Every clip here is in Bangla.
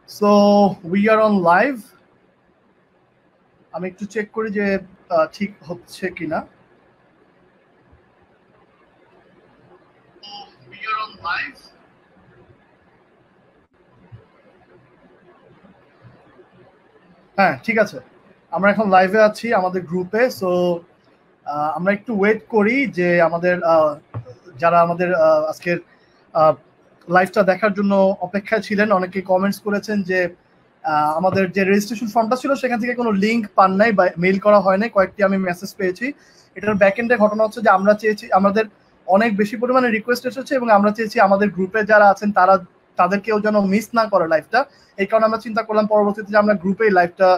So we are on live. আমি একটু চেক করি যে ঠিক হচ্ছে কিনা। We are on live. হ্যাঁ, ঠিক আছে। আমরা এখন লাইভে আছি আমাদের গ্রুপে। সো আমরা একটু ওয়েট করি যে আমাদের যারা আমাদের আজকের লাইভটা দেখার জন্য অপেক্ষায় ছিলেন, অনেকে কমেন্টস করেছেন যে আমাদের যে রেজিস্ট্রেশন ফর্মটা ছিল সেখান থেকে কোনো লিঙ্ক পান নাই বা মেইল করা হয় নাই। কয়েকটি আমি মেসেজ পেয়েছি। এটার ব্যাকএন্ডে ঘটনা হচ্ছে যে আমরা চেয়েছি, আমাদের অনেক বেশি পরিমাণে রিকোয়েস্ট এসেছে এবং আমরা চেয়েছি আমাদের গ্রুপে যারা আছেন তাদেরকেও যেন মিস না করে লাইভটা। এই কারণে আমরা চিন্তা করলাম পরবর্তীতে যে আমরা গ্রুপেই লাইভটা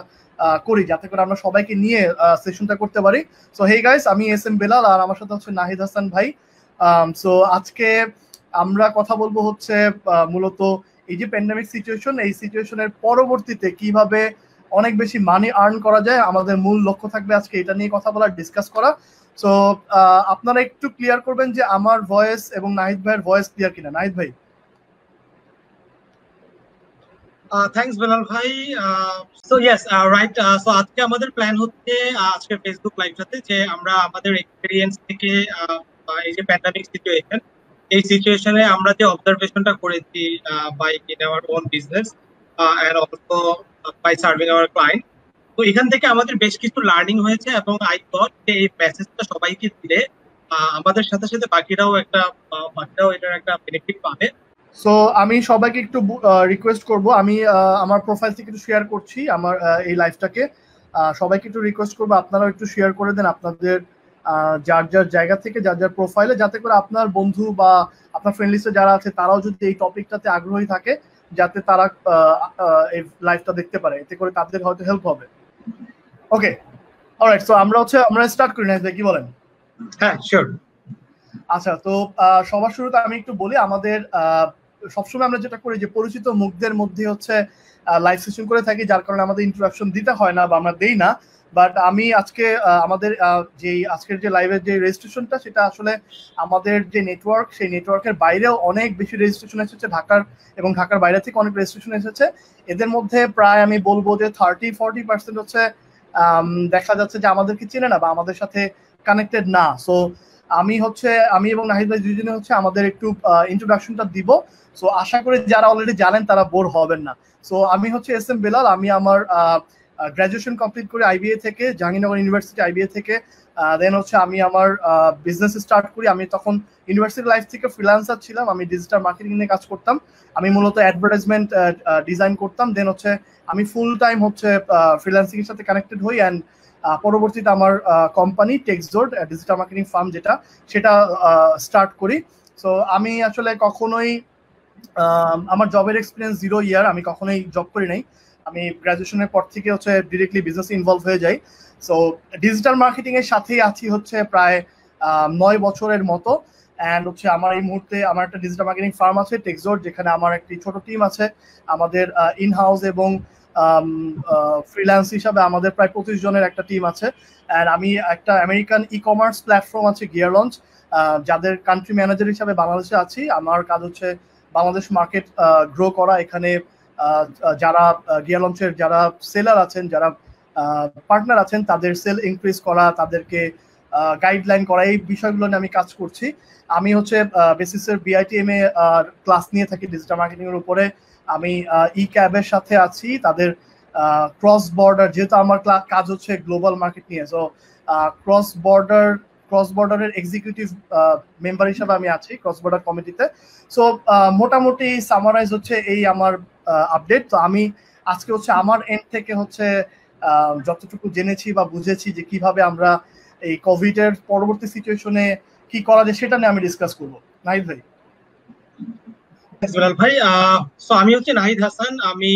করি, যাতে করে আমরা সবাইকে নিয়ে সেশনটা করতে পারি। সো হেই গাইস, আমি এস এম বেলাল আর আমার সাথে হচ্ছে নাহিদ হাসান ভাই। সো আজকে আমরা কথা বলবো হচ্ছে মূলত এই যে প্যান্ডেমিক সিচুয়েশন, এই সিচুয়েশনের পরবর্তীতে কিভাবে অনেক বেশি মানি আর্ন করা যায়। আমাদের মূল লক্ষ্য থাকবে আজকে এটা নিয়ে কথা বলা, ডিসকাস করা। সো আপনারা একটু ক্লিয়ার করবেন যে আমার ভয়েস এবং নাহিদ ভাইয়ের ভয়েস ক্লিয়ার কিনা। নাহিদ ভাই। থ্যাঙ্কস বেলাল ভাই। So yes right. সো আজকে আমাদের প্ল্যান হচ্ছে আজকে ফেসবুক লাইভটাতে যে আমরা আমাদের এক্সপেরিয়েন্স থেকে এই যে প্যান্ডেমিক সিচুয়েশন, এই সিচুয়েশনে আমরা যে অবজারভেশনটা করেছি by in our own business and also by serving our client, তো এখান থেকে আমাদের বেশ কিছু লার্নিং হয়েছে এবং আই থট যে এই মেসেজটা সবাইকে দিলে আমাদের সাথে সাথে বাকিরাও এটার একটা বেনিফিট পাবে। সো আমি সবাইকে একটু রিকোয়েস্ট করব, আমি আমার প্রোফাইল থেকে একটু শেয়ার করছি আমার এই লাইভটাকে। সবাইকে একটু রিকোয়েস্ট করবো আপনারাও একটু শেয়ার করে দেন আপনাদের যার যার জায়গা থেকে, যার যার প্রোফাইলে, যাতে করে আপনার বন্ধু বা আপনার ফ্রেন্ড লিস্টে যারা আছে তারাও যদি এই টপিকটাতে আগ্রহী থাকে, যাতে তারা এই লাইভটা দেখতে পারে, এতে করে তাদের হয়তো হেল্প হবে। ওকে, অলরাইট। সো আমরা স্টার্ট করি না, কি বলেন? হ্যাঁ, শিওর। আচ্ছা, তো সবার শুরুতে আমি একটু বলি, আমাদের সবসময় আমরা যেটা করি যে পরিচিত মুখদের মধ্যে হচ্ছে লাইভ সেশন করে থাকি, যার কারণে আমাদের ইন্ট্রোডাকশন দিতে হয় না বা আমরা দেই না। বাট আমি আজকে আমাদের আজকের যে লাইভের যে রেজিস্ট্রেশনটা, সেটা আসলে আমাদের যে নেটওয়ার্ক, সেই নেটওয়ার্কের বাইরেও অনেক বেশি রেজিস্ট্রেশন এসেছে, ঢাকার এবং ঢাকার বাইরে থেকে অনেক রেজিস্ট্রেশন এসেছে। এদের মধ্যে প্রায় আমি বলবো যে 30-40% হচ্ছে দেখা যাচ্ছে যে আমাদেরকে চেনে না বা আমাদের সাথে কানেক্টেড না। সো আমি এবং নাহিদ ভাই দুজনে হচ্ছে আমাদের একটু ইন্ট্রোডাকশনটা দিব। সো আশা করি যারা অলরেডি জানেন তারা বোর হবেন না। সো আমি হচ্ছে এস এম বেলাল। আমি আমার গ্রাজুয়েশন কমপ্লিট করি আইবিএ থেকে, জাহাঙ্গীরনগর ইউনিভার্সিটি আইবিএ থেকে। দেন হচ্ছে আমি আমার বিজনেস স্টার্ট করি। আমি তখন ইউনিভার্সিটি লাইফ থেকে ফ্রিল্যান্সার ছিলাম, আমি ডিজিটাল মার্কেটিং নিয়ে কাজ করতাম। আমি মূলত অ্যাডভার্টাইজমেন্ট ডিজাইন করতাম। দেন হচ্ছে আমি ফুল টাইম হচ্ছে ফ্রিল্যান্সিং এর সাথে কানেক্টেড হই অ্যান্ড পরবর্তীতে আমার কোম্পানি টেক্সজোর্ড ডিজিটাল মার্কেটিং ফার্ম সেটা স্টার্ট করি। সো আমি আসলে কখনোই আমার জবের এক্সপিরিয়েন্স 0 ইয়ার, আমি কখনোই জব করি নাই। আমি গ্রাজুয়েশনের পর থেকে হচ্ছে ডিরেক্টলি বিজনেসে ইনভলভ হয়ে যাই। সো ডিজিটাল মার্কেটিং এর সাথেই আছি হচ্ছে প্রায় 9 বছরের মতো। অ্যান্ড হচ্ছে আমার এই মুহূর্তে আমার একটা ডিজিটাল মার্কেটিং ফার্ম আছে টেক্সজোর্ড, যেখানে আমার একটি ছোট টিম আছে। আমাদের ইন হাউস এবং ফ্রিল্যান্স হিসাবে আমাদের প্রায় 25 জনের একটা টিম আছে। অ্যান্ড আমি একটা আমেরিকান ই কমার্স প্ল্যাটফর্ম আছে গিয়ার লঞ্চ, যাদের কান্ট্রি ম্যানেজার হিসাবে বাংলাদেশে আছি। আমার কাজ হচ্ছে বাংলাদেশ মার্কেট গ্রো করা। এখানে যারা গিয়ার লঞ্চের যারা সেলার আছেন, যারা পার্টনার আছেন, তাদের সেল ইনক্রিজ করা, তাদেরকে গাইডলাইন করা, এই বিষয়গুলো নিয়ে আমি কাজ করছি। আমি হচ্ছে বেসিসের বিআইটিএম এ ক্লাস নিয়ে থাকি ডিজিটাল মার্কেটিং এর উপরে। আমি ই ক্যাবের সাথে আছি, তাদের ক্রস বর্ডার, যেহেতু আমার কাজ হচ্ছে গ্লোবাল মার্কেট নিয়ে, সো ক্রস বর্ডারের এক্সিকিউটিভ মেম্বার হিসাবে আমি আছি ক্রস বর্ডার কমিটিতে। সো মোটামুটি সামারাইজ হচ্ছে এই আমার আপডেট। তো আমি আজকে হচ্ছে আমার এন্ড থেকে হচ্ছে যতটুকু জেনেছি বা বুঝেছি যে কিভাবে আমরা এই কোভিড এর পরবর্তী সিচুয়েশনে কি করা যায় সেটা নিয়ে আমি ডিসকাস করবো। নাহিদ ভাই। ভাই, সো আমি হচ্ছে নাহিদ হাসান। আমি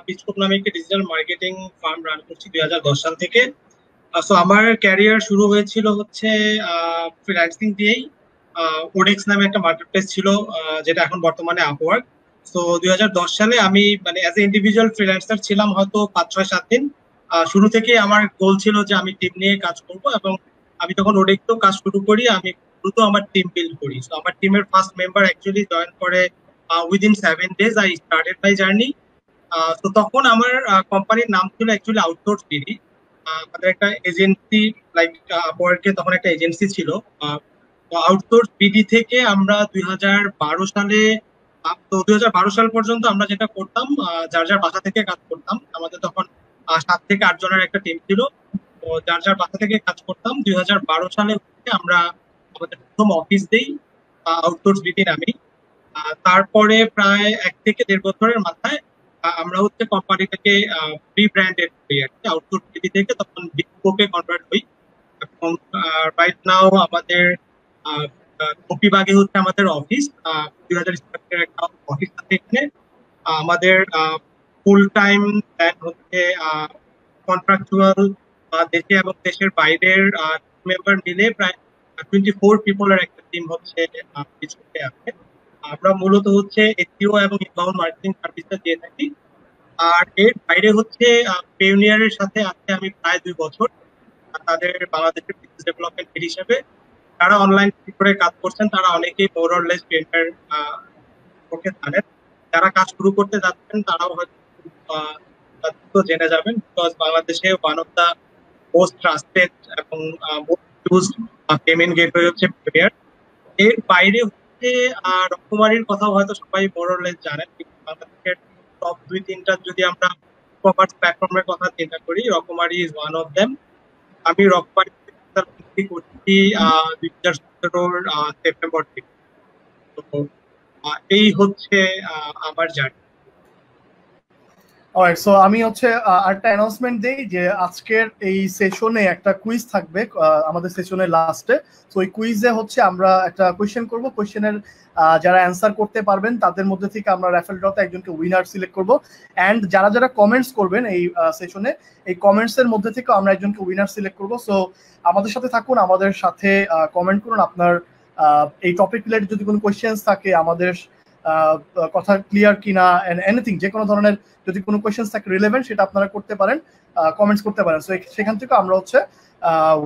বিচকোপ নামে একটা ডিজিটাল মার্কেটিং ফার্ম রান করছি 2010 সাল থেকে। সো আমার ক্যারিয়ার শুরু হয়েছিল হচ্ছে ফ্রিল্যান্সিং দিয়েই। ওডেক্স নামে একটা মার্কেট প্লেস ছিল, যেটা এখন বর্তমানে আপওয়ার্ক। সো 2010 সালে আমি মানে অ্যাজ এ ইন্ডিভিজুয়াল ফ্রিল্যান্সার ছিলাম হয়তো 5-6-7 দিন। শুরু থেকে আমার গোল ছিল যে আমি টিম নিয়ে কাজ করব, এবং আমি তখন ওডেক্সেও কাজ শুরু করি। আমি দ্রুত আমার টিম বিল্ড করি। সো আমার টিমের ফার্স্ট মেম্বার অ্যাকচুয়ালি জয়েন করে within 7 days I started my journey. তো তখন আমার কোম্পানির নাম ছিল অ্যাকচুয়ালি আউটসোর্স বিডি। আমাদের একটা এজেন্সি, লাইক আপওয়ার্কে তখন একটা এজেন্সি ছিল। আউটসোর্স বিডি থেকে আমরা 2012 সালে, তো 2012 সাল পর্যন্ত আমরা যেটা করতাম, যার যার বাসা থেকে কাজ করতাম। আমাদের তখন 7 থেকে 8 জনের একটা টিম ছিল। তো যার যার বাসা থেকে কাজ করতাম। 2012 সালে আমরা আমাদের প্রথম অফিস দেই আউটসোর্স বিডি নামে। তারপরে প্রায় 1 থেকে 1.5 বছরের মাথায় আমরা কোম্পানিটাকে রিব্র্যান্ডেড করি আর কি, আউটসোর্স বিডি থেকে তখন বিগকোপে কনভার্ট হই। এবং রাইট নাও আমাদের কপিবাগে আমাদের অফিস, 2000 স্কয়ার একটা অফিস আছে এখানে। আমাদের ফুল টাইম প্ল্যান কন্ট্রাকচুয়াল দেশে এবং দেশের বাইরের মেম্বার মিলে প্রায় 24 পিপলের একটা টিম পিছনে আছে। আমরা মূলত এসইও এবং ইনবাউন্ড মার্কেটিং সার্ভিসটা দিয়ে থাকি। আর এর বাইরে পেওনিয়ারের সাথে আছে আমি প্রায় 2 বছর, তাদের বাংলাদেশের বিজনেস ডেভেলপমেন্ট হেড হিসেবে। যারা অনলাইন করে কাজ করছেন তারা অনেকেই মোর অর লেস পেওনিয়ার ওকে জানেন। যারা কাজ শুরু করতে যাচ্ছেন তারাও হয়তো জেনে যাবেন, বিকজ বাংলাদেশে one of the most trusted এবং most used payment gateway Payoneer. এর বাইরে রকমারির কথা হয়তো সবাই মোর অর লেস জানেন। বাংলাদেশের টপ 2-3টা যদি আমরা কমার্স প্ল্যাটফর্মের কথা চিন্তা করি, রকমারি ইজ ওয়ান অফ দেম। আমি রকমারি করছি 2017 সেপ্টেম্বর থেকে। তো এই আমার জার্নি। অলরাইট, সো আমি আরেকটা অ্যানাউন্সমেন্ট দেই যে আজকের এই সেশনে একটা কুইজ থাকবে আমাদের সেশনের লাস্টে। তো ওই কুইজে আমরা একটা কোয়েশ্চেন করব। কোয়েশ্চেনের যারা অ্যান্সার করতে পারবেন তাদের মধ্যে থেকে আমরা র্যাফেল ড্রতে একজনকে উইনার সিলেক্ট করব। অ্যান্ড যারা যারা কমেন্টস করবেন এই সেশনে, এই কমেন্টসের মধ্যে থেকে আমরা একজনকে উইনার সিলেক্ট করব। সো আমাদের সাথে থাকুন, আমাদের সাথে কমেন্ট করুন। আপনার এই টপিক রিলেটেড যদি কোনো কোয়েশ্চেন্স থাকে, আমাদের কথা ক্লিয়ার কিনা, এনিথিং, যে কোনো ধরনের যদি কোনো কোয়েশ্চেন থাকে রিলেভেন্ট, সেটা আপনারা করতে পারেন, কমেন্টস করতে পারেন। সো সেখান থেকে আমরা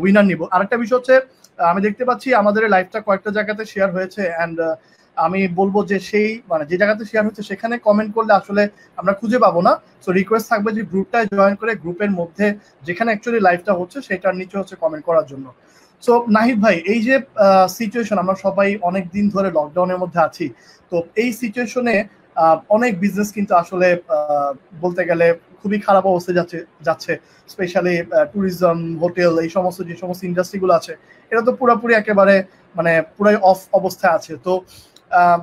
উইনার নিব। আরেকটা বিষয় আমি দেখতে পাচ্ছি আমাদের লাইভটা কয়েকটা জায়গাতে শেয়ার হয়েছে, অ্যান্ড আমি বলবো যে সেই যে জায়গাতে শেয়ার হচ্ছে সেখানে কমেন্ট করলে আসলে আমরা খুঁজে পাবো না। সো রিকোয়েস্ট থাকবে যে গ্রুপটায় জয়েন করে গ্রুপের মধ্যে যেখানে অ্যাকচুয়ালি লাইভটা হচ্ছে সেটার নিচে কমেন্ট করার জন্য। সো নাহিদ ভাই, এই যে সিচুয়েশন, আমরা সবাই অনেক দিন ধরে লকডাউনের মধ্যে আছি, তো এই সিচুয়েশনে অনেক বিজনেস কিন্তু আসলে বলতে গেলে খুবই খারাপ অবস্থায় যাচ্ছে। স্পেশালি ট্যুরিজম, হোটেল, এই যে সমস্ত ইন্ডাস্ট্রিগুলো আছে, এটা তো পুরোপুরি একেবারে পুরাই অফ অবস্থায় আছে। তো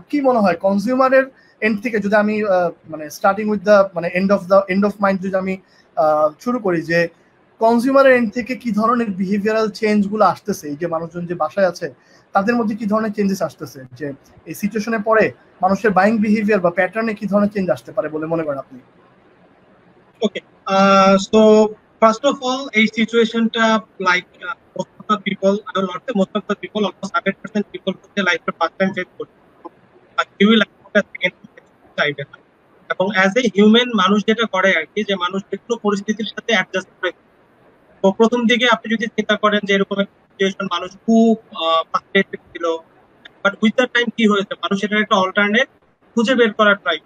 কি মনে হয় কনজিউমারের এন্ড থেকে, যদি আমি starting with the end of mind যদি আমি শুরু করি, যে কনজিউমারের এন্ড থেকে কি ধরনের বিহেভিয়ারাল চেঞ্জ গুলো আসতেছে, এই যে মানুষজন যে বাসায় আছে তাদের মধ্যে কি ধরনের চেঞ্জেস আসতেছে, যে এই সিচুয়েশনে পরে মানুষের বাইং বিহেভিয়ার বা প্যাটার্নে কি ধরনের চেঞ্জ আসতে পারে বলে মনে করেন আপনি? ওকে, সো ফার্স্ট অফ অল এই সিচুয়েশনটা like most of the people, I will not say most of the people, almost 100% people লাইফে ফার্স্ট টাইম ফেস করছে। কেউই লাইফটা সেকেন্ড টাইম চাইবে না। এবং অ্যাজ এ হিউম্যান মানুষ যেটা করে আর কি, যে মানুষ যেকোনো পরিস্থিতির সাথে অ্যাডজাস্ট করে। তো প্রথম দিকে আপনি যদি চিন্তা করেন যে এরকম একটা সিচুয়েশন, মানুষ খুব ফ্রাস্ট্রেটেড ছিল, বাট উইথ দ্য টাইম কি হয়েছে, মানুষ এটার একটা অল্টারনেট খুঁজে বের করার ট্রাই।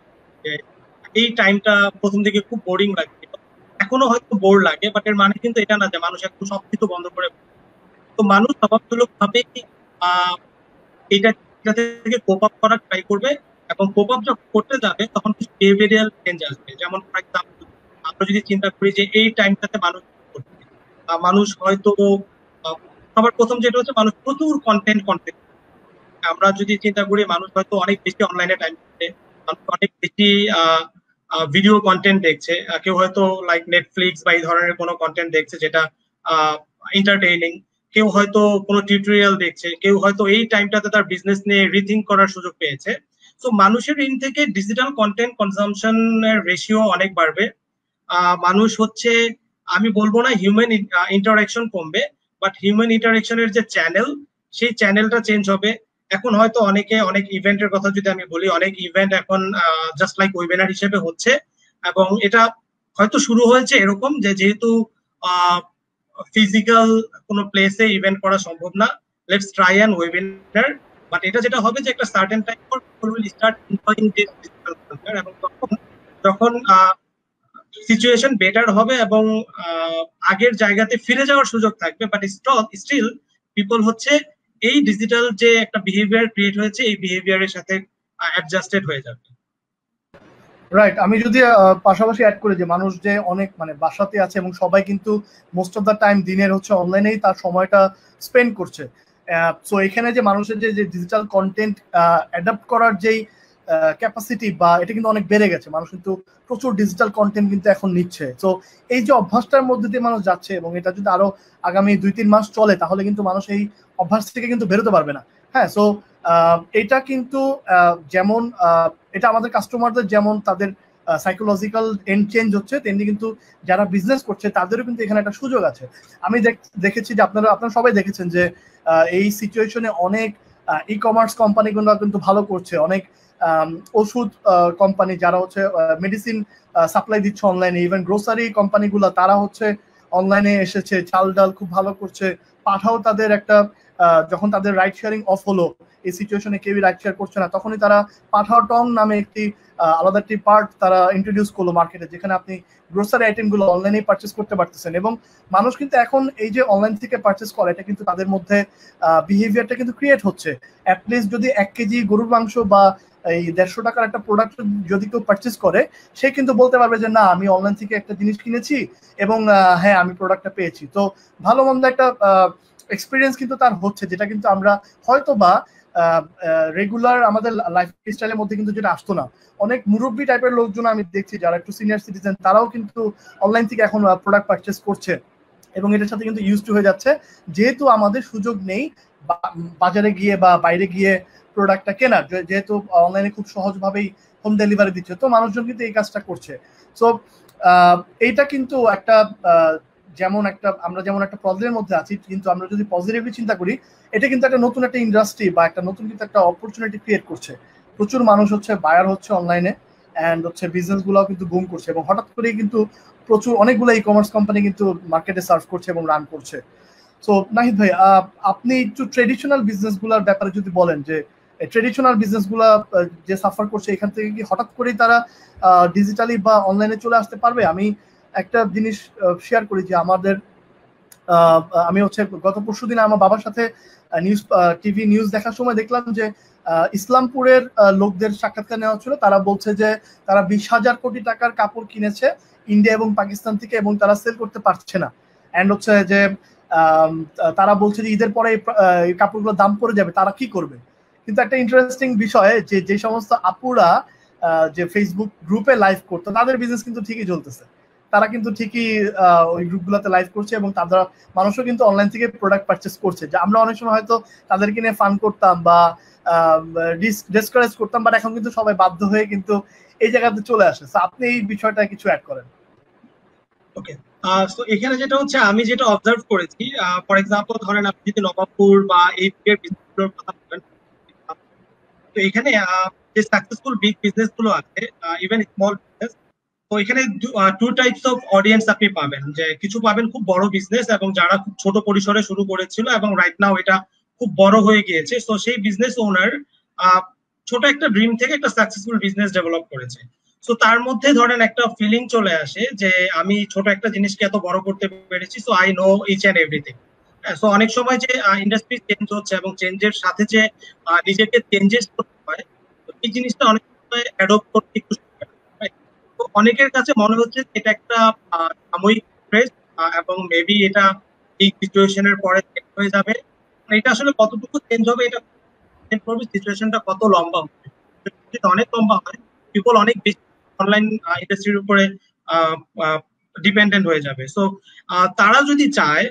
এই টাইমটা প্রথম দিকে খুব বোরিং লাগছিল, এখনো হয়তো বোর লাগে, বাট এর মানে কিন্তু এটা না যে মানুষ একটু সবকিছু বন্ধ করে। তো মানুষ স্বভাবজনক ভাবে এইটা থেকে কোপ আপ করার ট্রাই করবে, এবং কোপ আপ যখন করতে যাবে তখন কিছু বিহেভিয়ারাল চেঞ্জ আসবে। যেমন ফর এক্সাম্পল, আমরা যদি চিন্তা করি যে এই টাইমটাতে মানুষ হয়তো সবার প্রথম যেটা মানুষ প্রচুর কন্টেন্ট। আমরা যদি চিন্তা করি, মানুষ হয়তো অনেক বেশি অনলাইনে টাইম দিচ্ছে, মানুষ অনেক বেশি ভিডিও কন্টেন্ট দেখছে। কেউ হয়তো লাইক নেটফ্লিক্স বা এই ধরনের কোনো কন্টেন্ট দেখছে যেটা এন্টারটেইনিং। কেউ হয়তো কোনো টিউটোরিয়াল দেখছে, কেউ হয়তো এই টাইমটাতে তার বিজনেস নিয়ে রিথিঙ্ক করার সুযোগ পেয়েছে। তো মানুষের ইন থেকে ডিজিটাল কন্টেন্ট কনজাম্পশনের রেশিও অনেক বাড়বে। মানুষ আমি বলবো না হিউম্যান ইন্টারাকশন কমবে, বাট হিউম্যান ইন্টারাকশনের যে চ্যানেল, সেই চ্যানেলটা চেঞ্জ হবে। এখন হয়তো অনেক ইভেন্টের কথা যদি আমি বলি, অনেক ইভেন্ট এখন জাস্ট লাইক ওয়েবিনার হিসেবে হচ্ছে, এবং এটা হয়তো শুরু হয়েছে এরকম যে যেহেতু ফিজিক্যাল কোনো প্লেসে ইভেন্ট করা সম্ভব না, let's try an webinar. But এটা যেটা হবে যে একটা সার্টেন টাইম পর will start enjoying this digital culture, এবং তখন যখন সিচুয়েশন বেটার হবে এবং আগের জায়গাতে ফিরে যাওয়ার সুযোগ থাকবে, বাট স্টিল পিপল হচ্ছে এই ডিজিটাল যে একটা বিহেভিয়ার ক্রিয়েট হয়েছে এই বিহেভিয়ারের সাথে অ্যাডজাস্টেড হয়ে যাবে। রাইট, আমি যদি পাশাপাশি অ্যাড করি যে মানুষ যে অনেক মানে বাসাতে আছে এবং সবাই কিন্তু মোস্ট অফ দ্য টাইম দিনের হচ্ছে অনলাইনেই তার সময়টা স্পেন্ড করছে। সো এখানে যে মানুষের যে ডিজিটাল কন্টেন্ট অ্যাডাপ্ট করার যেই ক্যাপাসিটি বা এটা কিন্তু অনেক বেড়ে গেছে, মানুষ কিন্তু প্রচুর ডিজিটাল কন্টেন্ট কিন্তু এখন নিচ্ছে। তো এই যে অভ্যাসটার মধ্যে দিয়ে মানুষ যাচ্ছে এবং এটা যদি আরো আগামী 2-3 মাস চলে তাহলে কিন্তু মানুষ এই অভ্যাস থেকে কিন্তু বেরোতে পারবে না। হ্যাঁ, সো এটা কিন্তু যেমন এটা আমাদের কাস্টমারদের যেমন তাদের সাইকোলজিক্যাল এন্ড চেঞ্জ হচ্ছে, তেমনি কিন্তু যারা বিজনেস করছে তাদেরও কিন্তু এখানে একটা সুযোগ আছে। আমি দেখেছি যে আপনারা সবাই দেখেছেন যে এই সিচুয়েশনে অনেক ই কমার্স কোম্পানিগুলো কিন্তু ভালো করছে, অনেক ওষুধ কোম্পানি যারা হচ্ছে মেডিসিন সাপ্লাই দিচ্ছে অনলাইনে, ইভেন গ্রোসারি কোম্পানিগুলো তারা হচ্ছে অনলাইনে এসেছে, চাল ডাল খুব ভালো করছে। পাঠাও তাদের একটা যখন তাদের রাইড শেয়ারিং অফ হলো, এই সিচুয়েশনে কেউই রাইড শেয়ার করছে না, তখনই তারা পাঠাও টং নামে একটি আলাদা একটি পার্ট তারা ইন্ট্রোডিউস করলো মার্কেটে, যেখানে আপনি গ্রোসারি আইটেমগুলো অনলাইনে পারচেস করতে পারতেছেন। এবং মানুষ কিন্তু এখন এই যে অনলাইন থেকে পারচেস করে এটা কিন্তু তাদের মধ্যে বিহেভিয়ারটা কিন্তু ক্রিয়েট হচ্ছে। অ্যাটলিস্ট যদি 1 কেজি গরুর মাংস বা এই 150 টাকার একটা প্রোডাক্ট যদি কেউ পারচেস করে, সে কিন্তু বলতে পারবে যে না আমি অনলাইন থেকে একটা জিনিস কিনেছি এবং হ্যাঁ আমি প্রোডাক্টটা পেয়েছি। তো ভালো মন্দ একটা এক্সপিরিয়েন্স কিন্তু তার হচ্ছে, যেটা কিন্তু আমরা হয়তো বা রেগুলার আমাদের লাইফ স্টাইলের মধ্যে কিন্তু যেটা আসতো না। অনেক মুরব্বী টাইপের লোকজন আমি দেখছি যারা একটু সিনিয়র সিটিজেন, তারাও কিন্তু অনলাইন থেকে এখন প্রোডাক্ট পারচেস করছে এবং এটার সাথে কিন্তু ইউজ টু হয়ে যাচ্ছে, যেহেতু আমাদের সুযোগ নেই বাজারে গিয়ে বা বাইরে গিয়ে প্রোডাক্টটা কেনার, যেহেতু অনলাইনে খুব সহজভাবেই হোম ডেলিভারি দিচ্ছে, তো মানুষজন কিন্তু এই কাজটা করছে। সো এইটা কিন্তু একটা যেমন একটা আমরা যেমন একটা প্রবলেমের মধ্যে আছি, কিন্তু আমরা যদি পজিটিভলি চিন্তা করি এটা কিন্তু একটা নতুন একটা ইন্ডাস্ট্রি বা একটা নতুন কিন্তু একটা অপরচুনিটি ক্রিয়েট করছে। প্রচুর মানুষ হচ্ছে বায়ার হচ্ছে অনলাইনে, অ্যান্ড হচ্ছে বিজনেস গুলাও কিন্তু বুম করছে এবং হঠাৎ করেই কিন্তু প্রচুর অনেকগুলো ই কমার্স কোম্পানি কিন্তু মার্কেটে সার্ভ করছে এবং রান করছে। সো নাহিদ ভাই, আপনি একটু ট্রেডিশনাল বিজনেস গুলার ব্যাপারে যদি বলেন যে ট্রেডিশনাল বিজনেস গুলা যে সাফার করছে এখান থেকে কি হঠাৎ করেই তারা ডিজিটালি বা অনলাইনে চলে আসতে পারবে? আমি একটা জিনিস শেয়ার করি যে আমি হচ্ছে গত পরশুদিন আমার বাবার সাথে টিভি নিউজ দেখার সময় দেখলাম যে ইসলামপুরের লোকদের সাক্ষাৎকার নেওয়া ছিল। তারা বলছে যে তারা 20,000 কোটি টাকার কাপড় কিনেছে ইন্ডিয়া এবং পাকিস্তান থেকে এবং তারা সেল করতে পারছে না। অ্যান্ড হচ্ছে যে তারা বলছে যে ঈদের পরে এই কাপড়গুলোর দাম পড়ে যাবে, তারা কি করবে? কিন্তু একটা ইন্টারেস্টিং বিষয় যে সমস্ত আপুরা যে ফেসবুক গ্রুপে লাইভ করতো তাদের বিজনেস কিন্তু ঠিকই চলতেছে, তারা কিন্তু ঠিকই ওই গ্রুপগুলোতে লাইভ করছে এবং তারা মানুষও কিন্তু অনলাইন থেকে প্রোডাক্ট পারচেস করছে। যে আমরা অনেক সময় হয়তো তাদেরকে নিয়ে ফান করতাম বা ডিসকারেজ করতাম, বাট এখন কিন্তু সবাই বাধ্য হয়ে কিন্তু এই জায়গাতে চলে আসে। তো আপনি এই বিষয়টা কিছু অ্যাড করেন। ওকে, তো এখানে যেটা হচ্ছে আমি যেটা অবজার্ভ করেছি, ফর এক্সাম্পল ধরেন আপনি যদি নবাবপুর বা এই বিজনেসগুলোর কথা বলেন, তো এখানে যে সাকসেসফুল বিগ বিজনেস গুলো আছে, ইভেন স্মল বিজনেস, তো এখানে টু টাইপস অফ অডিয়েন্স আপনি পাবেন। যে কিছু পাবেন খুব বড় বিজনেস এবং যারা খুব ছোট পরিসরে শুরু করেছিল এবং রাইট নাও এটা খুব বড় হয়ে গিয়েছে। তো সেই বিজনেস ওনার ছোট একটা ড্রিম থেকে একটা সাকসেসফুল বিজনেস ডেভেলপ করেছে। সো তার মধ্যে ধরেন একটা ফিলিং চলে আসে যে আমি ছোট একটা জিনিসকে এত বড় করতে পেরেছি, so I know each and everything. So অনেক সময় যে ইন্ডাস্ট্রি চেঞ্জ হচ্ছে এবং চেঞ্জের সাথে যে নিজেকে চেঞ্জেস করতে হয়, এই জিনিসটা অনেক সময় অ্যাডপ্ট করতে একটু অনেকের কাছে মনে হচ্ছে এটা একটা সাময়িক স্ট্রেস এবং মেবি এটা এই সিচুয়েশনের পরে চেঞ্জ হয়ে যাবে। এটা আসলে কতটুকু চেঞ্জ হবে এটা ডিপেন্ড করবে সিচুয়েশনটা কত লম্বা হবে। যদি অনেক লম্বা হয়, পিপল অনেক বেশি অনলাইন ইন্ডাস্ট্রির উপরে ডিপেন্ডেন্ট হয়ে যাবে। সো তারা যদি চায়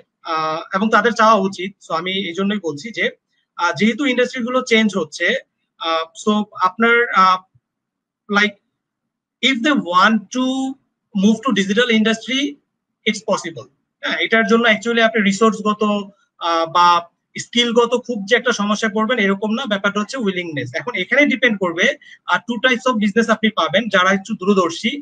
এবং তাদের চাওয়া উচিত, সো আমি এই জন্যই বলছি যে যেহেতু ইন্ডাস্ট্রি গুলো চেঞ্জ হচ্ছে, সো আপনার like if they want to move to digital industry, it's possible. হ্যাঁ, এটার জন্য অ্যাকচুয়ালি আপনি রিসোর্সগত বা স্কিলগত খুব যে একটা সমস্যায় পড়বেন এরকম না, ব্যাপারটা হচ্ছে উইলিংনেস। এখন এখানে ডিপেন্ড করবে টু টাইপস অফ বিজনেস আপনি পাবেন, যারা একটু দূরদর্শী,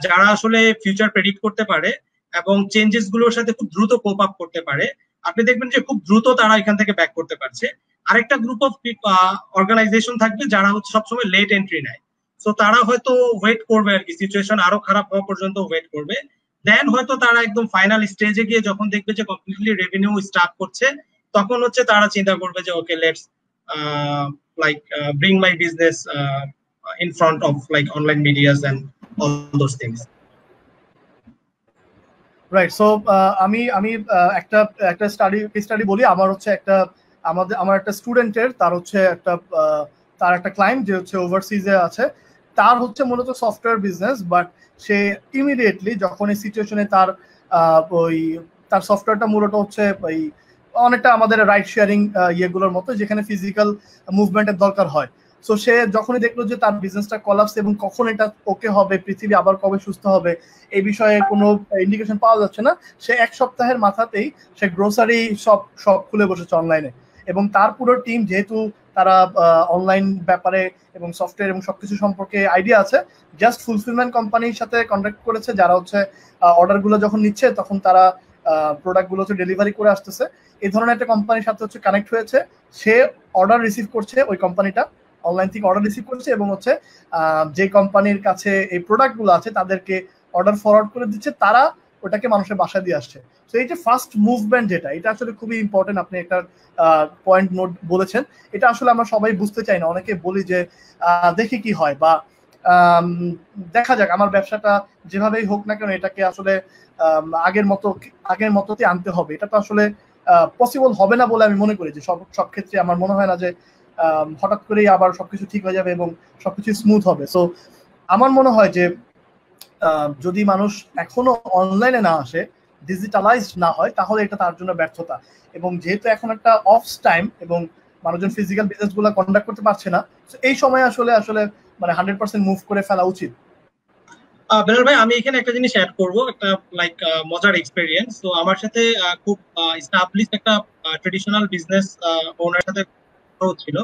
যারা আসলে ফিউচার প্রেডিক্ট করতে পারে এবং চেঞ্জেস গুলোর সাথে খুব দ্রুত কোপ আপ করতে পারে। আপনি দেখবেন যে খুব দ্রুত তারা এখান থেকে ব্যাক করতে পারছে। আরেকটা গ্রুপ অফ অর্গানাইজেশন থাকবে যারা হচ্ছে সবসময় লেট এন্ট্রি নেয়। সো তারা হয়তো ওয়েট করবে আর কি, সিচুয়েশন আরো খারাপ হওয়া পর্যন্ত ওয়েট করবে। দেন হয়তো তারা একদম ফাইনাল স্টেজে গিয়ে যখন দেখবে যে কমপ্লিটলি রেভিনিউ স্টার্ট করছে, তখন হচ্ছে তারা চিন্তা করবে যে okay let's like bring my business in front of like online medias and all those things. Right. So আমি আমি একটা একটা স্টাডি বলি। আমার হচ্ছে আমার একটা স্টুডেন্টের তার একটা ক্লায়েন্ট যে হচ্ছে ওভারসিজে আছে, তার হচ্ছে মূলত software business, but say immediately যখন এই সিচুয়েশনে তার সফটওয়্যারটা মূলত হচ্ছে ওই অনেকটা আমাদের রাইড শেয়ারিং ইয়েগুলোর মতো, যেখানে ফিজিক্যাল মুভমেন্টের দরকার হয়। সো সে যখনই দেখলো যে তার বিজনেসটা কলাপস এবং কখন এটা ওকে হবে, পৃথিবী আবার কবে সুস্থ হবে এই বিষয়ে কোনো ইন্ডিকেশন পাওয়া যাচ্ছে না, সে এক সপ্তাহের মাথাতেই সে গ্রোসারি শপ খুলে বসেছে অনলাইনে। এবং তার পুরো টিম, যেহেতু তারা অনলাইন ব্যাপারে এবং সফটওয়্যার এবং সবকিছু সম্পর্কে আইডিয়া আছে, জাস্ট ফুলফিলমেন্ট কোম্পানির সাথে কন্ট্যাক্ট করেছে, যারা হচ্ছে অর্ডারগুলো যখন নিচ্ছে তখন তারা প্রোডাক্টগুলো হচ্ছে ডেলিভারি করে আসতেছে। এই ধরনের একটা কোম্পানির সাথে হচ্ছে কানেক্ট হয়েছে, সে অর্ডার রিসিভ করছে, ওই কোম্পানিটা অনলাইন থেকে অর্ডার রিসিভ করছে এবং হচ্ছে যে কোম্পানির কাছে এই প্রোডাক্টগুলো আছে তাদেরকে অর্ডার ফরওয়ার্ড করে দিচ্ছে, তারা ওটাকে মানুষের বাসায় দিয়ে আসছে। তো এই যে ফার্স্ট মুভমেন্ট যেটা, এটা আসলে খুবই ইম্পর্টেন্ট। আপনি একটা পয়েন্ট নোট বলেছেন, এটা আসলে আমরা সবাই বুঝতে চাই না। অনেকে বলি যে দেখি কি হয়, বা দেখা যাক, আমার ব্যবসাটা যেভাবেই হোক না কেন এটাকে আসলে আগের মতোতে আনতে হবে। এটা তো আসলে পসিবল হবে না বলে আমি মনে করি। যে সব ক্ষেত্রে আমার মনে হয় না যে হঠাৎ করেই আবার সবকিছু ঠিক হয়ে যাবে এবং সবকিছু স্মুথ হবে। সো আমার মনে হয় যে যদি মানুষ এখনো অনলাইনে না আসে, ডিজিটালাইজড না হয়, তাহলে এটা তার জন্য ব্যর্থতা। এবং যেহেতু এখন একটা অফ টাইম এবং মানুষজন ফিজিক্যাল বিজনেস গুলো কন্ডাক্ট করতে পারছে না, এই সময় আসলে মানে 100% মুভ করে ফেলা উচিত। বেলাল ভাই, আমি এখানে একটা জিনিস অ্যাড করব, একটা লাইক মজার এক্সপেরিয়েন্স। তো আমার সাথে খুব এস্টাবলিশ একটা ট্রেডিশনাল বিজনেস ওনার সাথে ছিল।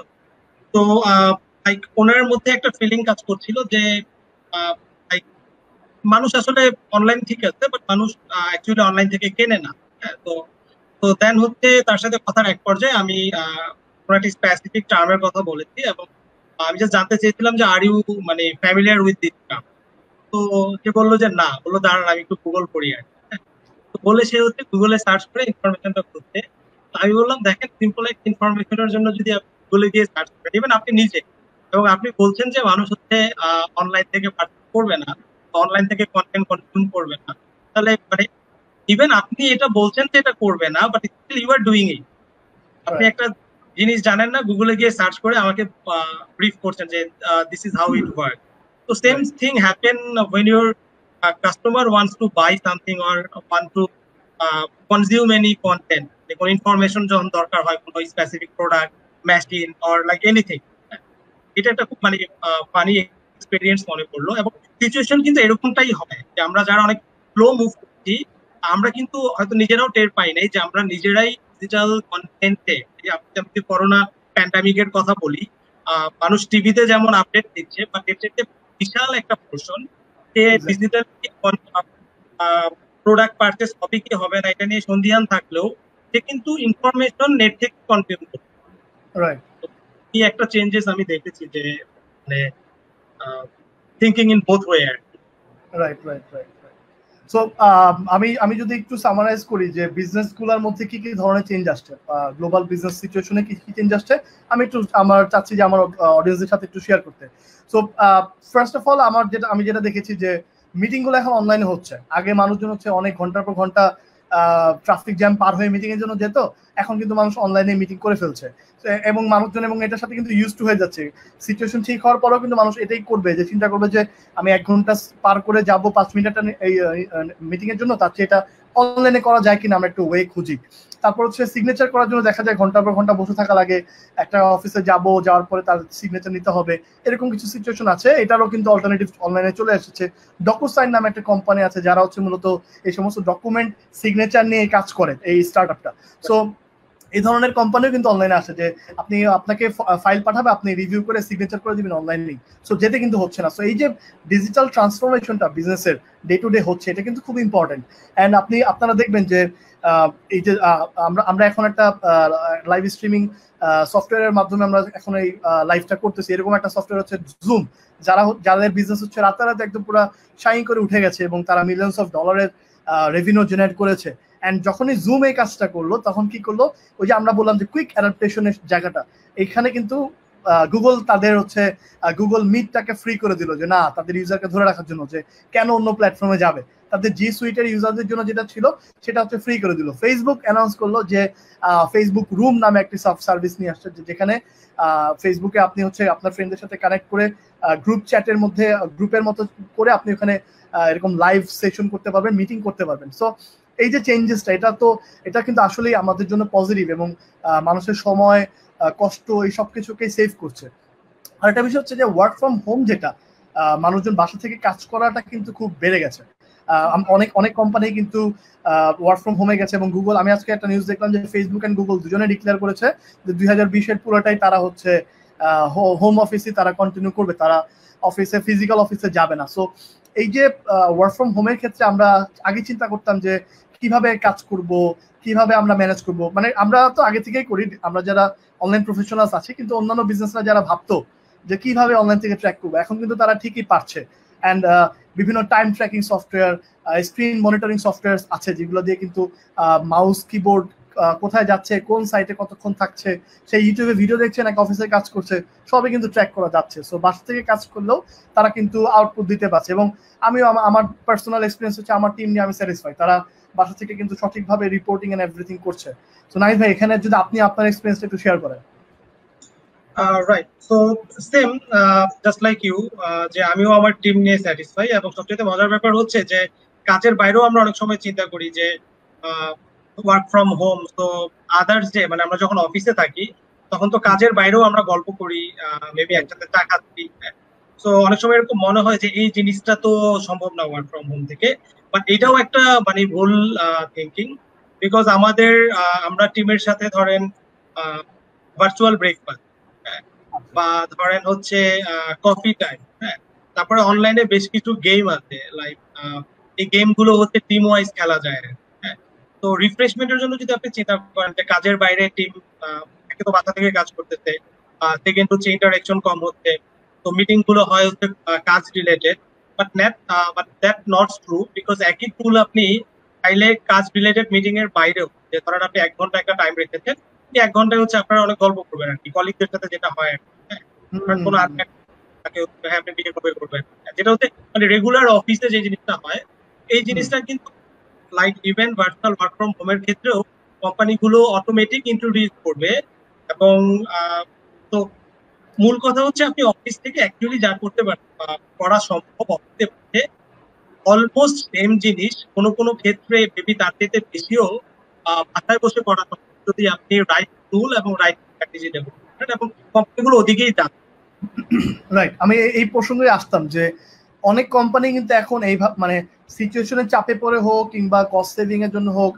তো লাইক ওনার মধ্যে একটা ফিলিং কাজ করছিল যে লাইক মানুষ আসলে অনলাইন ঠিক আছে, বাট মানুষ অ্যাকচুয়ালি অনলাইন থেকে কেনে না। তো তো দেন হচ্ছে তার সাথে কথার এক পর্যায়ে আমি কোনো একটা স্পেসিফিক টার্মের কথা বলেছি, এবং আমি জাস্ট জানতে চেয়েছিলাম যে আর ইউ মানে ফ্যামিলিয়ার উইথ দিস টার্ম। তো সে বললো যে না, বললো দাঁড়ান আমি একটু গুগল করি আর কি। তো বলে সে হচ্ছে গুগলে সার্চ করে ইনফরমেশনটা করতে। আমি বললাম দেখেন, সিম্পল একটা ইনফরমেশনের জন্য যদি আপনি গুগলে গিয়ে সার্চ করেন, ইভেন আপনি নিজে, এবং আপনি বলছেন যে মানুষ হচ্ছে অনলাইন থেকে পারচেজ করবে না, অনলাইন থেকে কন্টেন্ট কনজিউম করবে না, তাহলে মানে ইভেন আপনি এটা বলছেন যে এটা করবে না, but still you are doing it. আপনি একটা জিনিস জানেন না, গুগলে গিয়ে সার্চ করে আমাকে ব্রিফ করছেন যে this is how it work. So same thing happen when your customer wants to buy something or want to consume any content, like information যখন দরকার হয় কোনো specific product, machine or like anything। এটা একটা খুব মানে ফানি এক্সপেরিয়েন্স মনে পড়লো। এবং সিচুয়েশন কিন্তু এরকমটাই হয় যে আমরা যারা অনেক স্লো মুভ করছি, আমরা কিন্তু হয়তো নিজেরাও টের পাই নাই যে আমরা নিজেরাই ডিজিটাল কন্টেন্টে, আপনি করোনা প্যান্ডামিকের কথা বলি, মানুষ টিভিতে যেমন আপডেট দিচ্ছে, বা বিশাল একটা পোর্শন সে ডিজিটাল প্রোডাক্ট পারচেস হবে কি হবে না এটা নিয়ে সন্দিহান থাকলেও সে কিন্তু ইনফরমেশন নেট থেকে কনজিউম করছে। রাইট। এই একটা চেঞ্জেস আমি দেখেছি যে মানে thinking in both way. Right right right. So আমি যদি একটু সামারাইজ করি যে বিজনেস গুলোর মধ্যে কি কি ধরনের চেঞ্জ আসছে, গ্লোবাল বিজনেস সিচুয়েশনে কি কি চেঞ্জ আসছে, আমি একটু চাচ্ছি যে আমার অডিয়েন্সদের সাথে একটু শেয়ার করতে। সো ফার্স্ট অফ অল আমি যেটা দেখেছি যে মিটিং গুলো এখন অনলাইনে হচ্ছে। আগে মানুষজন হচ্ছে অনেক ঘন্টার পর ঘন্টা ট্রাফিক জ্যাম পার হয়ে মিটিং এর জন্য যেত, এখন কিন্তু মানুষ অনলাইনে মিটিং করে ফেলছে এবং মানুষজন এবং এটার সাথে কিন্তু ইউজ টু হয়ে যাচ্ছে। সিচুয়েশন ঠিক হওয়ার পরেও কিন্তু মানুষ এটাই করবে, যে চিন্তা করবে যে আমি 1 ঘন্টা পার করে যাব 5 মিনিট এই মিটিং এর জন্য, তার চেয়ে এটা অনলাইনে করা যায় কিনা আমরা একটু ওয়ে খুঁজি। তারপর হচ্ছে সিগনেচার করার জন্য দেখা যায় ঘন্টার পর ঘন্টা বসে থাকা লাগে, একটা অফিসে যাওয়ার পরে তার সিগনেচার নিতে হবে, এরকম কিছু সিচুয়েশন আছে। এটারও কিন্তু অল্টারনেটিভ অনলাইনে চলে এসেছে। ডকুসাইন নামে একটা কোম্পানি আছে যারা হচ্ছে মূলত এই সমস্ত ডকুমেন্ট সিগনেচার নিয়ে কাজ করে, এই স্টার্টআপটা। সো এই ধরনের কোম্পানিও কিন্তু অনলাইনে আসে, যে আপনাকে ফাইল পাঠাবে, আপনি রিভিউ করে সিগনেচার করে দিবেন অনলাইনেই। সো যেতে কিন্তু হচ্ছে না। সো এই যে ডিজিটাল ট্রান্সফরমেশনটা বিজনেসের ডে টু ডে হচ্ছে, এটা কিন্তু খুব ইম্পর্টেন্ট। অ্যান্ড আপনারা দেখবেন যে এই যে আমরা এখন একটা লাইভ স্ট্রিমিং সফটওয়্যারের মাধ্যমে আমরা এখন এই লাইভটা করতেছি। এরকম একটা সফটওয়্যার হচ্ছে জুম, যাদের বিজনেস হচ্ছে রাতারাতি একদম পুরো শাইন করে উঠে গেছে এবং তারা মিলিয়নস অফ ডলারের রেভিনিউ জেনারেট করেছে। অ্যান্ড যখনই জুম এই কাজটা করলো, তখন কি করলো, ওই যে আমরা বললাম যে কুইক অ্যাডাপ্টেশনের জায়গাটা, এখানে কিন্তু গুগল তাদের হচ্ছে গুগল মিটটাকে ফ্রি করে দিল, যে না, তাদের ইউজারকে ধরে রাখার জন্য, যে কেন অন্য প্ল্যাটফর্মে যাবে, তাদের জি সুইটের ইউজারদের জন্য যেটা ছিল সেটা হচ্ছে ফ্রি করে দিল। ফেসবুক অ্যানাউন্স করলো যে ফেসবুক রুম নামে একটি সার্ভিস নিয়ে আসছে, যেখানে ফেসবুকে আপনি হচ্ছে আপনার ফ্রেন্ডদের সাথে কানেক্ট করে গ্রুপ চ্যাটের মধ্যে, গ্রুপের মতো করে আপনি ওখানে এরকম লাইভ সেশন করতে পারবেন, মিটিং করতে পারবেন। সো এই যে চেঞ্জেসটা, এটা কিন্তু আসলেই আমাদের জন্য পজিটিভ এবং মানুষের সময়, কষ্ট, এই সব কিছুকে সেভ করছে। আর একটা বিষয় হচ্ছে যে ওয়ার্ক ফ্রম হোম, যেটা মানুষজন বাসা থেকে কাজ করাটা কিন্তু খুব বেড়ে গেছে। অনেক অনেক কোম্পানি কিন্তু ওয়ার্ক ফ্রম হোমে গেছে, এবং গুগল, আমি আজকে একটা নিউজ দেখলাম যে ফেসবুক এন্ড গুগল দুজনে ডিক্লেয়ার করেছে যে 2020-এর পুরোটাই তারা হচ্ছে হোম অফিসে তারা কন্টিনিউ করবে, তারা ফিজিক্যাল অফিসে যাবে না। সো এই যে ওয়ার্ক ফ্রম হোমের ক্ষেত্রে আমরা আগে চিন্তা করতাম যে কিভাবে কাজ করব, কিভাবে আমরা ম্যানেজ করব, মানে আমরা তো আগে থেকেই করি, আমরা যারা অনলাইন প্রফেশনালস আছি, কিন্তু অন্যান্য বিজনেসরা যারা ভাবতো যে কিভাবে অনলাইন থেকে ট্র্যাক করবো, এখন কিন্তু তারা ঠিকই পারছে। অ্যান্ড বিভিন্ন time tracking software, screen monitoring software আছে, যেগুলো দিয়ে কিন্তু মাউস কিবোর্ড কোথায় যাচ্ছে, কোন সাইটে কতক্ষণ থাকছে, সেই ইউটিউবে ভিডিও দেখছে নাকি অফিসে কাজ করছে, সবই কিন্তু ট্র্যাক করা যাচ্ছে। সো বাসা থেকে কাজ করলেও তারা কিন্তু আউটপুট দিতে পারছে। এবং আমিও আমার পার্সোনাল এক্সপিরিয়েন্স হচ্ছে, আমার টিম নিয়ে আমি স্যাটিসফাই, তারা বাসা থেকে কিন্তু সঠিকভাবে রিপোর্টিং এন্ড এভরিথিং করছে। সো নাইস ভাই, এখানে যদি আপনি আপনার এক্সপিরিয়েন্সটা একটু শেয়ার করেন। Right, so same just like you, যে আমিও আমার টিম নিয়ে স্যাটিসফাই। এবং সবচেয়ে মজার ব্যাপার হচ্ছে যে কাজের বাইরেও আমরা অনেক সময় চিন্তা করি যে ওয়ার্ক ফ্রম হোম, তো আদার্স ডে, মানে আমরা যখন অফিসে থাকি তখন তো কাজের বাইরেও আমরা গল্প করি, মেবি একসাথে চা খাচ্ছি। সো অনেক সময় এরকম মনে হয় যে এই জিনিসটা তো সম্ভব না ওয়ার্ক ফ্রম হোম থেকে, বাট এটাও একটা মানে ভুল থিঙ্কিং। বিকজ আমরা টিমের সাথে ধরেন ভার্চুয়াল ব্রেকফাস্ট, বা ধরেন হচ্ছে কফি টাইম, হ্যাঁ, তারপরে অনলাইনে বেশ কিছু গেম আছে, লাইক এই গেম গুলো হচ্ছে টিম ওয়াইজ খেলা যায়। হ্যাঁ, তো রিফ্রেশমেন্টের জন্য যদি আপনি চিন্তা করেন যে কাজের বাইরে টিম একে তো বাসা থেকে কাজ করতেছে, সেকেন্ড হচ্ছে ইন্টারাকশন কম হচ্ছে, তো মিটিং গুলো হয় হচ্ছে কাজ related. But that not true, because একই টুল আপনি চাইলে কাজ রিলেটেড মিটিং এর বাইরেও, যে ধরেন আপনি 1 ঘন্টা একটা টাইম রেখেছেন, 1 ঘন্টায় হচ্ছে আপনারা অনেক গল্প করবেন আর কি, কলিগদের সাথে যেটা হয়। হ্যাঁ, কোনো আপনি ভিডিও কল করবেন, যেটা হচ্ছে মানে রেগুলার অফিসে যে জিনিসটা হয়, এই জিনিসটা কিন্তু like even virtual work from হোমের ক্ষেত্রেও কোম্পানিগুলো অটোমেটিক ইন্ট্রোডিউস করবে। এবং তো মূল কথা হচ্ছে আপনি অফিস থেকে অ্যাকচুয়ালি যা করতে পারেন করা সম্ভব অফিসে বসে অলমোস্ট সেম জিনিস কোনো কোনো ক্ষেত্রে মেবি তার থেকে বেশিও বাসায় বসে করা সম্ভব, যদি আপনি রাইট টুল এবং রাইট স্ট্র্যাটেজি দেবেন, এবং কোম্পানিগুলো ওদিকেই যান। রাইট, আমি এই প্রসঙ্গে আসতাম যে অনেক কোম্পানি কিন্তু এখন এই মানে সিচুয়েশনের চাপে পড়ে হোক কিংবা কস্ট সেভিং এর জন্য হোক,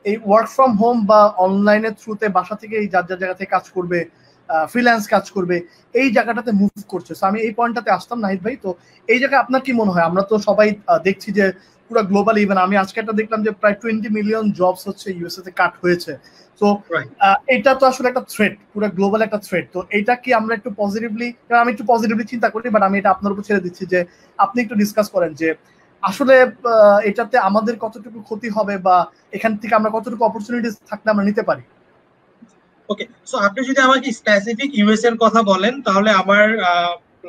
এই ওয়ার্ক ফ্রম হোম বা অনলাইনের থ্রুতে বাসা থেকে যার যার জায়গা থেকে কাজ করবে, ফ্রিল্যান্স কাজ করবে, এই জায়গাটাতে মুভ করছে। সো আমি এই পয়েন্টটাতে আসতাম নাহিদ ভাই। তো এই জায়গায় আপনার কি মনে হয়, আমরা তো সবাই দেখছি যে পুরো গ্লোবাল, ইভেন আমি আজকে একটা দেখলাম যে প্রায় 20 মিলিয়ন জবস হচ্ছে ইউএসএ তে কাট হয়েছে। তো এটা তো আসলে একটা থ্রেট, পুরো গ্লোবাল একটা থ্রেট। তো এটা কি আমরা একটু পজিটিভলি, আমি একটু পজিটিভলি চিন্তা করি, বাট আমি এটা আপনার উপর ছেড়ে দিচ্ছি যে আপনি একটু ডিসকাস করেন যে আসলে এটাতে আমাদের কতটুকু ক্ষতি হবে, বা এখান থেকে আমরা কতটুকু অপরচুনিটিস থাকলে আমরা নিতে পারি। ওকে, সো আপনি যদি আমাকে স্পেসিফিক ইউএস এর কথা বলেন, তাহলে আমার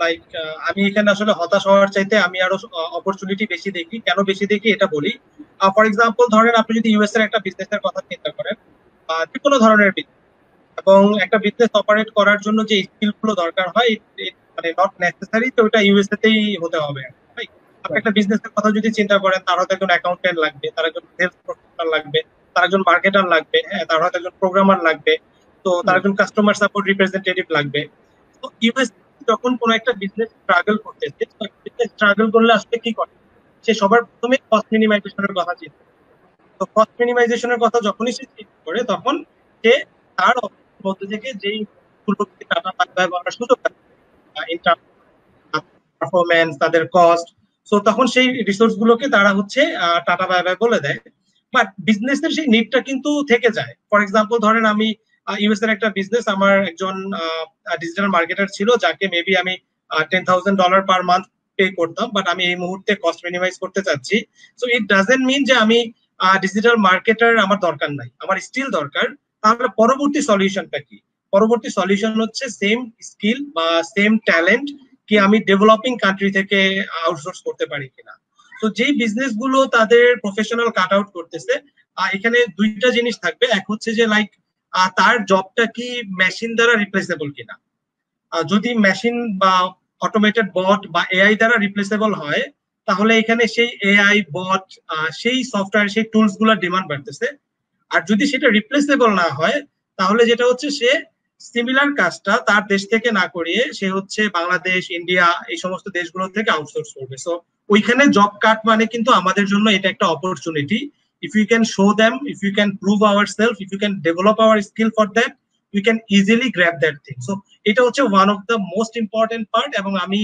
লাইক আমি এখানে আসলে হতাশ হওয়ার চাইতে আমি আরো অপরচুনিটি বেশি দেখি। কেন বেশি দেখি এটা বলি। ফর এক্সাম্পল ধরেন আপনি যদি ইউএস এর একটা বিজনেসের কথা চিন্তা করেন, যে কোনো ধরনের বিজনেস, এবং একটা বিজনেস অপারেট করার জন্য যে স্কিল গুলো দরকার হয়, মানে নট নেসেসারি তো ওটা ইউএসএ তেই হতে হবে। আপনি একটা বিজনেসের কথা যদি চিন্তা করেন, তার হয়তো একজন অ্যাকাউন্টেন্ট লাগবে, তার একজন সেলস প্রফেশনাল লাগবে, তার একজন মার্কেটার লাগবে, হ্যাঁ, তার হয়তো একজন প্রোগ্রামার লাগবে, তো তার একজন কাস্টমার সাপোর্ট রিপ্রেজেন্টেটিভ লাগবে। তো ইউএস যখন কোনো একটা বিজনেস স্ট্রাগল করতেছে, বিজনেস স্ট্রাগল করলে আসলে কি করে, সে সবার প্রথমে কস্ট মিনিমাইজেশনের কথা চিন্তা। তো কস্ট মিনিমাইজেশনের কথা যখনই সে চিন্তা করে, তখন সে তার মধ্যে থেকে যেই টাটা ব্যবহার সুযোগ ইন পারফরমেন্স, তাদের কস্ট, সো তখন সেই রিসোর্স গুলোকে তারা হচ্ছে টাটা বাই বাই বলে দেয়। বাট বিজনেসের সেই নিডটা কিন্তু থেকে যায়। ফর এক্সাম্পল ধরেন আমি ইউএস এর একটা বিজনেস, আমার একজন ডিজিটাল মার্কেটার ছিল যাকে মেবি আমি $10,000 পার মান্থ পে করতাম, বাট আমি এই মুহূর্তে কস্ট মিনিমাইজ করতে চাচ্ছি। সো ইট ডাজেন্ট মিন যে আমি ডিজিটাল মার্কেটার আমার দরকার নাই, আমার স্টিল দরকার। তাহলে পরবর্তী সলিউশনটা কি? পরবর্তী সলিউশন হচ্ছে সেম স্কিল বা সেম ট্যালেন্ট কি আমি ডেভেলপিং কান্ট্রি থেকে আউটসোর্স করতে পারি কিনা। তো যেই বিজনেস গুলো তাদের প্রফেশনাল কাট আউট করতেছে, এখানে দুইটা জিনিস থাকবে। এক হচ্ছে যে লাইক তার জবটা কি মেশিন দ্বারা রিপ্লেসেবল কিনা। যদি মেশিন বা অটোমেটেড বট বা এআই দ্বারা রিপ্লেসেবল হয়, তাহলে এখানে সেই এআই বট, সেই সফটওয়্যার, সেই টুলস গুলোর ডিমান্ড বাড়তেছে। আর যদি সেটা রিপ্লেসেবল না হয়, তাহলে যেটা হচ্ছে সে সিমিলার কাজটা তার দেশ থেকে না করিয়ে সে হচ্ছে বাংলাদেশ, ইন্ডিয়া, এই সমস্ত দেশগুলো থেকে আউটসোর্স করবে। সো ওইখানে জব কাট মানে কিন্তু আমাদের জন্য এটা একটা opportunity. If you can show them, if you can prove our self, if you can develop our skill for that, you can easily grab that thing. So এটা হচ্ছে one of the most important part. এবং আমি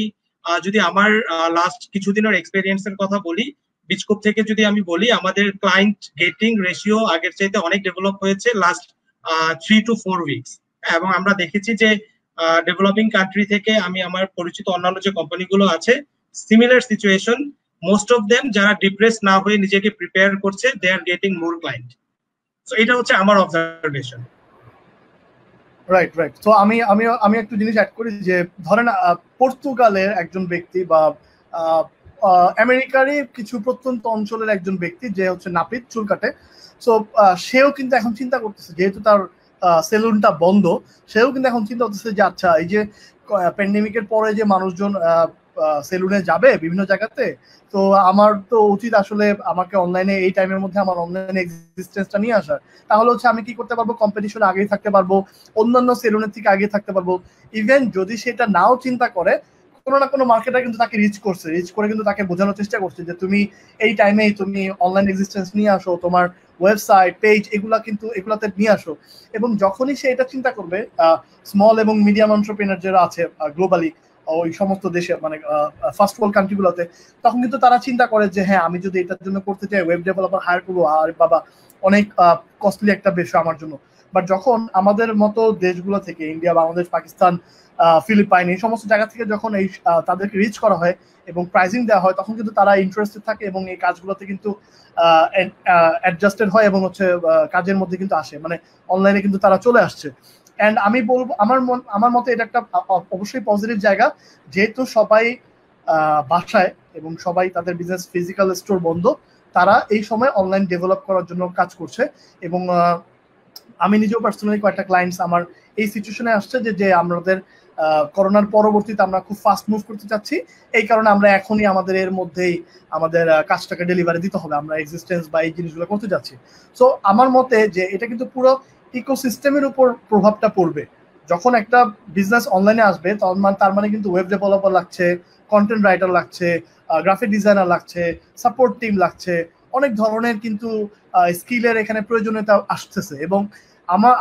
যদি আমার লাস্ট কিছুদিনের এক্সপেরিয়েন্সের কথা বলি, বিচকুপ থেকে যদি আমি বলি, আমাদের ক্লায়েন্ট গেটিং রেশিও আগের চাইতে অনেক ডেভেলপ হয়েছে লাস্ট 3 to 4 উইকস। এবং আমরা দেখেছি যে ডেভেলপিং কান্ট্রি থেকে আমি আমার পরিচিত অন্যান্য যে কোম্পানিগুলো আছে, similar situation, most of them যারা ডিপ্রেস না হয়ে নিজেকে প্রিপেয়ার করছে, they are getting more client. So এটা হচ্ছে আমার অবজারভেশন। Right right. তো আমি আমি আমি একটু জিনিস অ্যাড করি যে ধরেন পর্তুগালের একজন ব্যক্তি বা আমেরিকারই কিছু প্রত্যন্ত অঞ্চলের একজন ব্যক্তি যে হচ্ছে নাপিত, চুল কাটে। সো সেও কিন্তু এখন চিন্তা করতেছে, যেহেতু তার সেলুনটা বন্ধ, সেও কিন্তু এখন চিন্তা করতেছে যে আচ্ছা এই যে প্যান্ডেমিকের পরে যে মানুষজন সেলুনে যাবে বিভিন্ন জায়গাতে, তো আমার তো উচিত আসলে আমাকে অনলাইনে এই টাইমের মধ্যে আমার অনলাইনে এক্সিস্টেন্সটা নিয়ে আসার। তাহলে হচ্ছে আমি কি করতে পারবো, কম্পিটিশনে আগেই থাকতে পারবো, অন্যান্য সেলুনের থেকে আগে থাকতে পারবো। ইভেন যদি সেটা নাও চিন্তা করে, কোনো না কোনো মার্কেটার কিন্তু তাকে রিচ করছে, রিচ করে কিন্তু তাকে বোঝানোর চেষ্টা করছে যে তুমি এই টাইমেই তুমি অনলাইন এক্সিস্টেন্স নিয়ে আসো, তোমার ওয়েবসাইট পেজ এগুলা কিন্তু এগুলাতে নিয়ে আসো। এবং যখনই সে এটা চিন্তা করবে, স্মল এবং মিডিয়াম এন্টারপ্রেনার যারা আছে গ্লোবালি ওই সমস্ত দেশে, মানে ফার্স্ট ওয়ার্ল্ড কান্ট্রিগুলোতে, তখন কিন্তু তারা চিন্তা করে যে হ্যাঁ আমি যদি এটার জন্য করতে চাই, ওয়েব ডেভেলপার হায়ার করবো, আর বাবা অনেক কস্টলি একটা বিষয় আমার জন্য। বাট যখন আমাদের মতো দেশগুলো থেকে, ইন্ডিয়া, বাংলাদেশ, পাকিস্তান, ফিলিপাইন, এই সমস্ত জায়গা থেকে যখন এই তাদেরকে রিচ করা হয় এবং প্রাইজিং দেওয়া হয়, তখন কিন্তু তারা ইন্টারেস্টেড থাকে এবং এই কাজগুলোতে কিন্তু অ্যাডজাস্টেড হয় এবং হচ্ছে কাজের মধ্যে কিন্তু আসে, মানে অনলাইনে কিন্তু তারা চলে আসছে। অ্যান্ড আমি বলবো আমার মতে এটা একটা অবশ্যই পজিটিভ জায়গা, যেহেতু সবাই বাসায় এবং সবাই তাদের বিজনেস ফিজিক্যাল স্টোর বন্ধ, তারা এই সময় অনলাইন ডেভেলপ করার জন্য কাজ করছে। এবং আমি নিজেও পার্সোনালি কয়েকটা ক্লায়েন্টস আমার এই সিচুয়েশনে আসছে যে আমাদের করোনার পরবর্তীতে আমরা খুব ফাস্ট মুভ করতে চাচ্ছি, এই কারণে আমরা এখনই আমাদের এর মধ্যেই আমাদের কাজটাকে ডেলিভারি দিতে হবে, আমরা এক্সিস্টেন্স বা এই জিনিসগুলো করতে যাচ্ছি। সো আমার মতে যে এটা কিন্তু পুরো ইকোসিস্টেমের উপর প্রভাবটা পড়বে। যখন একটা বিজনেস অনলাইনে আসবে তার মানে কিন্তু ওয়েব ডেভেলপার লাগছে, কন্টেন্ট রাইটার লাগছে, গ্রাফিক ডিজাইনার লাগছে, সাপোর্ট টিম লাগছে, অনেক ধরনের কিন্তু স্কিলের এখানে প্রয়োজনীয়তা আসতেছে। এবং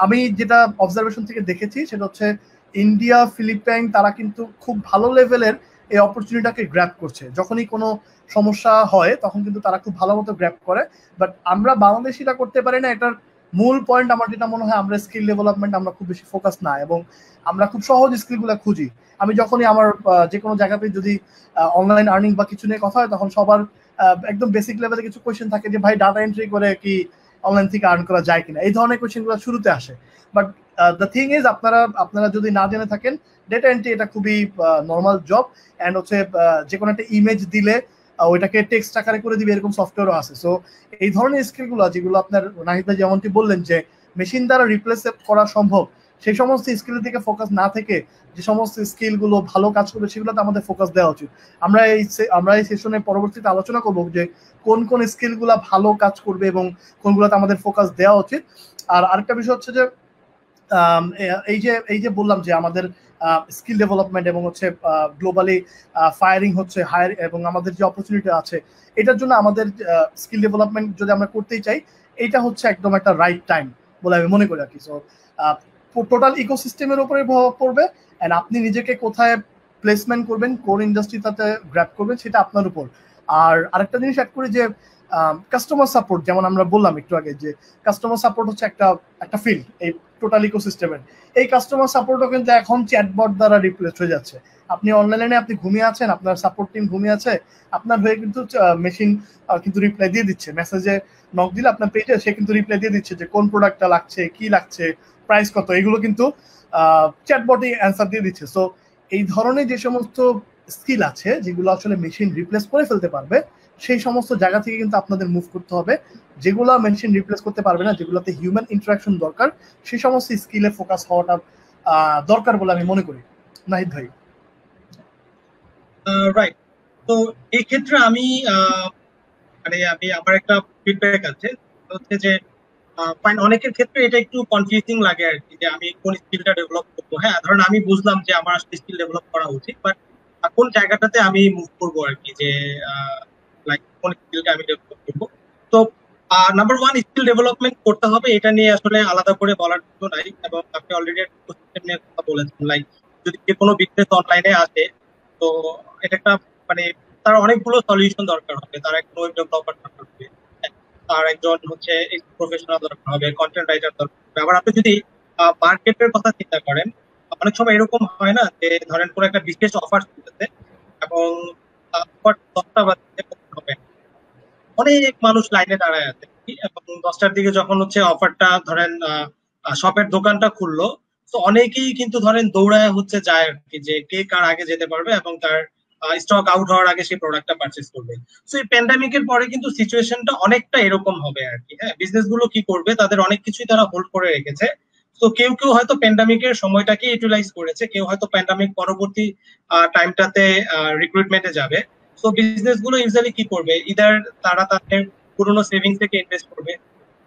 আমি যেটা অবজারভেশন থেকে দেখেছি সেটা হচ্ছে ইন্ডিয়া, ফিলিপাইন, তারা কিন্তু খুব ভালো লেভেলের এই অপরচুনিটিটাকে গ্র্যাব করছে। যখনই কোনো সমস্যা হয় তখন কিন্তু তারা খুব ভালো মতো গ্র্যাব করে। বাট আমরা বাংলাদেশিরা করতে পারি না। এটার মূল পয়েন্ট আমার যেটা মনে হয়, আমরা স্কিল ডেভেলপমেন্ট আমরা খুব বেশি ফোকাস না, এবং আমরা খুব সহজ স্কিলগুলো খুঁজি। আমি যখনই আমার যে কোনো জায়গাতে যদি অনলাইন আর্নিং বা কিছু নিয়ে কথা হয়, তখন সবার একদম বেসিক লেভেলে কিছু কোয়েশ্চেন থাকে যে ভাই ডাটা এন্ট্রি করে কি অনলাইন থেকে আর্ন করা যায় কিনা, এই ধরনের কোয়েশ্চেনগুলো শুরুতে আসে। বাট দ্য থিং ইজ, আপনারা যদি না জেনে থাকেন, ডেটা এন্ট্রি এটা খুবই নর্মাল জব। অ্যান্ড হচ্ছে যে কোনো একটা ইমেজ দিলে ওইটাকে টেক্সট আকারে করে দিবে, এরকম সফটওয়্যারও আছে। সো এই ধরনের স্কিলগুলো যেগুলো আপনার নাহিদ ভাই যেমনটি বললেন যে মেশিন দ্বারা রিপ্লেস করা সম্ভব, সেই সমস্ত স্কিলের দিকে ফোকাস না থেকে যে সমস্ত স্কিলগুলো ভালো কাজ করবে সেগুলোতে আমাদের ফোকাস দেওয়া উচিত। আমরা এই সেশনে পরবর্তীতে আলোচনা করবো যে কোন কোন স্কিলগুলো ভালো কাজ করবে এবং কোনগুলোতে আমাদের ফোকাস দেওয়া উচিত। আর আরেকটা বিষয় হচ্ছে যে এই যে বললাম যে আমাদের স্কিল ডেভেলপমেন্ট এবং হচ্ছে গ্লোবালি ফায়ারিং হচ্ছে, হায়ার, এবং আমাদের যে অপরচুনিটি আছে, এটার জন্য আমাদের স্কিল ডেভেলপমেন্ট যদি আমরা করতেই চাই, এটা হচ্ছে একদম একটা রাইট টাইম। বলে আমি মনে করি আর কি। সো টোটাল ইকোসিস্টেমের উপরে প্রভাব পড়বে, অ্যান্ড আপনি নিজেকে কোথায় প্লেসমেন্ট করবেন, কোন ইন্ডাস্ট্রিটাতে গ্র্যাব করবেন সেটা আপনার উপর। আর আরেকটা জিনিস অ্যাড করি যে কাস্টমার সাপোর্ট, যেমন আমরা বললাম একটু আগে যে কাস্টমার সাপোর্ট হচ্ছে একটা ফিল্ড এই টোটাল ইকোসিস্টেমের। এই কাস্টমার সাপোর্টও কিন্তু এখন চ্যাটবট দ্বারা রিপ্লেস হয়ে যাচ্ছে। আপনি অনলাইনে আপনি ঘুমিয়ে আছেন, আপনার সাপোর্ট টিম ঘুমিয়ে আছে, আপনার হয়ে কিন্তু মেশিন কিন্তু রিপ্লাই দিয়ে দিচ্ছে। মেসেজে নক দিলে আপনার পেজে সে কিন্তু রিপ্লাই দিয়ে দিচ্ছে যে কোন প্রোডাক্টটা লাগছে, কি লাগছে, প্রাইস কত, এগুলো কিন্তু চ্যাটবটই অ্যান্সার দিয়ে দিচ্ছে। সো এই ধরনের যে সমস্ত স্কিল আছে যেগুলো আসলে মেশিন রিপ্লেস করে ফেলতে পারবে, সেই সমস্ত জায়গা থেকে কিন্তু আপনাদের মুভ করতে হবে। যেগুলো মেশিন রিপ্লেস করতে পারবে না, যেগুলোতে হিউম্যান ইন্টারাকশন দরকার, সেই সমস্ত স্কিলে ফোকাস হওয়াটা দরকার বলে আমি মনে করি। নাহিদ ভাই। রাইট। তো এই ক্ষেত্রে আমি আমার একটা ফিডব্যাক আছে, হচ্ছে যে অনেকের ক্ষেত্রে এটা একটু কনফিউজিং লাগে আর কি, যে আমি কোন স্কিলটা ডেভেলপ করবো। হ্যাঁ, ধরেন আমি বুঝলাম যে আমার আসলে স্কিল ডেভেলপ করা উচিত, বাট কোন জায়গাটাতে আমি মুভ করবো আর কি, যে লাইক কোন স্কিলটা আমি ডেভেলপ করবো। তো নাম্বার ওয়ান, স্কিল ডেভেলপমেন্ট করতে হবে, এটা নিয়ে আসলে আলাদা করে বলার কিছু নাই। এবং আপনি অলরেডি সিস্টেম নিয়ে কথা বলেছেন, লাইক যদি যে কোনো বিজনেস অনলাইনে আসে, তো এটা একটা তার অনেকগুলো সলিউশন দরকার হবে। তার একটা ওয়েব ডেভেলপার দরকার হবে, তার একজন হচ্ছে প্রফেশনাল দরকার হবে, কন্টেন্ট রাইটার দরকার হবে। আবার আপনি যদি মার্কেটের কথা চিন্তা করেন, অনেক সময় এরকম হয় না যে ধরেন কোনো একটা বিশেষ অফার চলতেছে এবং অফার 10টা বাজে হবে, অনেক মানুষ লাইনে দাঁড়ায় আছে, এবং 10টার দিকে যখন হচ্ছে অফারটা ধরেন শপের দোকানটা খুললো, তো অনেকেই কিন্তু ধরেন দৌড়ায় হচ্ছে যায় আর কি, যে কে কার আগে যেতে পারবে এবং তার স্টক আউট হওয়ার আগে সেই প্রোডাক্টটা পারচেস করবে। সো এই প্যান্ডামিকের পরে কিন্তু সিচুয়েশনটা অনেকটা এরকম হবে আর কি। হ্যাঁ, বিজনেস গুলো কি করবে, তাদের অনেক কিছুই তারা হোল্ড করে রেখেছে। তো কেউ কেউ হয়তো প্যান্ডামিকের সময়টাকে ইউটিলাইজ করেছে, কেউ হয়তো প্যান্ডামিক পরবর্তী টাইমটাতে রিক্রুটমেন্টে যাবে। তো বিজনেস গুলো ইউজুয়ালি কি করবে, ইদার তারা তাদের পুরোনো সেভিংস থেকে ইনভেস্ট করবে,